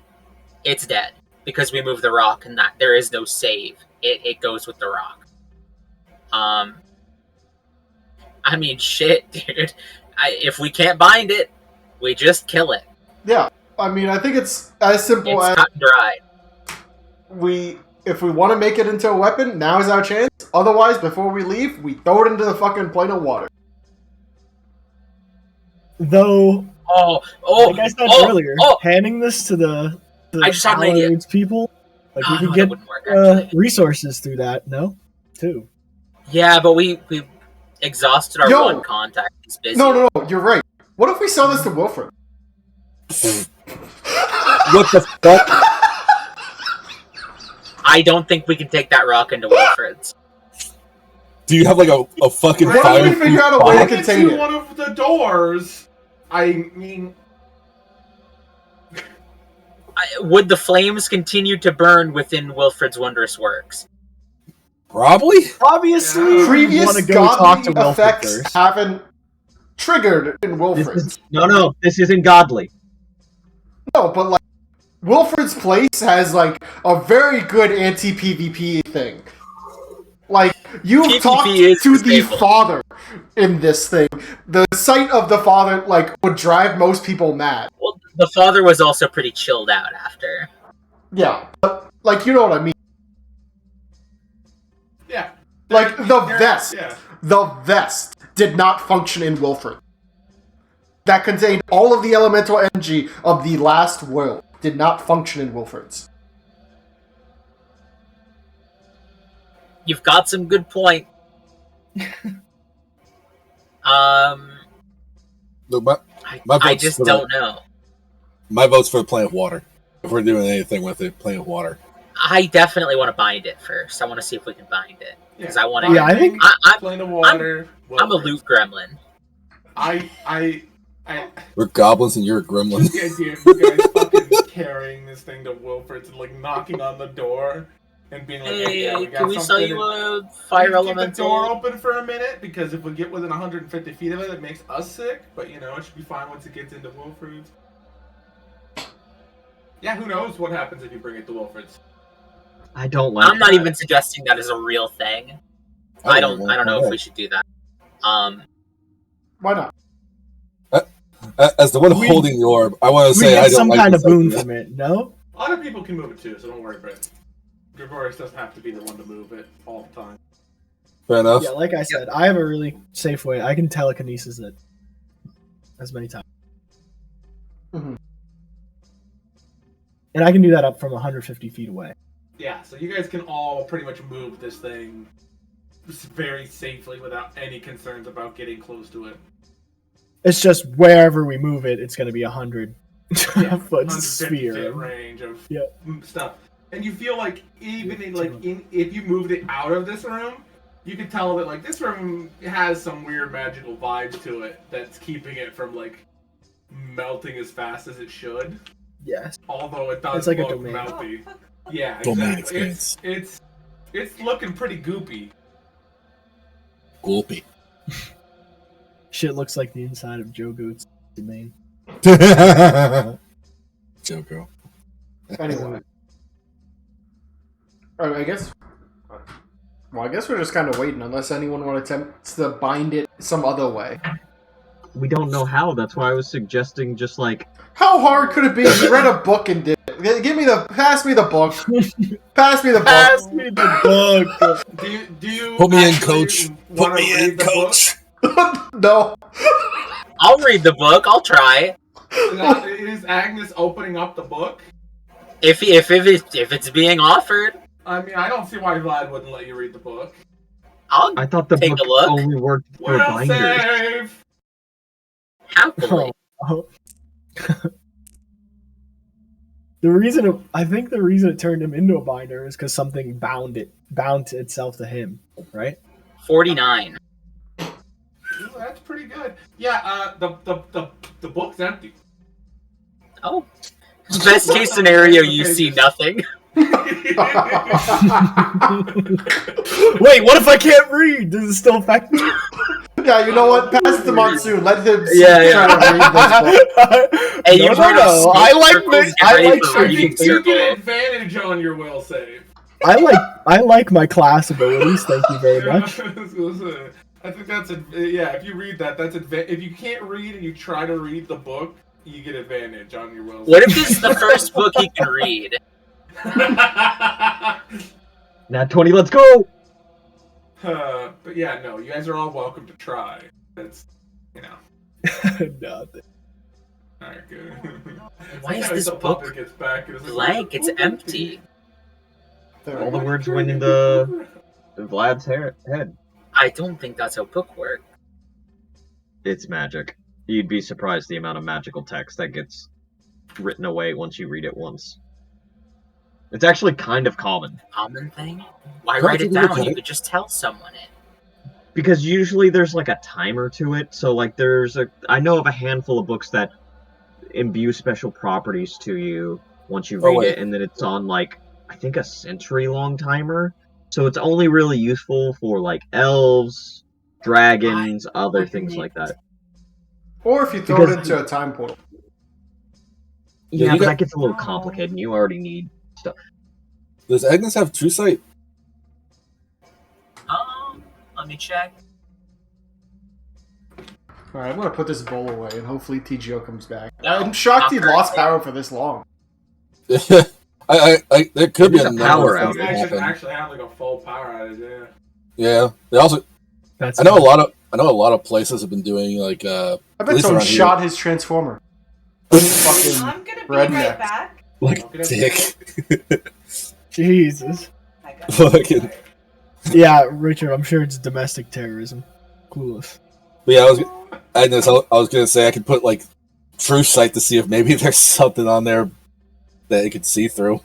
It's dead because we moved the rock, and that there is no save. It goes with the rock. I mean, shit, dude. If we can't bind it, we just kill it. Yeah. I mean, I think it's as simple It's as cut and dried. if we want to make it into a weapon, now is our chance. Otherwise, before we leave, we throw it into the fucking plane of water. Though, Oh, like I said earlier, handing this to the I just had an idea. Ballard's people, like we no, could that get wouldn't work, actually. resources through that. No, too. Yeah, but we exhausted our Yo! one contact. He's busy. No, you're right. What if we sell this to Wilfred? What the fuck? I don't think we can take that rock into Wilfred's. Do you have like a fucking Why don't fire? we figure out a way to Get contain to it? one of the doors. I mean, Would the flames continue to burn within Wilfred's wondrous works? Probably. Obviously, Yeah. we want Previous to go talk to godly Wilfred effects first. haven't triggered in Wilfred's. No, this isn't godly. No, but like Wilfred's place has like a very good anti-PvP thing. Like you've PvP talked is to the disabled. father in this thing. The sight of the father like would drive most people mad. Well, the father was also pretty chilled out after. Yeah, but like you know what I mean. yeah. Like the vest. Yeah. The vest did not function in Wilfred. That contained all of the elemental energy of the last world. Did not function in Wilfred's. You've got some good point. Look, my I vote's just for don't know. My vote's for playing with water. If we're doing anything with it, playing with water. I definitely want to bind it first. I want to see if we can bind it. Because I want to. Yeah, I think- Plain of water. I'm a loot gremlin. I We're goblins and you're a gremlin. the idea of you guys fucking carrying this thing to Wilfred's and like knocking on the door and being like, Hey, yeah, we got can we sell something you in- a fire Keep the door elemental? open for a minute because if we get within 150 feet of it, it makes us sick. But you know, it should be fine once it gets into Wilfred's. Yeah, who knows what happens if you bring it to Wilfred's? I don't like I'm not that. even suggesting that is a real thing. I don't know if we should do that. Why not? As the one holding the orb, I want to We say I get don't some like kind of this boon idea. from it, no? Other people can move it too, so don't worry about it. Gregorius doesn't have to be the one to move it all the time. Fair enough. Yeah, like I said, I have a really safe way. I can telekinesis it as many times. Mhm. And I can do that up from 150 feet away. Yeah, so you guys can all pretty much move this thing very safely without any concerns about getting close to it. It's just wherever we move it, it's going to be 100 Yeah, foot 150 sphere. feet range of Yeah. stuff. And you feel like even if you moved it out of this room, you could tell that like this room has some weird magical vibes to it that's keeping it from like melting as fast as it should. Yes. Although it does It's like a look domain. melty. Yeah, Domain exactly. experience. It's looking pretty goopy. Gulpy. Shit looks like the inside of Joe Goat's domain. Joko. Anyway. Alright, I guess. Well, I guess we're just kind of waiting unless anyone want to attempt to bind it some other way. We don't know how. That's why I was suggesting just like How hard could it be? You read a book and did it. Pass me the book. Pass me the book. Pass me the book. Do you Put me in, actually coach. Put wanna me read in, the coach. No. I'll read the book. I'll try. book? Is Agnes opening up the book? If it's being offered, I mean, I don't see why Vlad wouldn't let you read the book. I'll I thought the Take book a look. only worked for Well binders. save. happily. Oh. I think the reason it turned him into a binder is because something bound itself to him, right? 49. Ooh, that's pretty good. Yeah, the book's empty. Oh. Best case scenario, you see nothing. Wait, what if I can't read? Does it still affect me? Yeah, you know what? Pass it to Monsoon. Let him Yeah, try to read this book. Hey, No, you've no, heard of no. snake I like circles? this- Get I ready like for I reading think you get circle. advantage on your will save. I like my class abilities. Thank you very much. I was gonna say, I think that's yeah. If you read that, that's if you can't read and you try to read the book, you get advantage on your will. What if this is the first book he can read? Nat 20, let's go! But yeah, no, you guys are all welcome to try. That's No, alright, good. Why is Every this time book Papa gets back, it's like, blank? It's empty. All the words went into Vlad's head. I don't think that's how book works. It's magic. You'd be surprised the amount of magical text that gets written away once you read it once. It's actually kind of common. Common thing? Why Don't write you it look down? at You it? could just tell someone it. because usually there's like a timer to it. So like I know of a handful of books that imbue special properties to you once you read it, and then it's on like I think a century-long timer. So it's only really useful for like elves, dragons, other things like that. Or if you throw it into a time portal. Yeah, but that gets a little complicated, and you already need stuff. Does Agnes have True Sight? Let me check. Alright, I'm gonna put this bowl away, and hopefully TGO comes back. No, I'm shocked he not lost currently. power for this long. There could be It's a a number power of things You that guys should happen. actually have like a full power outage, yeah. Yeah, they also. That's I know a lot of places have been doing like. I At bet least someone around here. shot his transformer. Fucking I'm gonna be redneck. right back. Like dick. Jesus. I got Fucking. Yeah, Richard, I'm sure it's domestic terrorism. Clueless. But yeah, I was gonna say I could put like True Sight to see if maybe there's something on there that it could see through.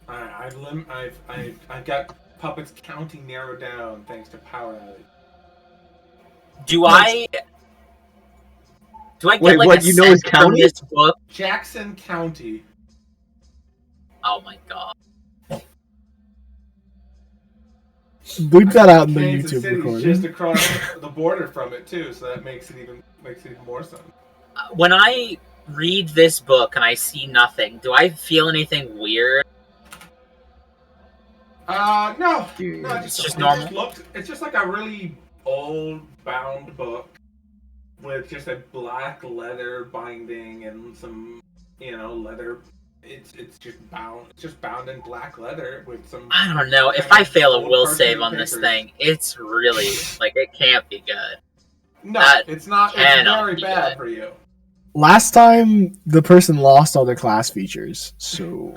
I've got Puppet's counting narrowed down thanks to power outage. Do I get Wait, like what, a you know sense his from county? this book? Jackson County. Oh my god. Bleep that out in the Kansas YouTube City's recording. just across the border from it too, so that makes it even more so. When I read this book and I see nothing, do I feel anything weird? No, Dude, no, It's just normal? It's just like a really old bound book with just a black leather binding and some, leather. It's just bound in black leather with some. I don't know. If I fail a old will parchment save on this papers. thing, it's really like it can't be good. No, that it's not. It's cannot very be bad good. for you. Last time, the person lost all their class features, so...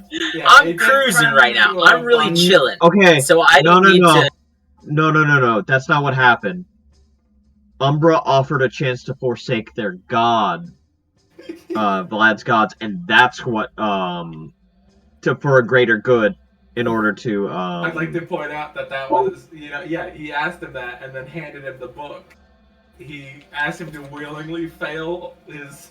Yeah, I'm it did cruising turn right now. into a I'm really fun- chilling. Okay, So I no, don't no, need no. to. No, that's not what happened. Umbra offered a chance to forsake their god, Vlad's gods, and that's what, for a greater good, in order to, I'd like to point out that was, he asked him that and then handed him the book. He asked him to willingly fail his.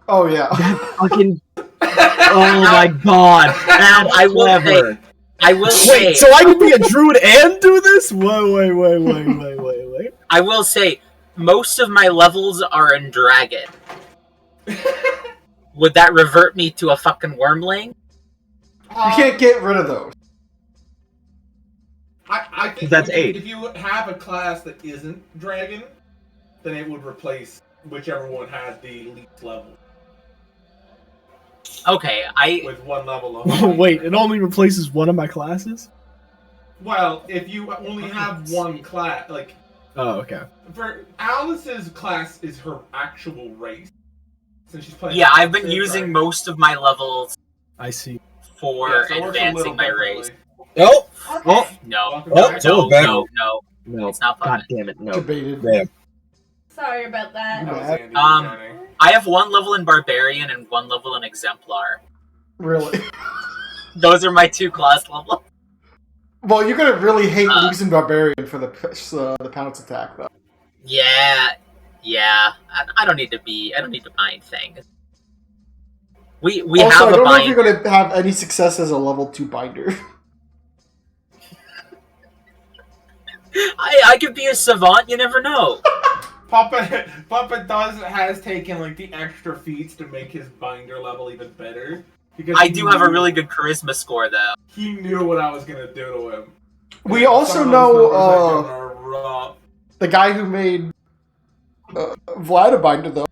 Oh yeah. fucking... Oh my god, that's I will clever. I will say. Wait, so I can be a druid and do this? Wait. I will say, most of my levels are in dragon. Would that revert me to a fucking wormling? You can't get rid of those. I think That's if, 8. If you have a class that isn't dragon, then it would replace whichever one had the least level Okay, with one level of. Wait, it only replaces one of my classes? Well, if you only have one class, like Oh, okay. for Alice's class is her actual race, since she's playing. yeah, I've been Save using Dragon. most of my levels I see. for Yeah, so it works a advancing little my differently. race. Oh, Oh, No, Welcome Oh, back. so no, back. no. no. It's not God fun. damn it, no. Debated. damn. Sorry about that. That was Andy, Um, Johnny. I have one level in Barbarian and one level in Exemplar. Really. Those are my 2 class levels. Well, you're gonna really hate losing Barbarian for the pounce attack, though. Yeah. I don't need to bind things. We Also, have I a don't know if bind. you're gonna have any success as a level 2 binder. I could be a savant. You never know. Puppet has taken like the extra feats to make his binder level even better. Because I he do have a knew- really good charisma score, though. He knew what I was gonna do to him. We also Some of those know numbers are rough. the guy who made Vlad a binder, though.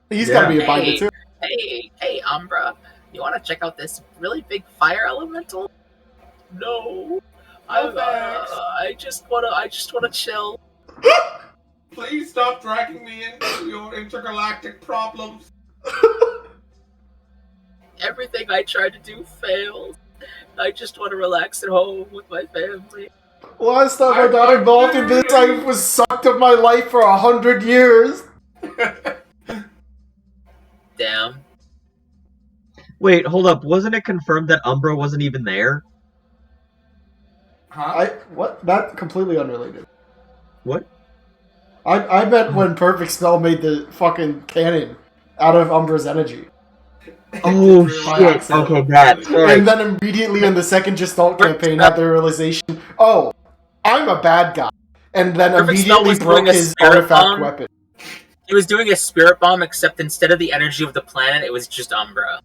He's gotta be a binder, too. Hey, Umbra. You want to check out this really big fire elemental? No. I just wanna chill. Please stop dragging me into your intergalactic problems. Everything I try to do fails. I just want to relax at home with my family. Last time I got involved in this, I was sucked of my life for 100 years. Damn. Wait, hold up. Wasn't it confirmed that Umbra wasn't even there? Huh? What? That completely unrelated. What? I meant when Perfect Spell made the fucking cannon out of Umbra's energy. Oh By shit! accident. Okay, that. Sorry. And then immediately in the second Gestalt campaign had the realization, oh, I'm a bad guy. And then Perfect Spell immediately was broke doing a his spirit artifact bomb. weapon. He was doing a spirit bomb, except instead of the energy of the planet, it was just Umbra.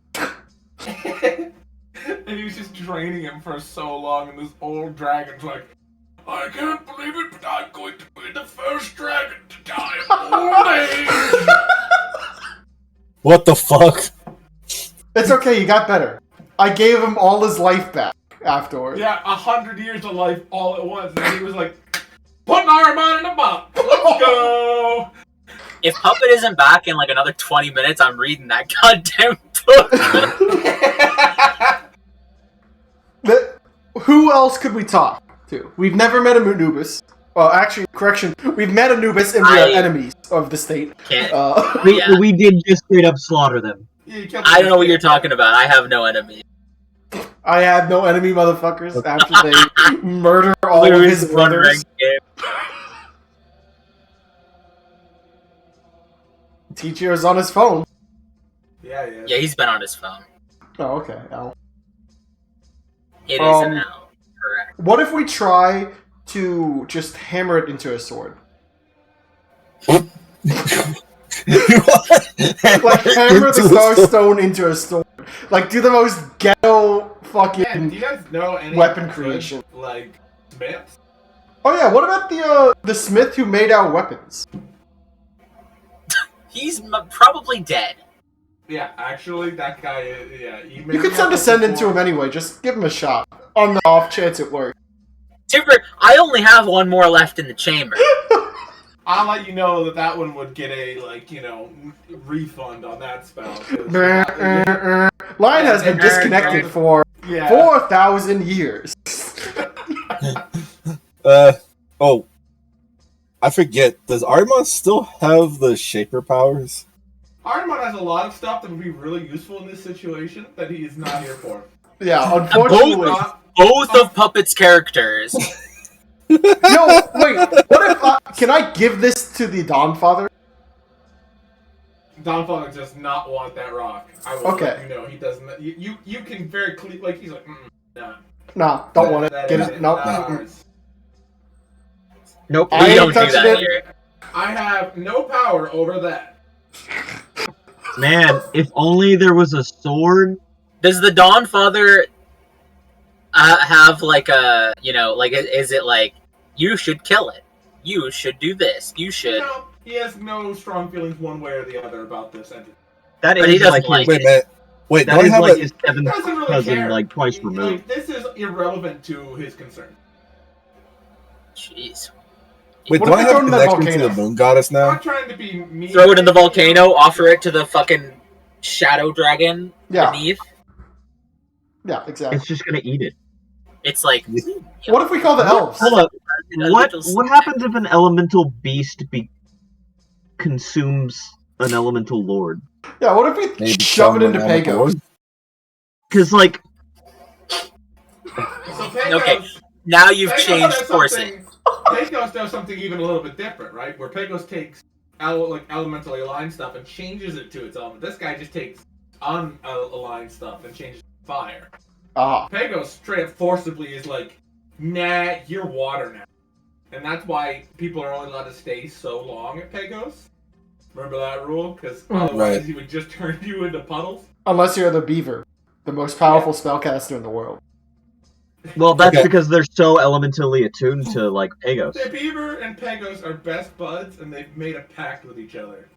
And he was just draining him for so long, and this old dragon's like, I can't believe it, but I'm going to be the first dragon to die of old age. What the fuck? It's okay, he got better. I gave him all his life back afterwards. Yeah, 100 years of life all at once, and he was like, put an Iron Man in a box, let's go! If Puppet isn't back in like another 20 minutes, I'm reading that goddamn book. Who else could we talk to? We've never met a Anubis. Well, actually, correction. We've met Anubis and we are enemies of the state. Can't. We did just straight up slaughter them. I don't know what you're talking about. I have no enemy. I had no enemy, motherfuckers, after they murder all of his brothers. Teacher is on his phone. Yeah. Yeah, he's been on his phone. Oh, okay. L. It is an L. Correct. What if we try to just hammer it into a sword? What? Like, hammer the Starstone into a sword. Like, do the most ghetto fucking Man, do you guys know any weapon good, creation. like, smiths? Oh yeah, what about the smith who made our weapons? He's probably dead. Yeah, actually, that guy, yeah. You could send a send to him anyway, just give him a shot. On the off chance it works. Tipper, I only have one more left in the chamber. I'll let you know that one would get a, like, you know, refund on that spell. Lion has been disconnected for 4,000 years. Oh. I forget, does Armon still have the Shaper powers? Armon has a lot of stuff that would be really useful in this situation that he is not here for. Yeah, unfortunately. Both of Puppet's characters. Yo, wait, what if, can I give this to the Dawnfather? Dawnfather does not want that rock. I will let you know, he doesn't. You can very clearly, like, he's like, nah. Nah, don't want it. Get it? Nope. Nope. We don't do that here. I have no power over that. Man, if only there was a sword. Does the Dawnfather have like a, you know, like, is it like, you should kill it, you should do this, you should? No, he has no strong feelings one way or the other about this entity. That But he is doesn't like like his, it. Wait, that don't I is have like a... his seventh Doesn't really cousin, care. like twice removed. This is irrelevant to his concern. Jeez. Wait, What do if I we have throw a it in the connection to volcano? the moon goddess I'm now? not trying to be mean. Throw it in the volcano, offer it to the fucking shadow dragon beneath. Yeah, exactly. It's just gonna eat it. It's like, What if we call the elves? Hold up. What happens if an elemental beast consumes an elemental lord? Yeah, what if we Maybe shove it into someone on the Pagos? board? Because, like, So Pagos, okay, now you've Pagos changed does forces. something- Pagos does something even a little bit different, right? Where Pagos takes elementally aligned stuff and changes it to its element. This guy just takes unaligned stuff and changes it to fire. Ah. Pagos straight up forcibly is like, nah, you're water now. And that's why people are only allowed to stay so long at Pagos. Remember that rule? Because otherwise Right. he would just turn you into puddles. Unless you're the Beaver, the most powerful spellcaster in the world. well, that's Okay. because they're so elementally attuned to, like, Pagos. The Beaver and Pagos are best buds, and they've made a pact with each other.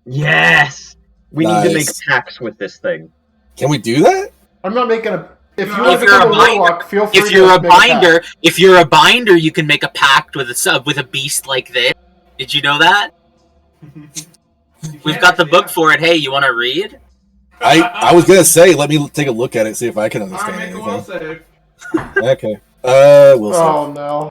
Yes! We need to make Nice. pacts with this thing. Can we do that? I'm not making a. If you If want to you're become a a binder- warlock, feel free If to you're a make pact. binder, you can make a pact with a beast like this. Did you know that? We've got the book for it. Hey, you want to read? I was gonna say, let me take a look at it, see if I can Alright, understand make a will anything. save. Okay. We'll see. Oh no.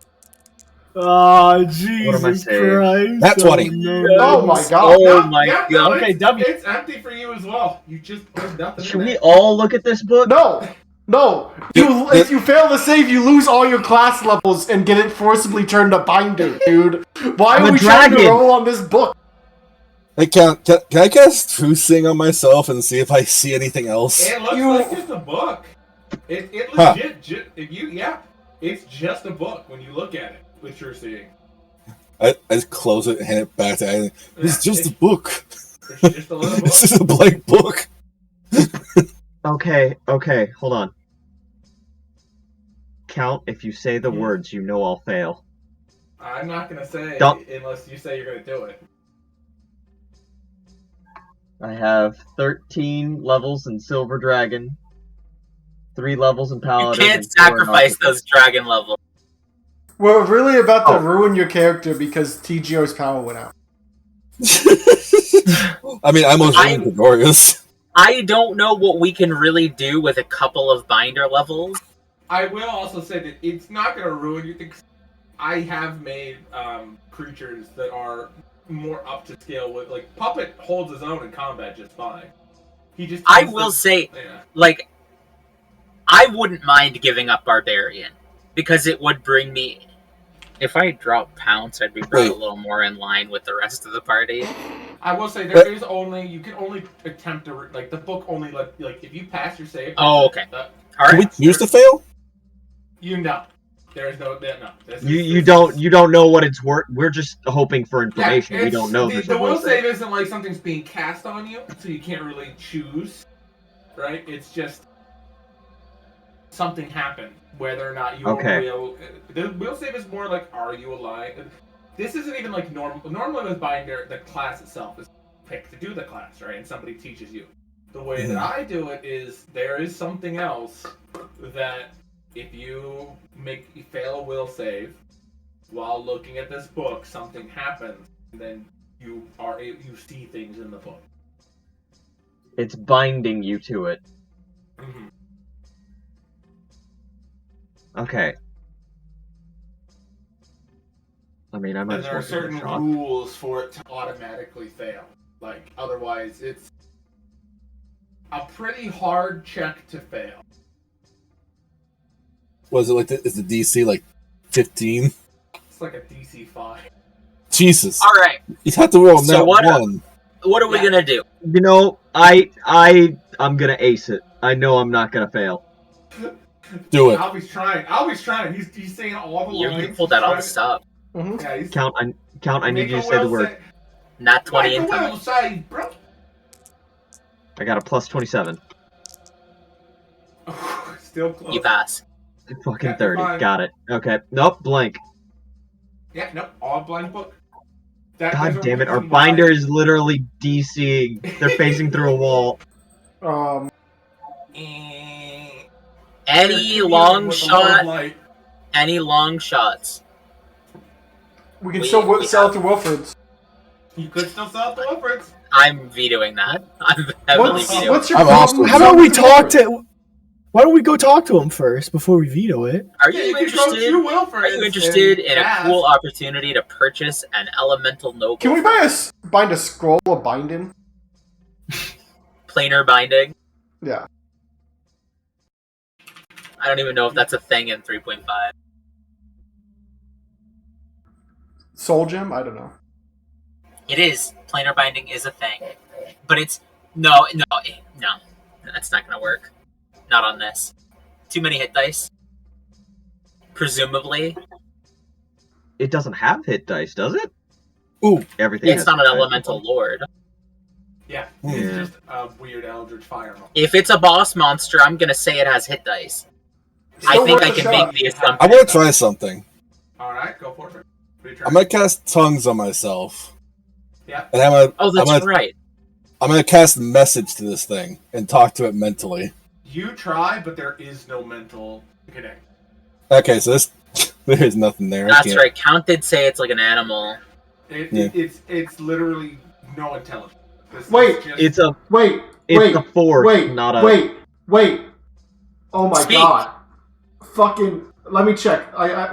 Oh, What am I Jesus saying? Christ. Nat 20. no. Oh my god. Oh my Yeah, god. no, Okay, it's, W. it's empty for you as well. You just there's nothing Should in we there. all look at this book? No! No, if you fail to save, you lose all your class levels and get it forcibly turned to binder, dude. Why I'm are a we trying to dragon. roll on this book? Hey, can I cast True Seeing on myself and see if I see anything else? It looks You- like just a book. It Huh. legit, it's just a book when you look at it, which you're seeing. I just close it and hand it back to Aiden. This is just a book. It's just a little book. This is a blank book. Okay, hold on. Count, if you say the words, you know I'll fail. I'm not gonna say Don't- unless you say you're gonna do it. I have 13 levels in Silver Dragon, 3 levels in You Paladin. can't and 4 in sacrifice Artificer. those dragon levels. We're really about to Oh. ruin your character because TGO's power went out. I mean, I'm most I'm- Gregorius. I don't know what we can really do with a couple of binder levels. I will also say that it's not gonna ruin you. Because I have made creatures that are more up to scale with, like, Puppet holds his own in combat just fine. He just. I tends will to- say, Yeah. like, I wouldn't mind giving up Barbarian because it would bring me. If I drop Pounce, I'd be brought a Wait. little more in line with the rest of the party. I will say there is only you can only attempt to like the book only let like if you pass your save. Oh, okay. uh, All Can right. we choose to fail? you know, there is no no. This You is- don't know what it's worth. We're just hoping for information. We it's- don't know. The, There's the a will will save save. isn't like something's being cast on you, so you can't really choose. Right? It's just something happened. Whether or not you Okay. will. The will save is more like, are you alive? This isn't even like normal. Normally with Binder, the class itself is picked to do the class, right? And somebody teaches you. The way that I do it is there is something else that if you fail a will save while looking at this book, something happens, and then you see things in the book. It's binding you to it. Mm-hmm. Okay. I mean, I might And as there well are give it a certain shot. rules for it to automatically fail. Like, otherwise, it's a pretty hard check to fail. Was it like is the DC like 15? It's like a DC 5. Jesus. All right. You have to roll So that what- one. What are we Yeah. gonna do? You know, I'm gonna ace it. I know I'm not gonna fail. Do it. Albie's trying. He's saying all the You lines. pulled that He's all the stuff. Mm-hmm. trying- Yeah, he's Count. I need make you a to say the will word. sa- Not 20 Make a will incoming. save, bro. I got a plus 27. Still close. You pass. Fucking Yeah, 30. fine. Got it. Okay. Nope. Blank. Yeah, nope. All blind book. There's God a damn it. Our reason why- binder is literally DCing. They're facing through a wall. Eh. Any You're long with the Lord of shot? Light. Any long shots? We can We- still we sell have- to Wilfred's. You could still sell the Wilfreds. I'm vetoing that. I'm heavily What's, vetoing. what's your I'm problem? also- with How about we selling talk Wilfred's? to? Why don't we go talk to him first before we veto it? Are Yeah, you you could go interested? to Wilfreds. Are you interested and in a ask. cool opportunity to purchase an elemental noble? Can we bind a scroll of binding? planar binding? Yeah. I don't even know if that's a thing in 3.5. Soul gem? I don't know. It is. Planar binding is a thing, but it's no. That's not gonna work. Not on this. Too many hit dice. Presumably, It doesn't have hit dice, does it? Ooh. Everything. it's has not an hit dice. elemental lord. Yeah, Yeah. it's just a weird Eldritch Fire. If it's a boss monster, I'm gonna say it has hit dice. I Still think worth I a can shot. make the I assumption. want to try something. All right, go for it. What are you trying? I'm gonna cast tongues on myself. Yeah. And Oh, that's right. I'm gonna cast a message to this thing and talk to it mentally. You try, but there is no mental connect. Okay, so this there's nothing there. I That's can't- right. Count did say it's like an animal. Yeah. It's literally no intelligence. This is Wait, just- It's a Wait, it's a force, wait, not a wait. Oh my Speak. god. Fucking, let me check.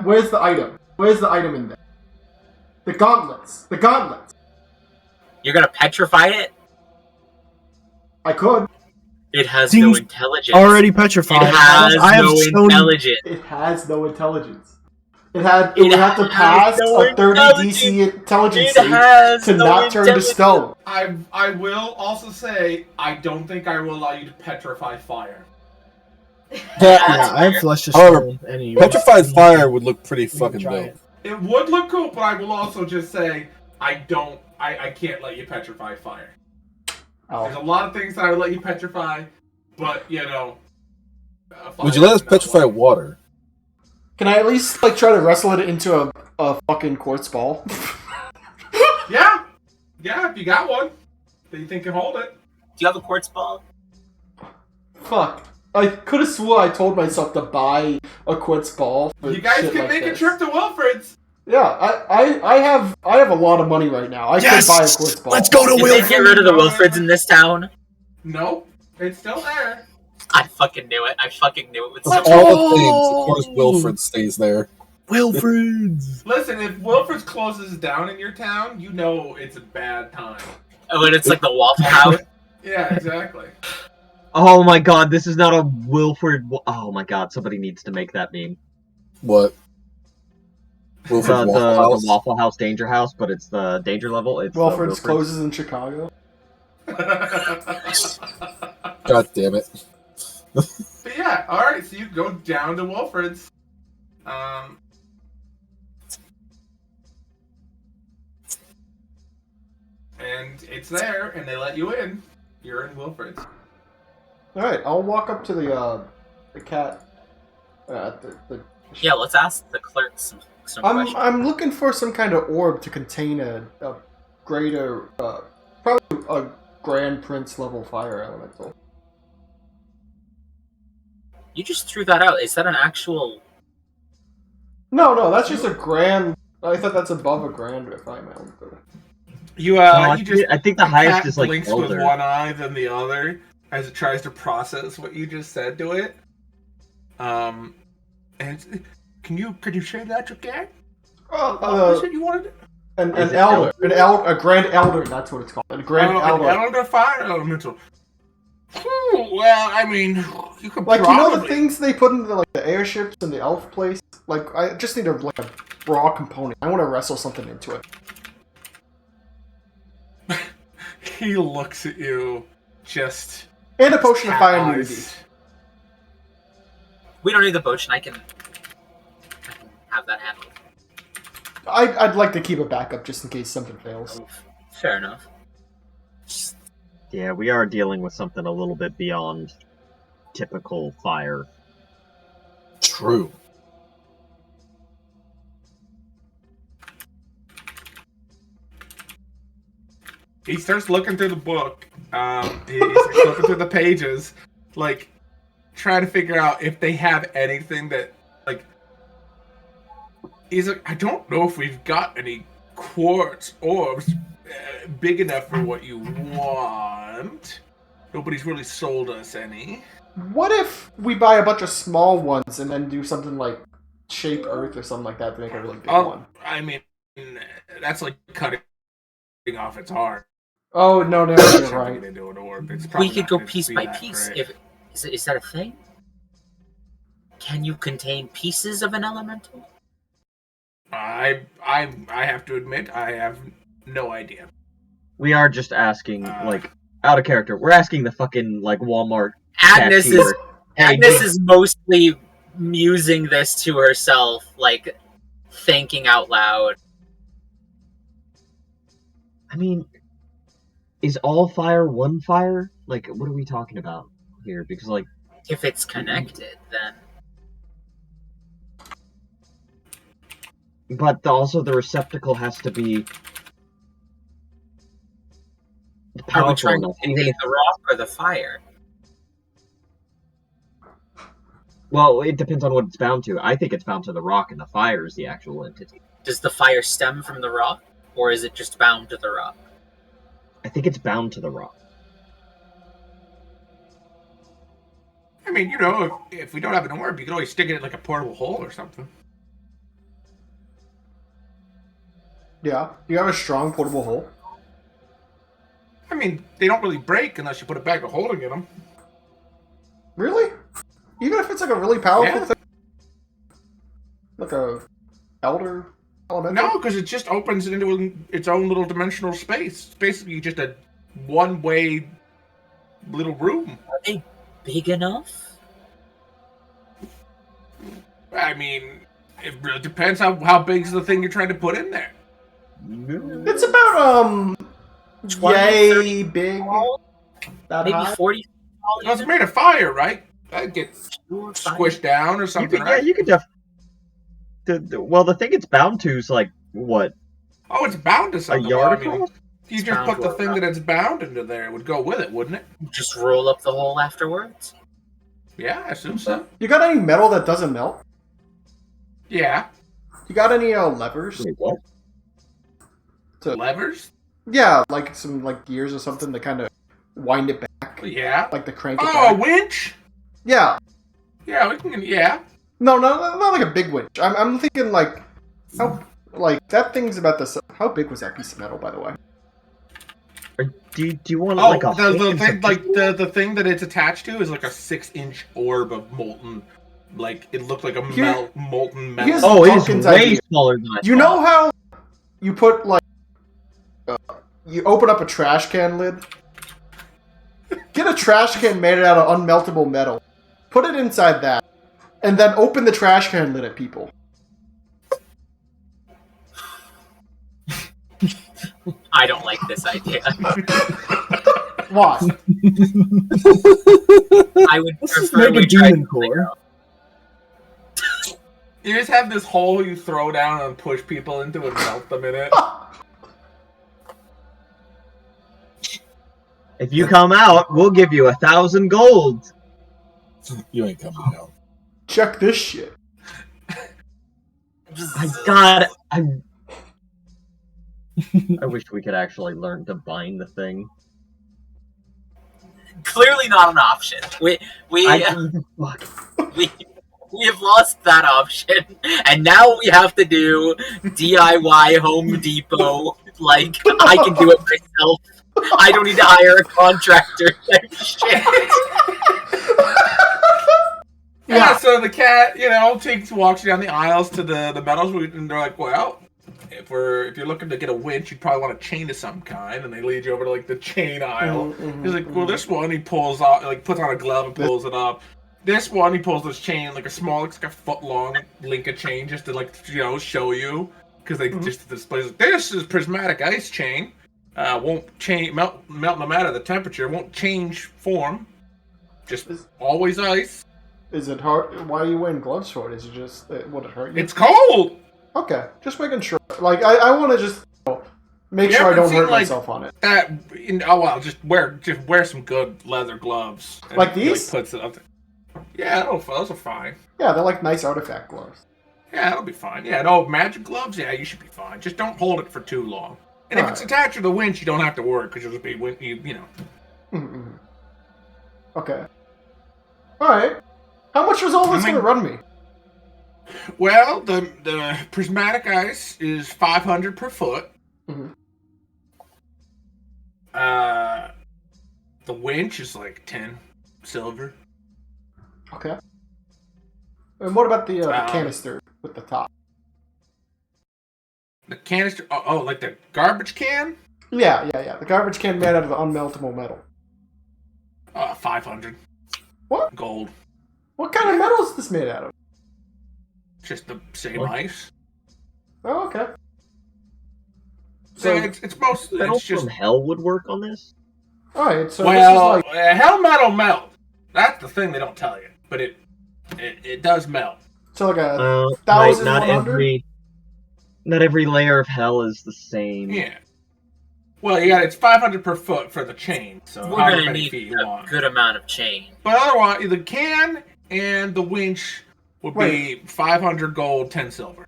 Where's the item? Where's the item in there? The gauntlets. The gauntlets. You're gonna petrify it? I could. It has Seems no intelligence. Already petrified. It has I have no so intelligence. It has no intelligence. It would have to has pass no a 30 DC intelligence It save has to no not turn to intelligence. stone. I will also say I don't think I will allow you to petrify fire. Yeah, I have flesh of However, stone anyway. Petrified fire would look pretty We can fucking try dope. it. It would look cool, but I will also just say I can't let you petrify fire. There's a Oh. lot of things that I would let you petrify, but Would you let us petrify water? Can I at least like try to wrestle it into a fucking quartz ball? Yeah, if you got one that you think can hold it. Do you have a quartz ball? Fuck. I could have swore I told myself to buy a quartz ball. For You guys shit can like make a this. trip to Wilfred's. Yeah, I have a lot of money right now. I could buy a quartz ball. Let's go to Did they get rid of the Wilfreds in this town? No, it's still there. I fucking knew it. I fucking knew it would Of so all the things, of course, Wilfred stays there. Wilfred's. Listen, if Wilfred's closes down in your town, you know it's a bad time. Oh, and it's like the Waffle House. Yeah, exactly. Oh my god, this is not a Wilfred. Oh my god, somebody needs to make that meme. What? Wilfred's The Waffle House? Waffle House Danger House, but it's the danger level. It's Wilfred's closes in Chicago. God damn it. But yeah, alright, so you go down to Wilfred's. And it's there, and they let you in. You're in Wilfred's. Alright, I'll walk up to the cat. Yeah, let's ask the clerk some questions. I'm looking for some kind of orb to contain a greater, probably a Grand Prince level fire elemental. You just threw that out. Is that an actual... No, that's just a grand. I thought that's above a grand fire elemental. I think the highest cat is like blinks elder. with one eye than the other as it tries to process what you just said to it. And could you say that again? What was it you wanted? An elder, a grand elder. That's what it's called. A grand elder. An elder fire elemental. Well, I mean, you could Like probably... you know the things they put into the airships in the elf place. Like I just need a raw component. I want to wrestle something into it. He looks at you, just... And a potion of cat fire eyes. immunity. We don't need the potion. I can have that handled. I'd like to keep a backup just in case something fails. Fair enough. Yeah, we are dealing with something a little bit beyond typical fire. True. He starts looking through the book. He starts looking through the pages, like, trying to figure out if they have anything that, like... He's like, I don't know if we've got any quartz orbs big enough for what you want. Nobody's really sold us any. What if we buy a bunch of small ones and then do something like shape Earth or something like that to make a really big one? I mean, that's like cutting off its heart. Oh no, you're right. Into an orb. It's We probably could not go gonna piece be by that piece. great. Is that a thing? Can you contain pieces of an elemental? I have to admit, I have no idea. We are just asking, like, out of character. We're asking the fucking, like, Walmart Agnes cashier. Agnes is mostly musing this to herself, like thinking out loud. I mean, is all fire one fire? Like, what are we talking about here? Because, like... If it's connected, then... But also the receptacle has to be... Are we powerful trying to enough. contain the rock or the fire? Well, it depends on what it's bound to. I think it's bound to the rock, and the fire is the actual entity. Does the fire stem from the rock, or is it just bound to the rock? I think it's bound to the rock. I mean, you know, if we don't have an orb, you can always stick it in like a portable hole or something. Yeah, you have a strong portable hole. I mean, they don't really break unless you put a bag of holding in them. Really? Even if it's like a really powerful Yeah. thing? Like a elder elemental? No, because it just opens it into its own little dimensional space. It's basically just a one-way little room. Are they big enough? I mean, it really depends how big is the thing you're trying to put in there. It's about, 20, yay 30 big. tall? That Maybe high? 40 Well, it's made of fire, right? That'd get tall? squished down or You something, could, right? yeah, you could well, the thing it's bound to is like what, Oh, it's bound to a something. yard Well, I mean, across? if you It's just bound put to the a thing rock. that it's bound into there, it would go with it, wouldn't it? Just roll up the hole afterwards? Yeah, I assume so. You got any metal that doesn't melt? Yeah. You got any levers? Wait, what? Levers? Yeah, like some like gears or something to kind of wind it back, Yeah. like the crank it Oh, a back. winch? Yeah. Yeah, we can. Yeah. No, not like a big winch. I'm thinking like how like that thing's about this. How big was that piece of metal, by the way? Do you want Oh, like a the hook thing, and like some- the thing that it's attached to is like a 6-inch orb of molten. Like it looked like a Here- molten here's- metal. Oh, it is Duncan's way idea. smaller than I You know thought. how you put like you open up a trash can lid? Get a trash can made out of unmeltable metal. Put it inside that, and then open the trash can lid at people. I don't like this idea. Why? I would Let's prefer just make a we try demon something core. else. You just have this hole you throw down and push people into and melt them in it. If you come out, we'll give you 1,000 gold. You ain't coming out. Check this shit. I wish we could actually learn to bind the thing. Clearly not an option. We Fuck. we have lost that option, and now we have to do DIY Home Depot. Like I can do it myself. I don't need to hire a contractor type shit. Yeah, so the cat, walks you down the aisles to the metals, and they're like, well, if you're looking to get a winch, you'd probably want a chain of some kind, and they lead you over to like the chain aisle. He's like, well, this one he pulls off, like puts on a glove and pulls it up. This one he pulls this chain, like a small, it's like a foot long link of chain, just to like show you, because they just display this is prismatic ice chain. Won't melt no matter the temperature. Won't change form. Just always ice. Is it hard? Why are you wearing gloves for it? Is it just would it hurt you? It's cold. Okay, just making sure. Like I want to just make sure I don't hurt myself on it. Just wear some good leather gloves. And Like he, these? puts it up there. Yeah, those are fine. Yeah, they're like nice artifact gloves. Yeah, that'll be fine. Yeah, no magic gloves. Yeah, you should be fine. Just don't hold it for too long. And if it's attached to the winch, you don't have to worry because you'll just be Mm-hmm. Okay. All right. How much was all this going to run me? Well, the prismatic ice is 500 per foot. Mhm. The winch is like 10 silver. Okay. And what about the canister with the top? The canister, like the garbage can? Yeah. The garbage can made out of unmeltable metal. 500. What? Gold. What kind of metal is this made out of? Just the same ice. Oh, okay. So it's mostly Metal it's just from hell would work on this? Alright, so well, this is like hell metal melt. That's the thing they don't tell you, but it does melt. so like a Right, 1,100? not every layer of hell is the same. Yeah. Well, it's 500 per foot for the chain, so We're however gonna many need feet you a want. good amount of chain. But otherwise, the can and the winch would be 500 gold, 10 silver.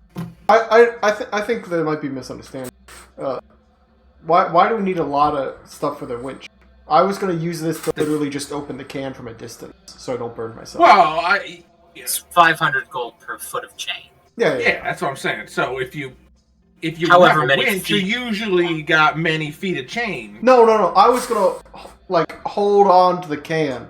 I think there might be misunderstanding. Why do we need a lot of stuff for the winch? I was going to use this to literally just open the can from a distance, so I don't burn myself. Well, It's 500 gold per foot of chain. Yeah. that's what I'm saying. So if you However have a many winch, you feet. usually got many feet of chain. No. I was going to hold on to the can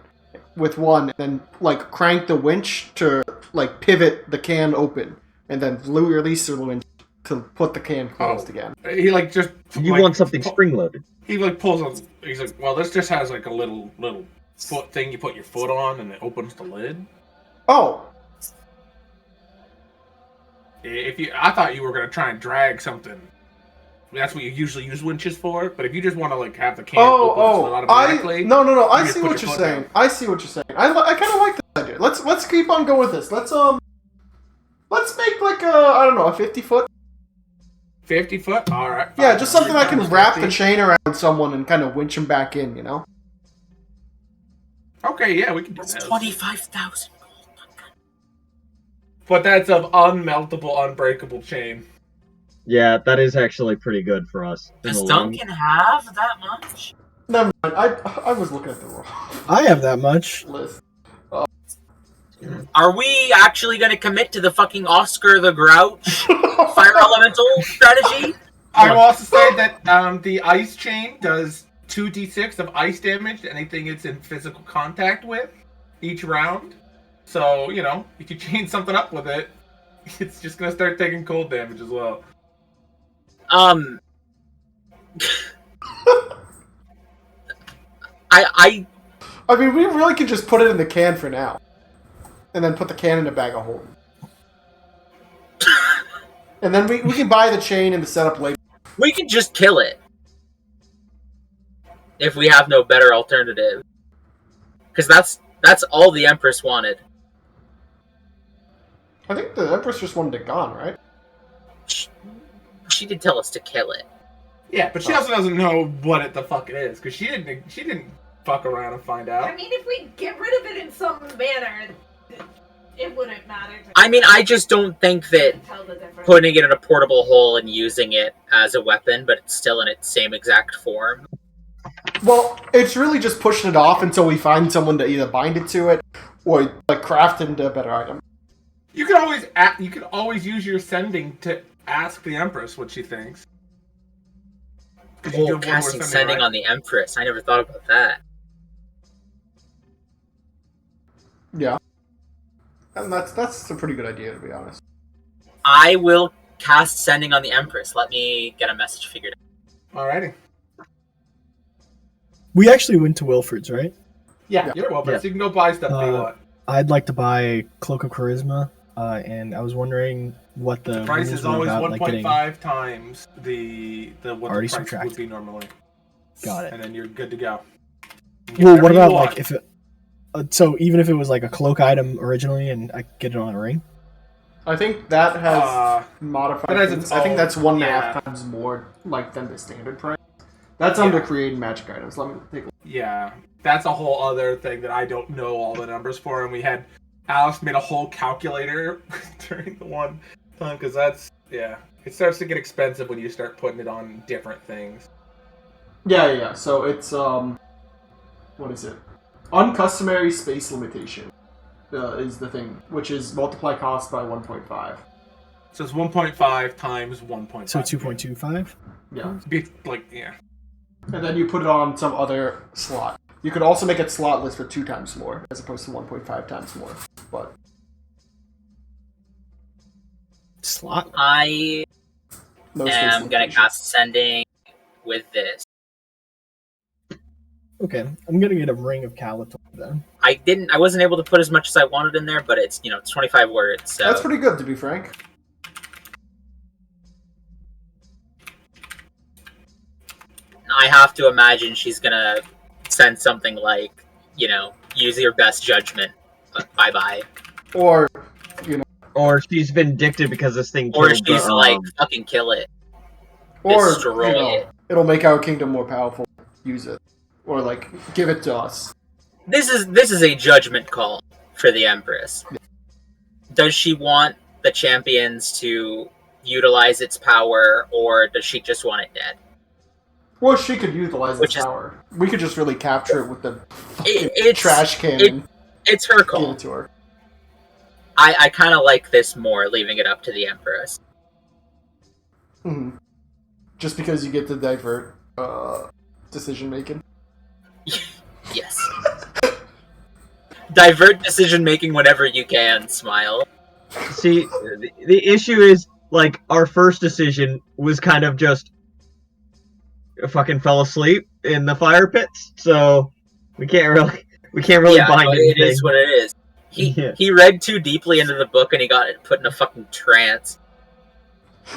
with one, and then like crank the winch to like pivot the can open, and then release the winch to put the can closed again. He like just. You like, want something spring loaded. He like pulls on. He's like, well, this just has like a little foot thing you put your foot on, and it opens the lid. Oh, I thought you were gonna try and drag something. That's what you usually use winches for. But if you just want to like have the can open automatically, no. I just see put what your you're foot saying. down. I see what you're saying. I kind of like this idea. Let's keep on going with this. Let's make like a 50 foot. 50 foot. All right. Yeah, just something I can wrap 50. the chain around someone and kind of winch them back in. You know. Okay, yeah, we can do That's that. 25,000. But that's of unmeltable, unbreakable chain. Yeah, that is actually pretty good for us. in Does the long- Duncan have that much? Never mind. I was looking at the wrong I have that much. list. Are we actually going to commit to the fucking Oscar the Grouch fire elemental strategy? I will also say that the ice chain does 2d6 of ice damage to anything it's in physical contact with each round. So, you know, if you chain something up with it, it's just going to start taking cold damage as well. I mean, we really could just put it in the can for now, and then put the can in a bag of holding. And then we can buy the chain and the setup later. we can just kill it if we have no better alternative. Because that's all the Empress wanted. I think the Empress just wanted it gone, right? She did tell us to kill it. Yeah, but she also doesn't know what the fuck it is, because she didn't fuck around and find out. I mean, if we get rid of it in some manner, it wouldn't matter. I mean, I just don't think that Tell the difference. putting it in a portable hole and using it as a weapon, but it's still in its same exact form. Well, it's really just pushing it off until we find someone to either bind it to it or like craft it into a better item. You can always use your sending to ask the Empress what she thinks. 'Cause you do Oh, have one more casting sending right? on the Empress. I never thought about that. Yeah. And that's a pretty good idea, to be honest. I will cast sending on the Empress. Let me get a message figured out. Alrighty. We actually went to Wilford's, right? Yeah, you're welcome. Yeah. So you can go buy stuff if you want. I'd like to buy Cloak of Charisma, and I was wondering what the Price rules is were always about, 1.5 like, getting... times what Already the price subtracted. would be normally. Got it. And then you're good to go. You can get Well, whatever what you about want. like if it? So even if it was like a cloak item originally, and I get it on a ring. I think that has That modified has things. its I think own- that's 1.5 yeah. times more like than the standard price. That's under creating magic items. Let me take a look. Yeah, that's a whole other thing that I don't know all the numbers for, and we had Alex made a whole calculator during the one time because it starts to get expensive when you start putting it on different things. Yeah. So it's what is it? Uncustomary space limitation is the thing, which is multiply cost by 1.5. So it's 1.5 times 1.5. So 2.25. Yeah, Yeah. and then you put it on some other slot. You could also make it slotless for 2 times more, as opposed to 1.5 times more. But Slot. I no space am gonna limitation. cast sending with this. Okay, I'm gonna get a ring of Calator then. I wasn't able to put as much as I wanted in there, but it's 25 words. So That's pretty good, to be frank. I have to imagine she's gonna send something like, use your best judgment. Bye bye. Or Or she's vindictive because this thing Or killed she's the, like, fucking kill it. or Destroy it. it'll make our kingdom more powerful. Use it, or like give it to us. This is a judgment call for the Empress. Does she want the champions to utilize its power, or does she just want it dead? Well, she could utilize Which the is- power. We could just really capture it with the It's trash cannon. It's her Give call. it to her. I kind of like this more, leaving it up to the Empress. Mhm. Just because you get to divert decision making. Yes. Divert decision making whenever you can. Smile. See, the issue is, like, our first decision was kind of just fucking fell asleep in the fire pits, so we can't really Yeah, bind no, anything. it is what it is. He read too deeply into the book and he got put in a fucking trance.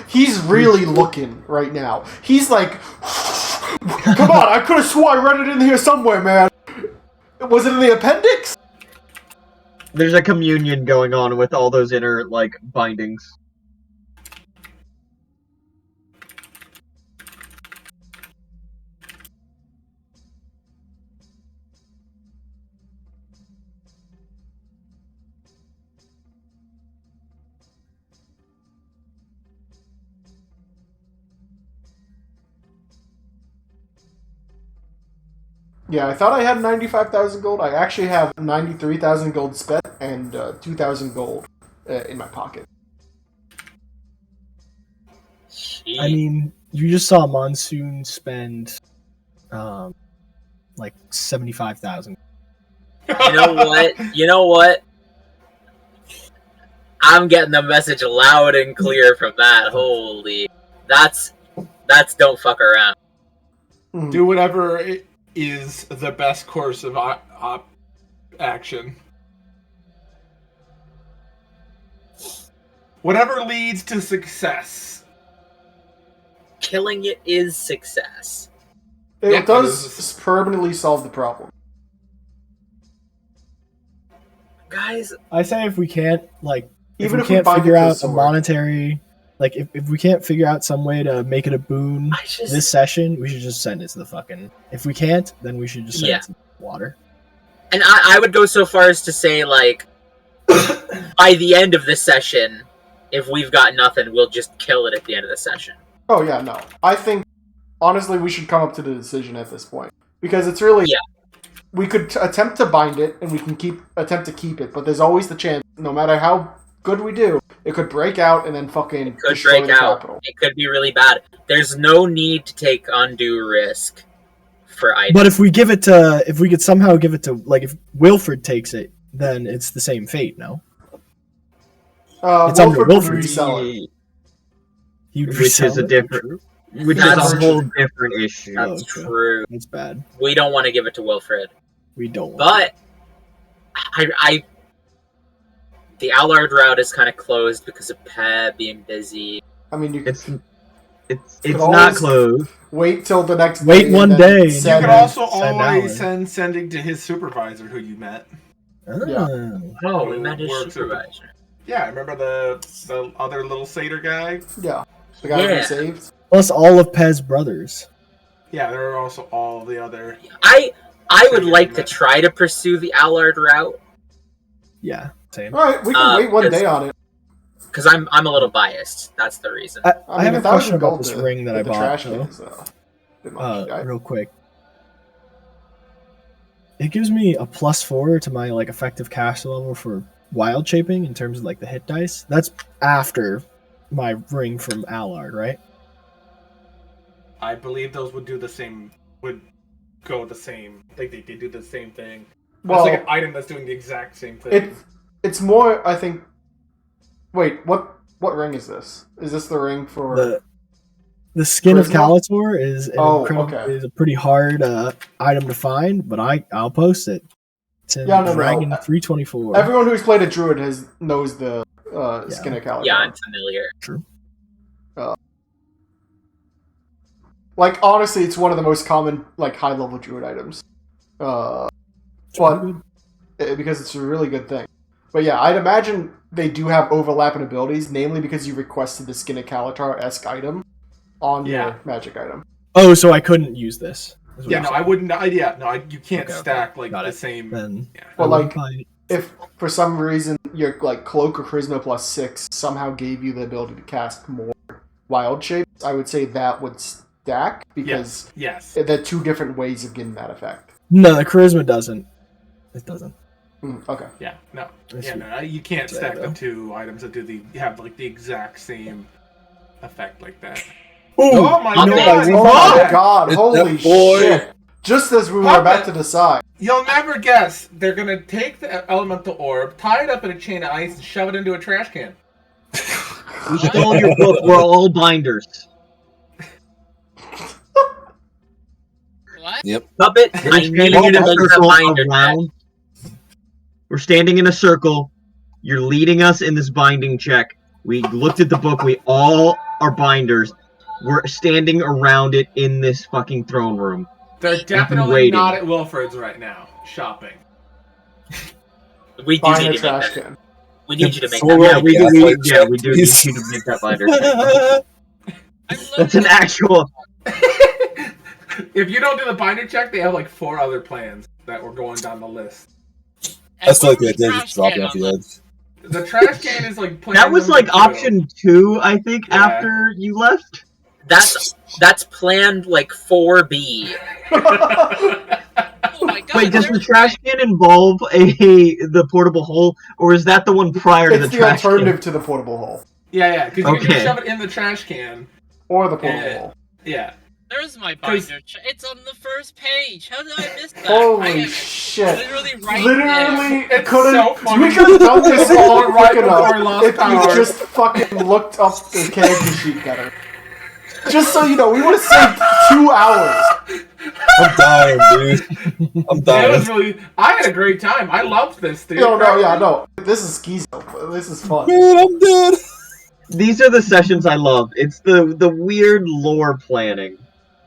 He's really looking right now. He's like, come on, I could have swore I read it in here somewhere, man. Was it in the appendix? There's a communion going on with all those inner, like, bindings. Yeah, I thought I had 95,000 gold. I actually have 93,000 gold spent and 2,000 gold in my pocket. I mean, you just saw Monsoon spend like 75,000. You know what? I'm getting the message loud and clear from that. Holy, that's don't fuck around. Do whatever is the best course of action. Whatever leads to success. Killing it is success. It does permanently solve the problem. Guys, I say if we can't, like, Even if if we we can't bind figure it to the out a sword. monetary, like, if we can't figure out some way to make it a boon this session, we should just send it to the fucking... If we can't, then we should just send it to the water. And I would go so far as to say, like, by the end of this session, if we've got nothing, we'll just kill it at the end of the session. Oh, yeah, no. I think, honestly, we should come up to the decision at this point. Because it's really... Yeah. We could attempt to bind it, and we can attempt to keep it, but there's always the chance, no matter how good we do, it could break out and then fucking destroy the capital. It could be really bad. There's no need to take undue risk for items. But if we give it to... If we could somehow give it to... Like, if Wilfred takes it, then it's the same fate, no? It's under Wilfred would Wilfred. resell it. Which is a different... Which is That's a whole different issue. That's true. That's bad. We don't want to give it to Wilfred. We don't. But the Allard route is kind of closed because of Peb being busy. I mean, It's could not always closed. wait till the next day. Wait one and then day. You send could it. also Send always Alan. sending to his supervisor who you met. Oh, we met his Works supervisor. Yeah, remember the other little satyr guy? Yeah. The guy Yeah. who saved. Plus all of Pez's brothers. Yeah, there are also all the other... I would like to try to pursue the Allard route Yeah, same. Alright, we can wait one day on it. because I'm a little biased. That's the reason. I mean, have a 1,000 question about gold this to ring that get I the bought, trash though. cans, bit much. Real quick. It gives me a +4 to my like effective cast level for wild shaping in terms of like the hit dice. That's after my ring from Allard, right? I believe those would do the same... Would go the same... Like, they do the same thing. Well, it's like an item that's doing the exact same thing. it's more, I think... Wait, what ring is this? Is this the ring for... The skin of Charisma? Calator is okay. is a pretty hard item to find, but I'll post it. It's in Dragon 324. Everyone who's played a druid knows the skin of Calator. Yeah, I'm familiar. True. Like, honestly, it's one of the most common, like, high-level druid items. But because it's a really good thing. But yeah, I'd imagine they do have overlapping abilities, namely because you requested the Skin of Calatar-esque item on your magic item. Oh, so I couldn't use this. Yeah, no, I wouldn't... you can't stack, like, Got the it. same... Then But, like, if for some reason your, like, Cloak or Charisma +6 somehow gave you the ability to cast more wild shapes, I would say that would stack, because Yes. there are two different ways of getting that effect. No, the charisma doesn't. It doesn't. Okay. Yeah, no. That's Yeah, no, you can't Say stack though. the two items that have, like, the exact same effect like that. Ooh, Oh my you know god! what I Oh want? my god, It's holy that boy. shit. Just as we were Pop about it. to decide. You'll never guess. They're gonna take the elemental orb, tie it up in a chain of ice, and shove it into a trash can. We stole your book. We're all binders. What? Yep. Puppet, We're I need standing you in to a make the circle binder check. around. We're standing in a circle. You're leading us in this binding check. We looked at the book. We all are binders. We're standing around it in this fucking throne room. They're definitely waiting. not at Wilfred's right now, shopping. We do Buying need a to make trash that. can. We need you to make Throw that. Yeah, we do. Gaslight Yeah, check, we do need please. you to make that binder check. I'm That's an literally- actual. If you don't do the binder check, they have like 4 other plans that were going down the list. And I still like the what idea was of just dropping off trash the can edge. The trash can is like plan That was number like 2. option 2, I think, Yeah. after you left. That's planned like 4B. Oh my god! Wait, does the there's- trash can involve the portable hole, or is that the one prior to It's the the trash alternative to the portable hole. Yeah, because you can Okay. shove it in the trash can. Or the portable Yeah. hole. Yeah. There's my binder. It's on the first page. How did I miss that? I Holy am shit. literally right Literally, It's couldn't. so funny. We could have done this all Right quick before I enough lost if power. you just fucking looked up the character sheet better. Just so you know, we would have saved 2 hours. I'm dying, dude. I'm It dying. was really. I had a great time. I loved this, dude. No. This is schizo. This is fun. Man, I'm dead. These are the sessions I love. It's the weird lore planning.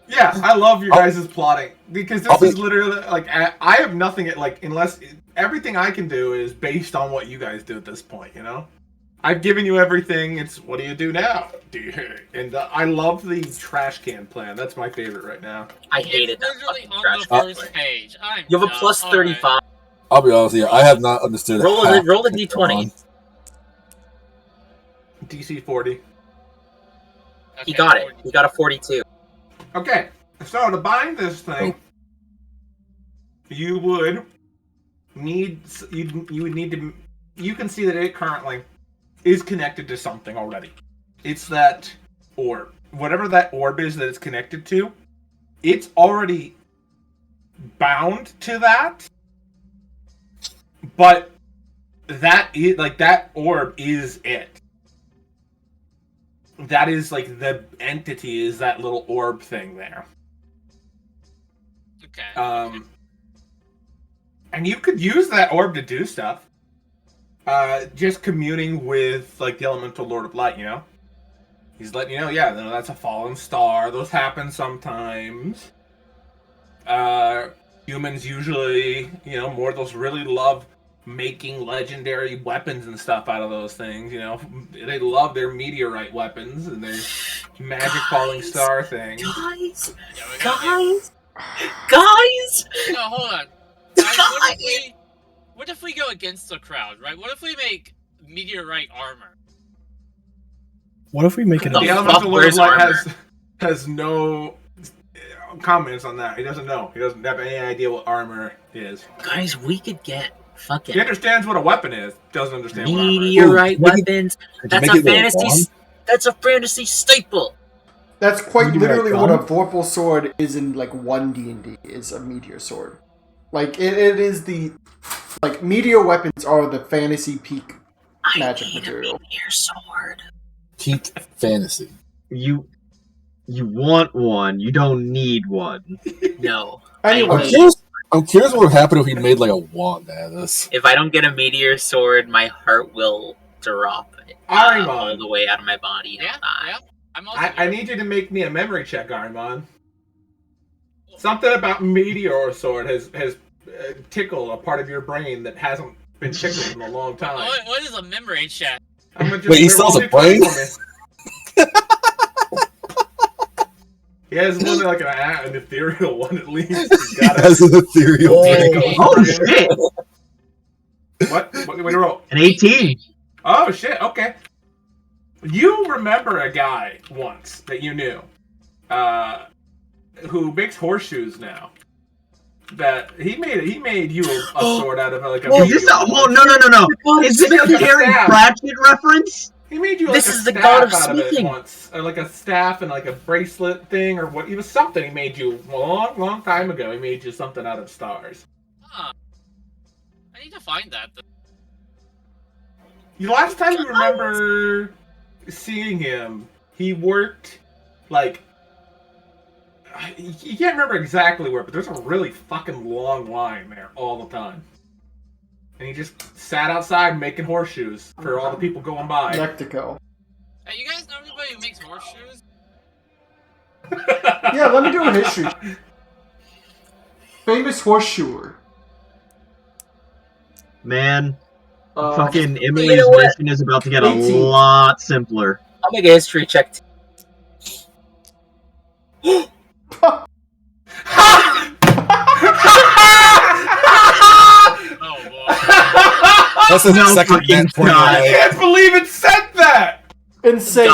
Yeah, I love your guys' plotting because I'll this is be- literally like I have nothing like unless everything I can do is based on what you guys do at this point. You know, I've given you everything. It's what do you do now? And I love the trash can plan. That's my favorite right now. I hated It's that literally fucking on trash the can. first page. You have a plus Alright. 35. I'll be honest with you. I have not understood. Roll a half roll a what's going d20. on. DC 40. He got it. He got a 42. Okay, so to bind this thing, you would need you would need to. You can see that it currently is connected to something already. It's that orb, whatever that orb is that it's connected to. It's already bound to that, but that is like that orb is it. That is like the entity is that little orb thing there. Okay. And you could use that orb to do stuff. Just communing with like the elemental Lord of Light, you know? He's letting you know, yeah, no, that's a fallen star. Those happen sometimes. Humans usually, you know, mortals really love making legendary weapons and stuff out of those things, you know. They love their meteorite weapons and their magic falling star things. Guys, Yeah, we gotta guys. No, hold on. What if we go against the crowd, right? What if we make meteorite armor? What if we make it The a The fuck, elemental Lord of where's Light armor? has no comments on that. He doesn't know. He doesn't have any idea what armor is. Guys, we could get He fucking understands what a weapon is. Doesn't understand what armor is. meteorite Make it- weapons. Could you That's make a it like fantasy. wand? That's a fantasy staple. That's quite Meteorite literally what a gun? Vorpal sword is in like 1 D&D is a meteor sword. Like it is the like meteor weapons are the fantasy peak magic I need material. a meteor sword. Peak fantasy. You want one. You don't need one. No. Anyway, I'm curious what would happen if we made like a wand out of this. If I don't get a meteor sword, my heart will drop Arimon. all the way out of my body. Yeah, and die. yeah. I'm also I need you to make me a memory check, Arimon. Something about meteor sword has tickled a part of your brain that hasn't been tickled in a long time. What is a memory check? I'm gonna just Wait, he still has a brain? He has one like an ethereal one at least. He's got As an ethereal Oh. Oh shit! What do we roll? An 18. Oh shit! Okay. You remember a guy once that you knew, who makes horseshoes now. That he made you a sword out of like a. Is this a? meteor. Oh no! Is this a Terry staff. Pratchett reference? He made you like This a is the staff god of out of it smithing. once, or like a staff and like a bracelet thing, or what? It was something he made you a long time ago. He made you something out of stars. Huh. I need to find that. The last time you remember seeing him, he worked, like, you can't remember exactly where, but there's a really fucking long line there all the time. And he just sat outside making horseshoes for all the people going by. Mexico. Hey, you guys know anybody who makes horseshoes? Yeah, let me do a history. Famous horseshoer. Man, Uh, fucking You Emily's know what? mission is about to get a 18. lot simpler. I'll make a history check. Oh boy. That's the No second fucking match point. shot. I can't believe it said that! Insane.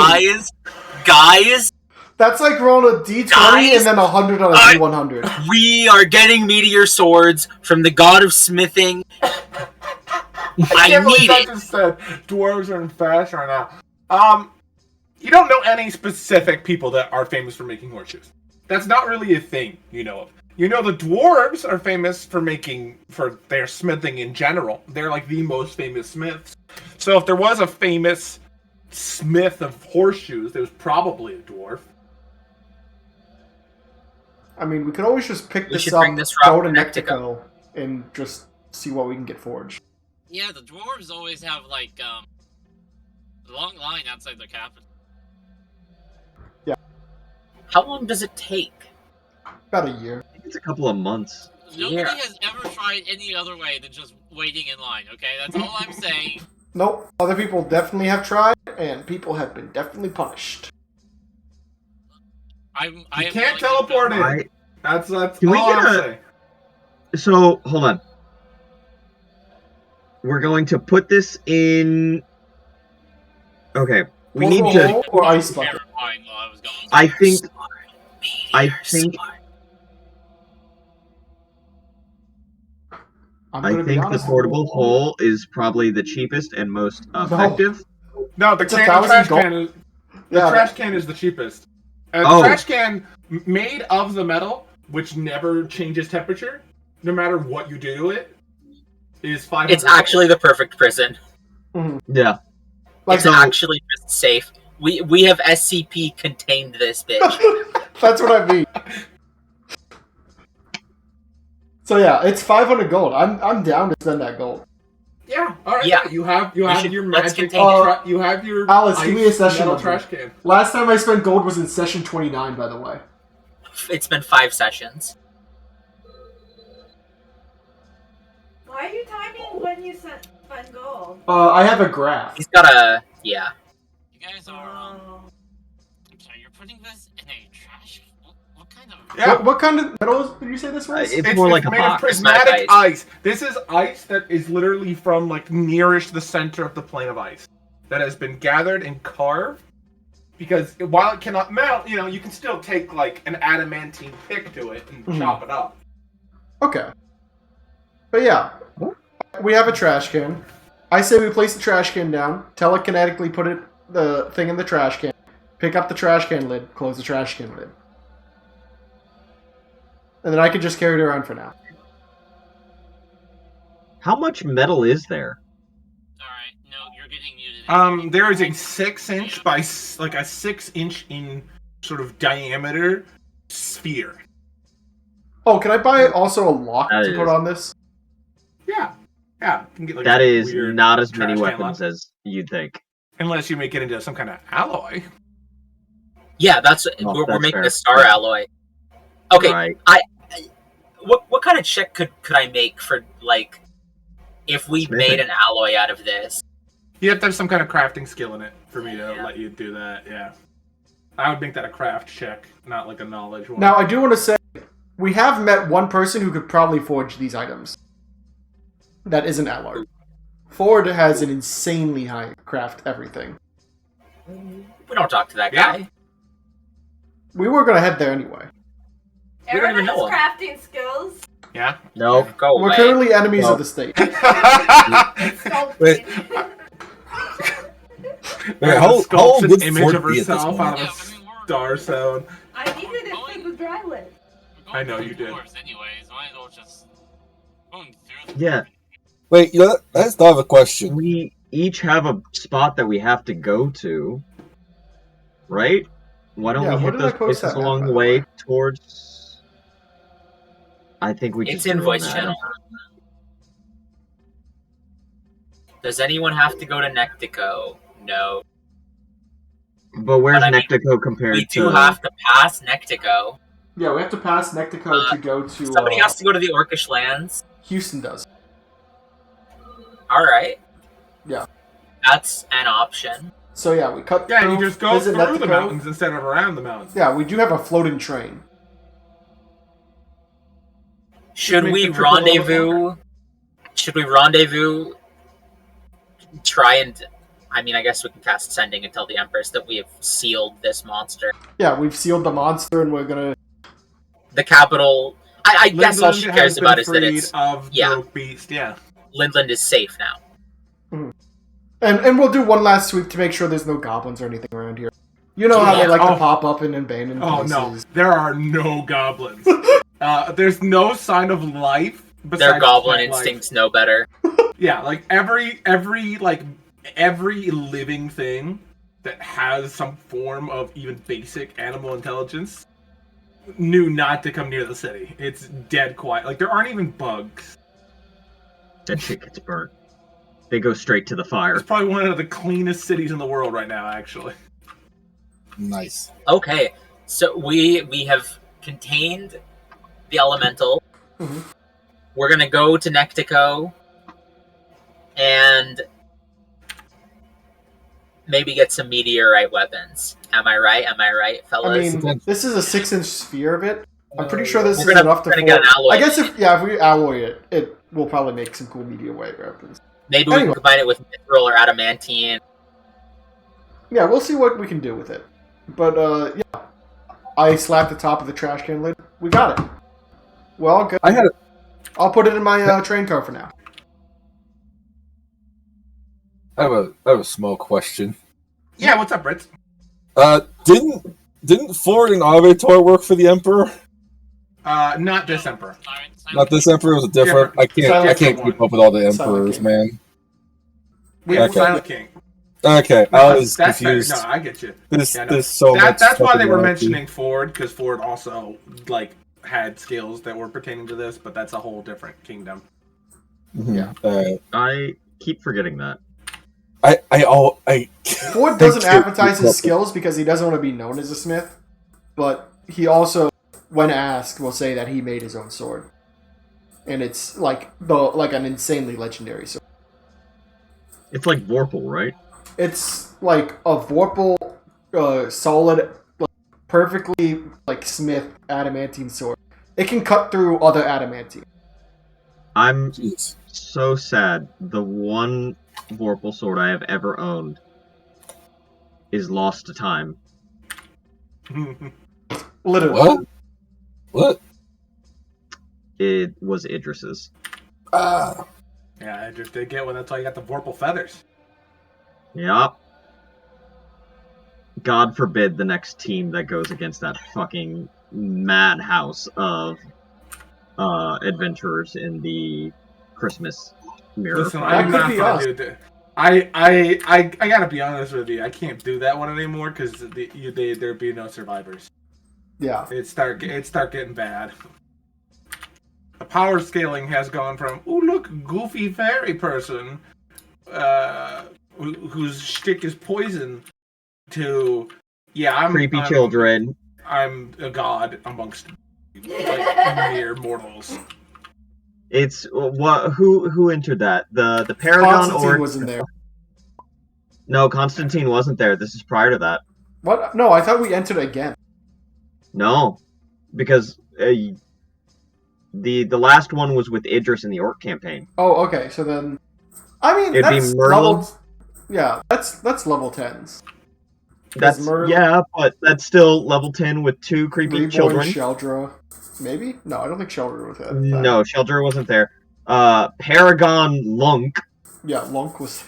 Guys, That's like rolling a d20 Guys, and then 100 on a I- d100. we are getting meteor swords from the god of smithing. I can't believe need I it. just said dwarves are in fashion right now. You don't know any specific people that are famous for making horseshoes. That's not really a thing you know of. You know the dwarves are famous for their smithing in general. They're like the most famous smiths. So if there was a famous smith of horseshoes, it was probably a dwarf. I mean, we could always just pick We this should up, bring this rock go to to Mexico, and just see what we can get forged. Yeah, the dwarves always have like a long line outside the capital. How long does it take? About a year. I think it's a couple of months. Nobody Yeah. has ever tried any other way than just waiting in line. Okay, that's all I'm saying. Nope. Other people definitely have tried, and people have been definitely punished. I You am can't willing to- teleport in. I, That's Can we all get I'm a- saying. so, hold on. We're going to put this in... Okay, we need Portal to... hole or ice bucket. Terrifying while I was going. I think... I think... I'm I gonna be think the honest. portable hole is probably the cheapest and most effective. No, the It's a can, 1,000 trash gold. can is the Yeah, trash can is the cheapest. And Oh. the trash can made of the metal, which never changes temperature, no matter what you do to it, is 500. It's actually the perfect prison. Yeah. like It's actually just safe. We have SCP contained this bitch. that's what I mean. So yeah, it's 500 gold. I'm down to spend that gold. Yeah. All right. Yeah. You have should- your let's magic. contain You have your Alice, give me a ice session metal number. trash can. Last time I spent gold was in session 29, by the way. It's been 5 sessions. Why are you timing when you spend gold? I have a graph. He's got a... yeah. You guys are. Oh. So you're putting this in a trash. What kind of? Yeah. What kind of metal did you say this was? It's more like a made box. of prismatic Prismatic ice. This is ice that is literally from like nearest the center of the plane of ice that has been gathered and carved. Because while it cannot melt, you can still take like an adamantine pick to it and chop it up. Okay. But yeah, we have a trash can. I say we place the trash can down, telekinetically put the thing in the trash can, pick up the trash can lid, close the trash can lid. And then I can just carry it around for now. How much metal is there? All right, no, you're getting muted. There is a 6-inch by like a 6-inch in sort of diameter sphere. Oh, can I buy also a lock That to is- put on this? Yeah. You can get, like, That a is weird not as many trash can weapons lock. as you'd think. Unless you make it into some kind of alloy. Yeah, that's... Oh, we're that's making fair. a star alloy. Okay, Right. what kind of check could I make for, like... if we Smithing. made an alloy out of this? You have to have some kind of crafting skill in it for me to Yeah. let you do that, yeah. I would make that a craft check, not like a knowledge one. Now, I do want to say, we have met one person who could probably forge these items. That isn't Allard. Ford has an insanely high craft everything. We don't talk to that Yeah. guy. We were going to head there anyway. We don't Aaron even has know him. crafting skills. Yeah? Nope. Go We're away. currently enemies Well- of the state. Wait. Wait, how Sculpts an would image Ford of be at this herself point? out Yeah, of I mean, a star zone. I needed it for the dry list. We're going I know for you did. dwarves anyways. Might as well just. Going through. Yeah, Wait, that's not a question. we each have a spot that we have to go to, right? Why don't Yeah, we where hit did I those post places that map, along by the the way way? towards? I think we It's just in drew voice on that. channel. Does anyone have to go to Nectico? No. But where's But I mean, Nectico compared We do to? have to pass Nectico. Yeah, we have to pass Nectico to go to. Somebody has to go to the Orcish lands. Houston does. Alright. Yeah. That's an option. So yeah, we cut Yeah, through. you just go visit through the Nectico. mountains instead of around the mountains. Yeah, we do have a floating train. Should make we the trip a little bit rendezvous? Should we rendezvous? Try and. I mean, I guess we can cast Sending and tell the Empress that we have sealed this monster. Yeah, we've sealed the monster, and we're gonna. The capital. I guess all she Lindland cares has been about is that freed it's. of yeah. the beast. Yeah. Lindland is safe now. And we'll do one last sweep to make sure there's no goblins or anything around here. You know how they Yeah. like Oh. to pop up in abandoned Oh places. no, there are no goblins. There's no sign of life. Their besides goblin plant life. instincts know better. Yeah, like every living thing that has some form of even basic animal intelligence knew not to come near the city. It's dead quiet. Like there aren't even bugs. That shit gets burnt. They go straight to the fire. It's probably one of the cleanest cities in the world right now, actually. Nice. Okay, so we have contained the elemental. Mhm. We're gonna go to Nectico and maybe get some meteorite weapons. Am I right? Am I right, I fellas? mean, this is a 6-inch sphere of it. I'm pretty sure this is We're gonna- enough to. we're gonna get an alloy. I guess if we alloy it, it will probably make some cool meteor wave weapons. Maybe we anyway. can combine it with mithril or adamantine. Yeah, we'll see what we can do with it. But yeah, I slapped the top of the trash can lid. We got it. Well, good. I'll put it in my train car for now. I have a small question. Yeah, what's up, Brits? Didn't Ford and Avatar work for the Emperor? Not this emperor. Not this Emperor. It was a different. I can't Silent keep up with all the Silent emperors, King. man. We have Okay. Silent King. Okay, No, I was that's confused. Fair. No, I get you. This Yeah, no. this so much. That's why they were fucking mentioning Ford, because Ford also had skills that were pertaining to this, but that's a whole different kingdom. Mhm. Yeah. I keep forgetting that. Ford doesn't can't advertise keep up. his skills because he doesn't want to be known as a smith, but he also, when asked, will say that he made his own sword, and it's like an insanely legendary sword. It's like Vorpal, right? It's like a Vorpal, solid, like, perfectly smith adamantine sword. It can cut through other adamantine. I'm Jeez. so sad. The one Vorpal sword I have ever owned is lost to time. Literally. What? It was Idris's. Ah. Yeah, I just did get one. That's why you got the Vorpal feathers. Yup. God forbid the next team that goes against that fucking madhouse of adventurers in the Christmas mirror. Listen, fight. I'm could not be gonna us. do that. I gotta be honest with you. I can't do that one anymore because there'd be no survivors. Yeah. It start getting bad. The power scaling has gone from "ooh look, goofy fairy person," whose shtick is poison, to I'm Creepy children. I'm a god amongst mere mortals. It's what? Who entered that? The Paragon Constantine or was in there. no? Constantine wasn't there. This is prior to that. What? No, I thought we entered again. No, because the last one was with Idris in the Orc campaign. Oh, okay. So then, I mean, It'd be that's Merlin. level. Yeah, that's level 10s. That's Merlin- yeah, but that's still level 10 with two creepy Reborn children. Sheldra. Maybe? No, I don't think Sheldra was there. No, Sheldra wasn't there. Paragon Lunk. Yeah, Lunk was.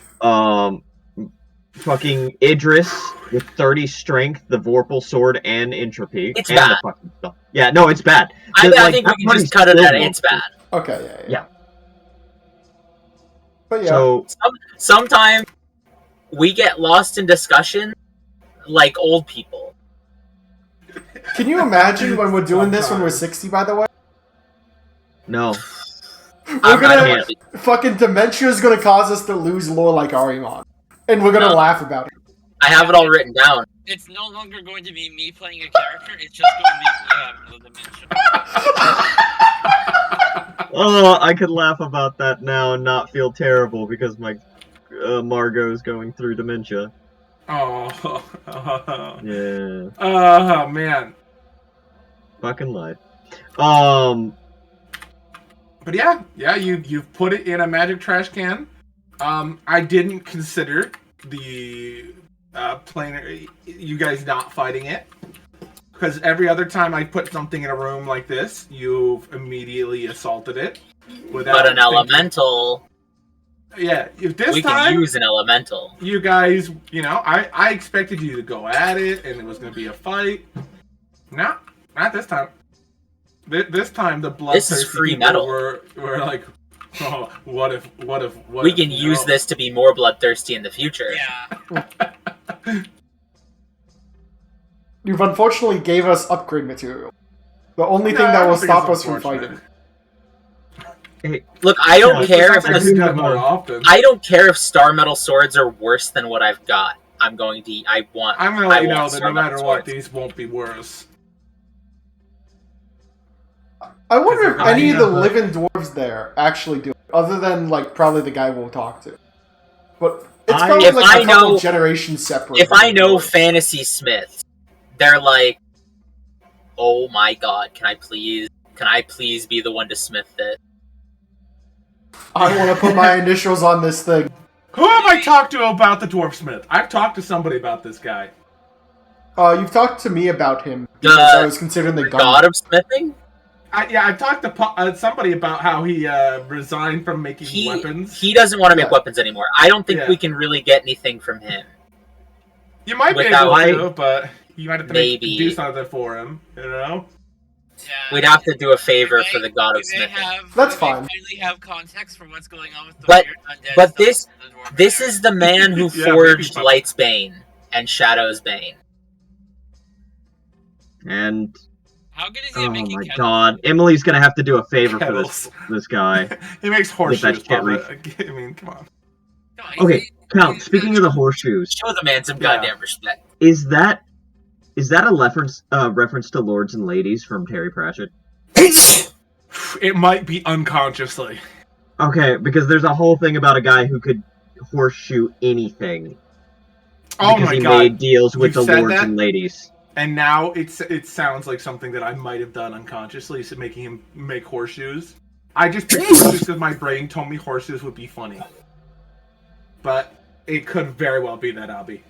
Fucking Idris with 30 strength, the Vorpal sword, and entropy. It's and the bad. fucking stuff. Yeah, no, it's bad. I Like, think that we can just party's cut it still at it's bad. Okay, yeah. Yeah. But yeah, So Sometimes we get lost in discussion like old people. can you imagine when we're doing this when we're 60? By the way, no, we're I gonna don't- fucking dementia is gonna cause us to lose lore like Arimon, and we're gonna No. laugh about it. I have it all written down. It's no longer going to be me playing a character. It's just going to be me having the dimension. oh, I could laugh about that now and not feel terrible because my Margot's going through dementia. Oh. Yeah, Oh man. fucking life. But yeah, you've put it in a magic trash can. I didn't consider the planar, you guys not fighting it, because every other time I put something in a room like this, you've immediately assaulted it. Without But an thinking. elemental, Yeah, if this we time can use an elemental. you guys, I expected you to go at it and it was going to be a fight. No, not this time. This time the bloodthirsty This is free people metal. were like, oh, what if? We can use this to be more bloodthirsty in the future. Yeah. You've unfortunately gave us upgrade material. The only No, thing I that don't will think stop it's us from unfortunate. fighting. Look, I don't Yeah, care It's if not I like do we do have it more one. often. I don't care if star metal swords are worse than what I've got. I'm going to. I'm going to I let you know want that star no matter metal what, swords. these won't be worse. I wonder if Because any of the I have living dwarves there actually do it, other than like probably the guy we'll talk to. But it's probably If like I a couple know- generations separate. If I know dwarves. fantasy smiths, they're like, "Oh my god, can I please be the one to smith it?" I want to put my initials on this thing. Who have I talked to about the dwarfsmith? I've talked to somebody about this guy. You've talked to me about him because I was considering the gun. God of smithing. I've talked to somebody about how he resigned from making weapons. He doesn't want to make Yeah. weapons anymore. I don't think Yeah. we can really get anything from him. You might be without- able to, but you might have to Maybe. do something for him. You know? Yeah. We'd have to do a favor We for may- the God we of may smithing. have- That's we may fine. finally have context for what's going on with the But- weird undead but stuff this- in the dwarven This area. is the man who Yeah, forged maybe. Light's Bane and Shadow's Bane. and How good is he oh at making my kettles? god, Emily's gonna have to do a favor for Kettles. this guy. He makes horseshoes, shit Papa. I mean, come on. No, he's- Okay, he's- Count. he's Speaking good. of the horseshoes, Show the man some Yeah. goddamn respect. is that a reference to Lords and Ladies from Terry Pratchett? It might be unconsciously. Okay, because there's a whole thing about a guy who could horseshoe anything. Oh because my he god. made deals with You've the said Lords that? and Ladies. And now it sounds like something that I might have done unconsciously, so making him make horseshoes. I just picked horseshoes because my brain told me horseshoes would be funny. But it could very well be that, Abby.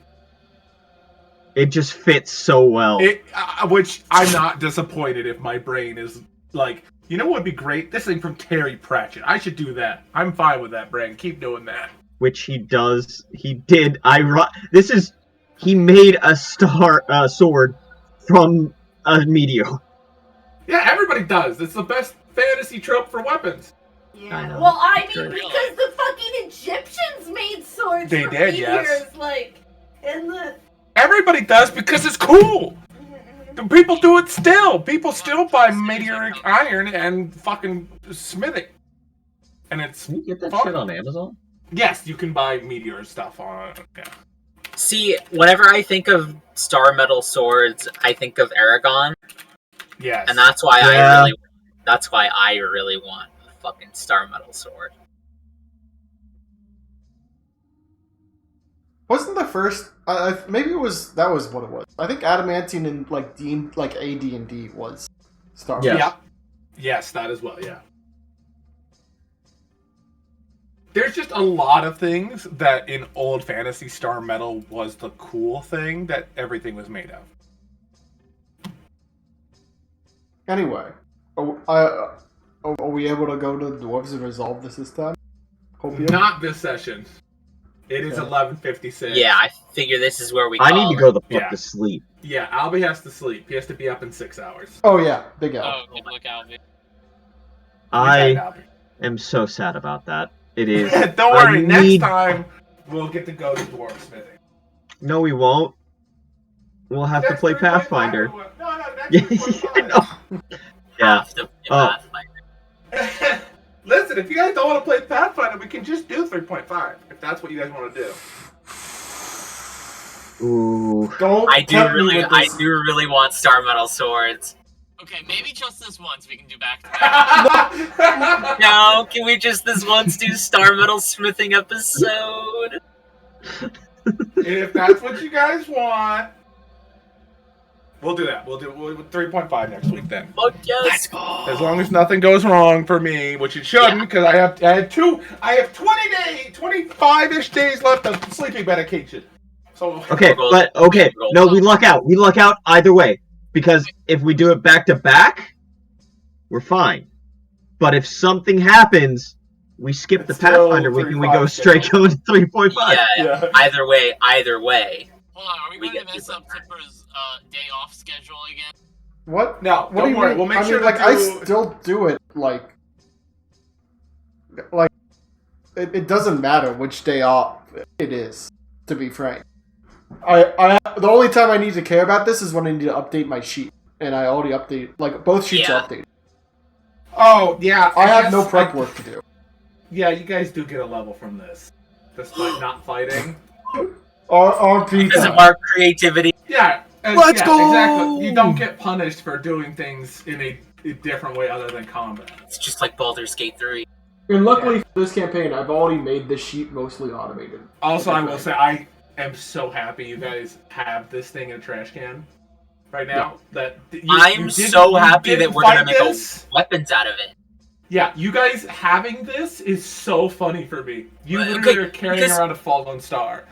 It just fits so well. Which I'm not disappointed if my brain is like, you know what would be great? This thing from Terry Pratchett. I should do that. I'm fine with that, brain. Keep doing that. Which he does. He did. He made a sword from a meteor. Yeah, everybody does. It's the best fantasy trope for weapons. Yeah. I know. Well, I mean, Sure. because the fucking Egyptians made swords They for did, meteors, yes. like, in the. Everybody does because it's cool. The people do it still. People still buy meteoric iron and fucking smith it. And it's Can you get that fun. shit on Amazon? Yes, you can buy meteor stuff on. Yeah. See, whenever I think of star metal swords, I think of Aragon, Yes. and that's why Yeah. I really want a fucking star metal sword. Wasn't the first? Maybe that was what it was. I think adamantine and like AD&D was Star. Yeah. Yeah. Yes, that as well. Yeah. There's just a lot of things that in old fantasy star metal was the cool thing that everything was made of. Anyway, are we able to go to the dwarves and resolve this time? Hope you. Not this session. It is Okay. 11:56. Yeah, I figure this is where we. I call need to it. go the fuck Yeah. to sleep. Yeah, Albie has to sleep. He has to be up in 6 hours. Oh yeah, big L. Oh, good look out, man. I Good night, Albie. am so sad about that. It is. Don't worry, I next need- time we'll get to go to dwarf smithing. No, we won't. We'll have to Next play 3.5 Pathfinder. No, next Yeah, 3.5. no. Yeah. Have to play Oh. Pathfinder. Listen, if you guys don't want to play Pathfinder, we can just do 3.5 if that's what you guys want to do. Ooh. Don't I do tempt me really, with I this. do really want Star Metal Swords. Okay, maybe just this once we can do back to back. No, can we just this once do Star Metal smithing episode? If that's what you guys want, we'll do that. We'll do 3.5 next week then. Fuck yes. As long as nothing goes wrong for me, which it shouldn't, because I have 25-ish days left of sleeping medication. So Okay, but okay. No, we luck out. We luck out either way. Because if we do it back to back, we're fine. But if something happens, we skip the It's still Pathfinder week and we 3.5 go straight going to 3.5. Yeah. Either way. Hold on, are we We going to get mess to up Tipper's day off schedule again? What? No, What don't do you worry. mean? We'll make I sure mean, like, to I do... still do it, like it doesn't matter which day off it is, to be frank. The only time I need to care about this is when I need to update my sheet, and I already updated, like, both sheets are updated. Oh, yeah. I have no guess prep work to do. Yeah, you guys do get a level from this. Despite not fighting. RP. Because of our creativity. Yeah. Let's go! Exactly. You don't get punished for doing things in a different way other than combat. It's just like Baldur's Gate 3. And luckily for this campaign, I've already made this sheet mostly automated. Also, I will say, I am so happy you guys have this thing in a trash can right now. That I'm so happy that we're going to make weapons out of it. Yeah, you guys having this is so funny for me. You Okay, literally are carrying because- around a fallen star.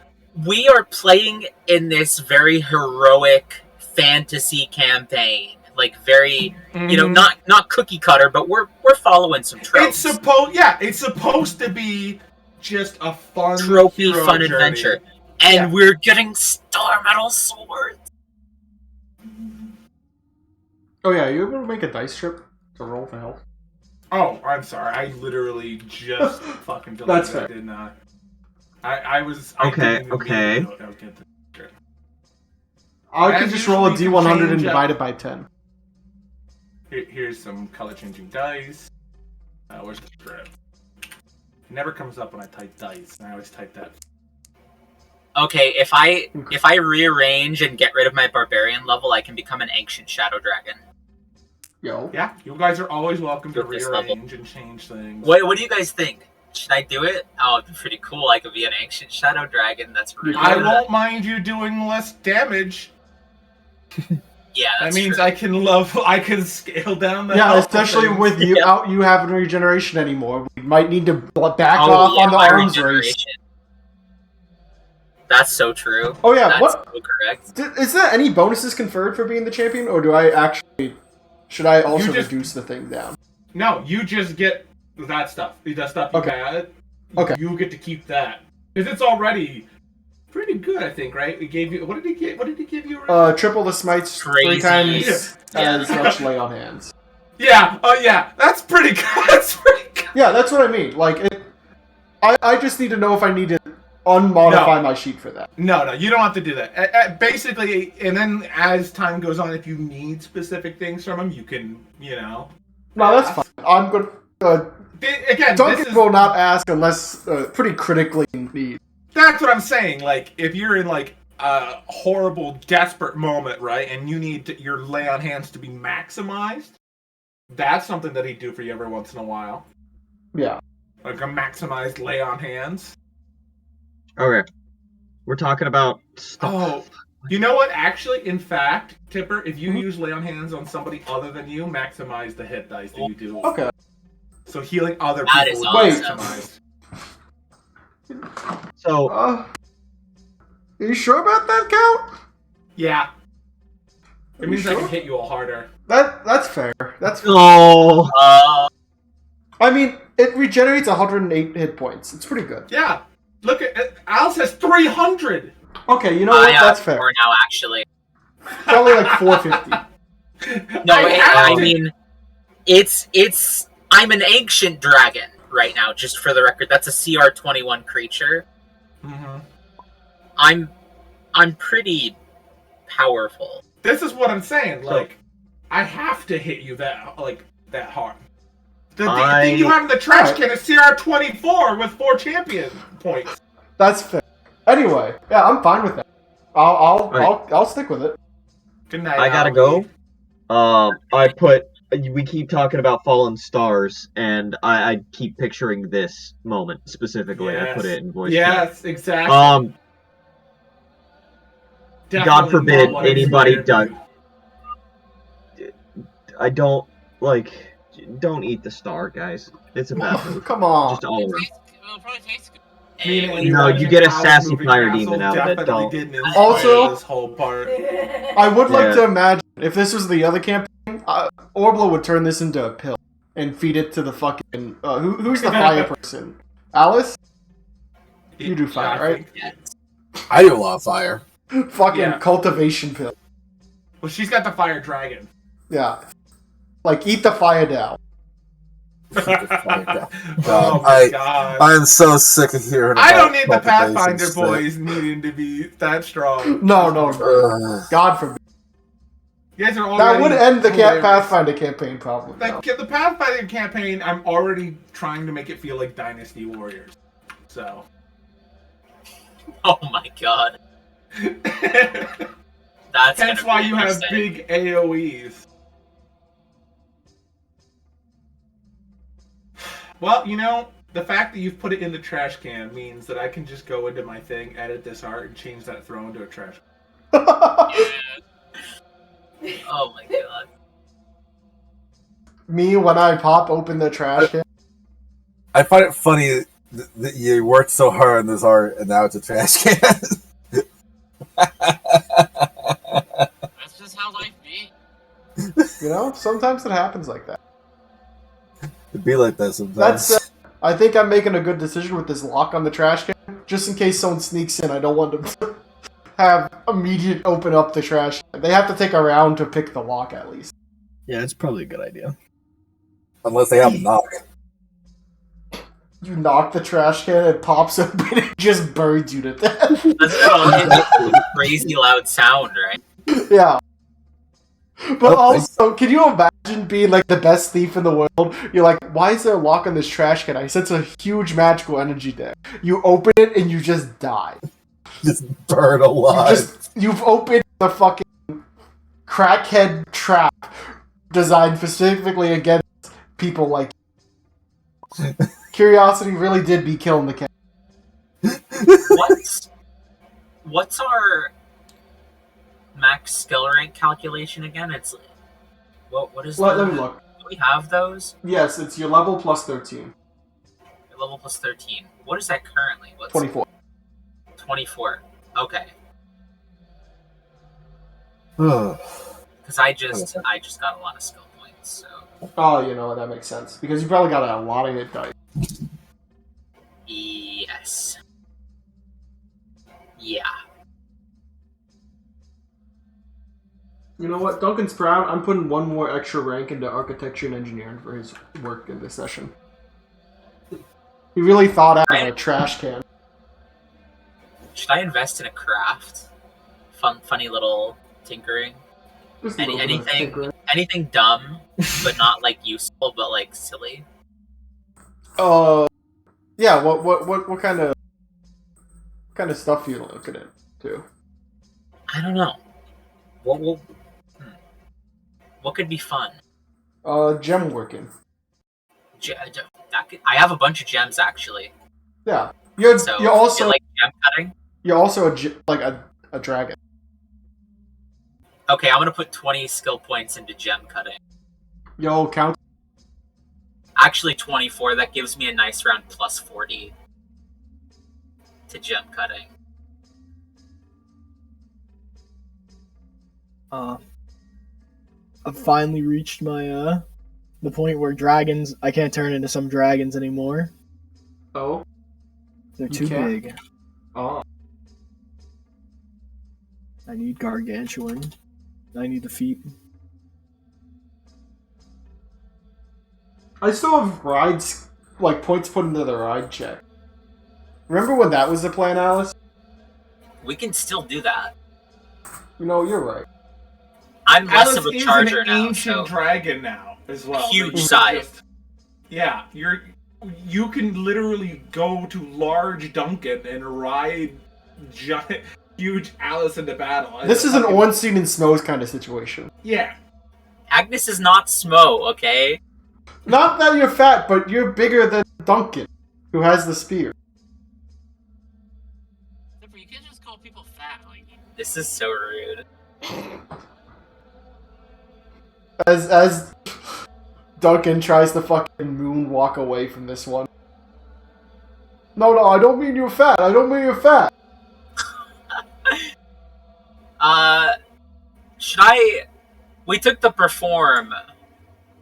We are playing in this very heroic fantasy campaign. Like very, you know, not cookie cutter, but we're following some tropes. It's supposed to be just a fun Tropey, hero fun journey. adventure. And we're getting Star Metal Swords. Oh yeah, are you able to make a dice strip to roll for health? Oh, I'm sorry. I literally just fucking deleted That's that, fair. didn't I? I Okay, didn't even okay. mean to do it. I would get the- I As could just roll a usual, you D100 can and change divide it by 10. Here's some color changing dice. Where's the script? It never comes up when I type dice, and I always type that. Okay, if I rearrange and get rid of my barbarian level, I can become an ancient shadow dragon. Yo. Yeah, you guys are always welcome to With this level. rearrange and change things. What do you guys think? Should I do it? Oh, it'd be pretty cool. I could be an ancient shadow dragon. That's really I good. won't mind you doing less damage. Yeah, That that's means true. I can scale down the Yeah, health of especially things. with you Yep. out, you having regeneration anymore. We might need to back Oh, off yeah, on the my arms race. regeneration. That's so true. Oh yeah, That's what so correct. is there any bonuses conferred for being the champion, or do I actually should I also just- reduce the thing down? No, you just get that stuff. That stuff you Okay. had. Okay. You get to keep that because it's already pretty good, I think. Right? We gave you. What did he give? What did he give you? Triple the smites Crazy. 3 times Yeah. as much lay on hands. Yeah. Oh yeah. That's pretty good. That's pretty good. Yeah, that's what I mean. Like, I just need to know if I need to unmodify my sheet for that. No, you don't have to do that. Basically, and then as time goes on, if you need specific things from him, you can, No, that's fine. I'm good. Again, Duncan will not ask unless pretty critically need. That's what I'm saying. Like, if you're in like a horrible, desperate moment, right, and you need your lay on hands to be maximized, that's something that he'd do for you every once in a while. Yeah. Like a maximized lay on hands. Okay. We're talking about stuff. Oh, you know what? Actually, in fact, Tipper, if you use lay on hands on somebody other than you, maximize the hit dice that you do. Okay. So healing other That people is would be awesome. maximized. So, Are you sure about that, Count? Yeah. It Are means you I sure? can hit you all harder. That's fair. That's fair. oh, I mean, it regenerates 108 hit points. It's pretty good. Yeah. Look at it. Alice has 300. Okay, you know what? I That's have fair. 4 now, actually. It's only like 450. No, I have I to- mean, it's. I'm an ancient dragon, right now. Just for the record, that's a CR-21 creature. Mm-hmm. I'm pretty powerful. This is what I'm saying. So- Like, I have to hit you that hard. The thing you have in the trash Alright. can is CR-24 with 4 champion points. That's fair. Anyway, yeah, I'm fine with that. I'll stick with it. Good night. I gotta Ali. go. We keep talking about fallen stars, and I keep picturing this moment specifically. I put it in voice chat. Yes, exactly. God Definitely forbid not what anybody inspired does. you. I don't eat the star, guys. It's a bad move. Come on. Just all around. It'll probably taste good. Me and Hey, Andy No, watching you get a Alice sassy Moving fire Castle demon out of it, definitely don't. didn't inspire Also- this whole part. I would like Yeah. to imagine if this was the other campaign, Orbla would turn this into a pill and feed it to the fucking. Who's the fire person? Alice? You do fire, I right? think- I do a lot of fire. Fucking Yeah. cultivation pill. Well, she's got the fire dragon. Yeah. Like, eat the fire down. Oh my I- god. I'm so sick of hearing. I don't about need the cultivation Pathfinder shit. boys needing to be that strong. No. Ugh. God forbid. You guys are already That would end the hilarious. Pathfinder campaign, probably. Like, the Pathfinder campaign, I'm already trying to make it feel like Dynasty Warriors. So. oh my god. That's Hence gonna why be you have interesting. big AoEs. Well, the fact that you've put it in the trash can means that I can just go into my thing, edit this art, and change that throne to a trash can. Yeah. Oh my god. Me, when I pop open the trash can. I find it funny that you worked so hard on this art and now it's a trash can. That's just how life be. You know, sometimes it happens like that. It'd be like that sometimes. That's. I think I'm making a good decision with this lock on the trash can. Just in case someone sneaks in, I don't want them to have immediate open up the trash can. They have to take a round to pick the lock at least. Yeah, it's probably a good idea. Unless they have a knock. You knock the trash can, it pops open, it just burns you to death. That's a crazy loud sound, right? Yeah. But Oh, also, can you imagine being like the best thief in the world? You're like, why is there a lock on this trash can? I sense a huge magical energy there. You open it and you just die. Just burn alive. You've opened the fucking crackhead trap designed specifically against people like you. Curiosity really did be killing the cat. What's our max skill rank calculation again? It's what is Let me look. Do we have those? Yes, it's your level plus 13. Level plus 13. What is that currently? What's 24. 24. Okay. Ugh. Because I just got a lot of skill points, so Oh, you know, that makes sense. Because you probably got a lot of hit dice. yes. Yeah. You know what? Duncan's proud. I'm putting one more extra rank into architecture and engineering for his work in this session. He really thought out of a trash can. Should I invest in a craft? Funny little tinkering. Just a little bit of tinkering. Anything dumb, but not like useful, but like silly. Yeah. What kind of stuff are you looking at too? I don't know. What could be fun? Gem working. I have a bunch of gems actually. Yeah. You're So also you like gem cutting. you're also a dragon. Okay, I'm gonna put 20 skill points into gem cutting. Yo, count. Actually, 24. That gives me a nice round plus 40 to gem cutting. I've finally reached my the point where dragons. I can't turn into some dragons anymore. Oh. They're You too can't? big. Oh. I need gargantuan. I need the feet. I still have like points put into the ride check. Remember when that was the plan, Alice? We can still do that. You know, you're right. I'm less Alice of a is charger an now, ancient so dragon now as well. Huge You can size. Yeah, you can literally go to large Duncan and ride giant, huge Alice into battle. This is an Ornstein and Snows kind of situation. Yeah. Agnes is not Smo, okay? Not that you're fat, but you're bigger than Duncan, who has the spear. You can't just call people fat. Like, This is so rude. As Duncan tries to fucking moonwalk away from this one. No, I don't mean you're fat. I don't mean you're fat. Should I... We took the perform.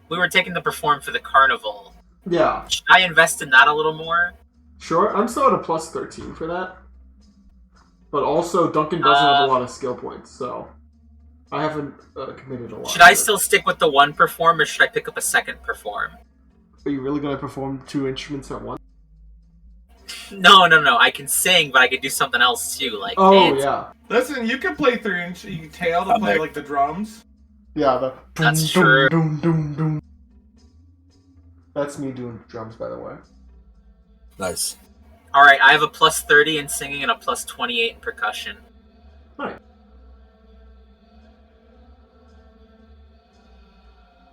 We were taking the perform for the carnival. Yeah, Should I invest in that a little more? sure. I'm still at a plus 13 for that. But also, Duncan doesn't have a lot of skill points, so I haven't committed a lot. Should I still stick with the one perform, or should I pick up a second perform? Are you really going to perform 2 instruments at once? No. I can sing, but I could do something else too, like Oh, dance. yeah. Listen, you can play 3-inch. You tail to play like the drums. Yeah, the... That's doom, true. Doom, doom, doom. That's me doing drums, by the way. Nice. Alright, I have a plus 30 in singing and a plus 28 in percussion. Alright.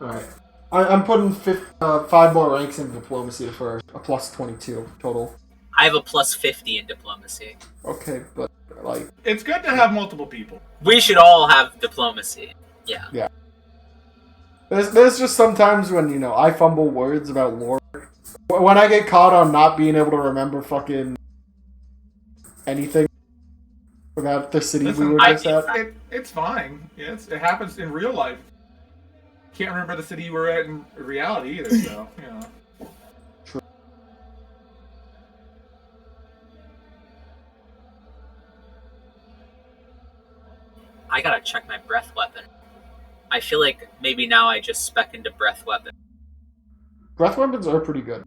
Alright. I'm putting 5 more ranks in diplomacy for a plus 22 total. I have a plus 50 in diplomacy. Okay, but, like... It's good to have multiple people. We should all have diplomacy. Yeah. There's just sometimes when, you know, I fumble words about lore. When I get caught on not being able to remember fucking anything about the city we were just at. It's fine. Yeah, it happens in real life. Can't remember the city you were at in reality either, so, you know. True. I gotta check my breath weapon. I feel like maybe now I just spec into breath weapon. Breath weapons are pretty good.